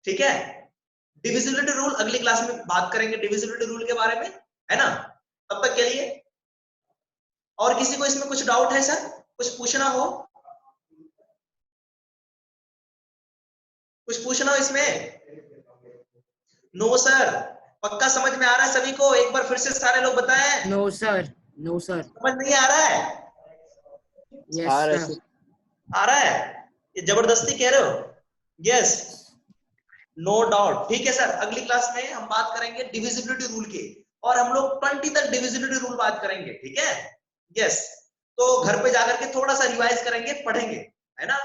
ठीक है। डिविजिबिलिटी रूल अगली क्लास में बात करेंगे, डिविजिबिलिटी रूल के बारे में, है ना। तब तक के लिए और किसी को इसमें कुछ डाउट है सर, कुछ पूछना हो, कुछ पूछना हो इसमें। नो सर, पक्का समझ में आ रहा है सभी को, एक बार फिर से सारे लोग बताएं। No sir, no sir. समझ नहीं आ रहा है, यस सर। आ रहा है, ये जबरदस्ती कह रहे हो। यस, नो डाउट, ठीक है सर। अगली क्लास में हम बात करेंगे डिविजिबिलिटी रूल की, और हम लोग 20 तक डिविजिबिलिटी रूल बात करेंगे, ठीक है। यस, तो घर पे जाकर के थोड़ा सा रिवाइज करेंगे, पढ़ेंगे, है ना।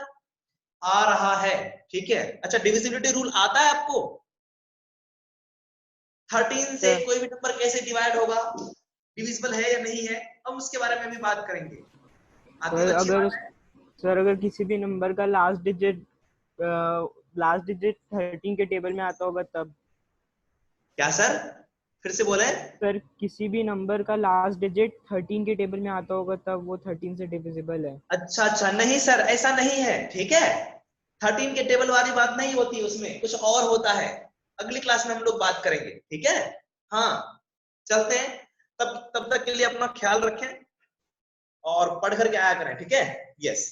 आ रहा है, ठीक है। अच्छा, डिविजिबिलिटी रूल आता है आपको, 13 से कोई भी नंबर कैसे डिवाइड होगा, डिविजिबल है या नहीं है, हम उसके बारे में भी बात करेंगे। आती है, अच्छी बात है। सर अगर किसी भी नंबर का लास्ट डिजिट 13 के टेबल में आता होगा तब। क्या सर, फिर से बोले। सर किसी भी नंबर का लास्ट डिजिट 13 के टेबल में आता होगा तब वो 13 से डिविजिबल है। अच्छा, नहीं सर, ऐसा नहीं है, ठीक है। 13 के टेबल वाली बात नहीं होती, उसमें कुछ और होता है। अगली क्लास में हम लोग बात करेंगे, ठीक है। हाँ, चलते हैं, तब तक के लिए अपना ख्याल रखें और पढ़ करके आया करें, ठीक है। यस,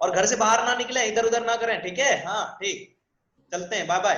और घर से बाहर ना निकले, इधर उधर ना करें, ठीक है। हाँ ठीक, चलते हैं, बाय बाय।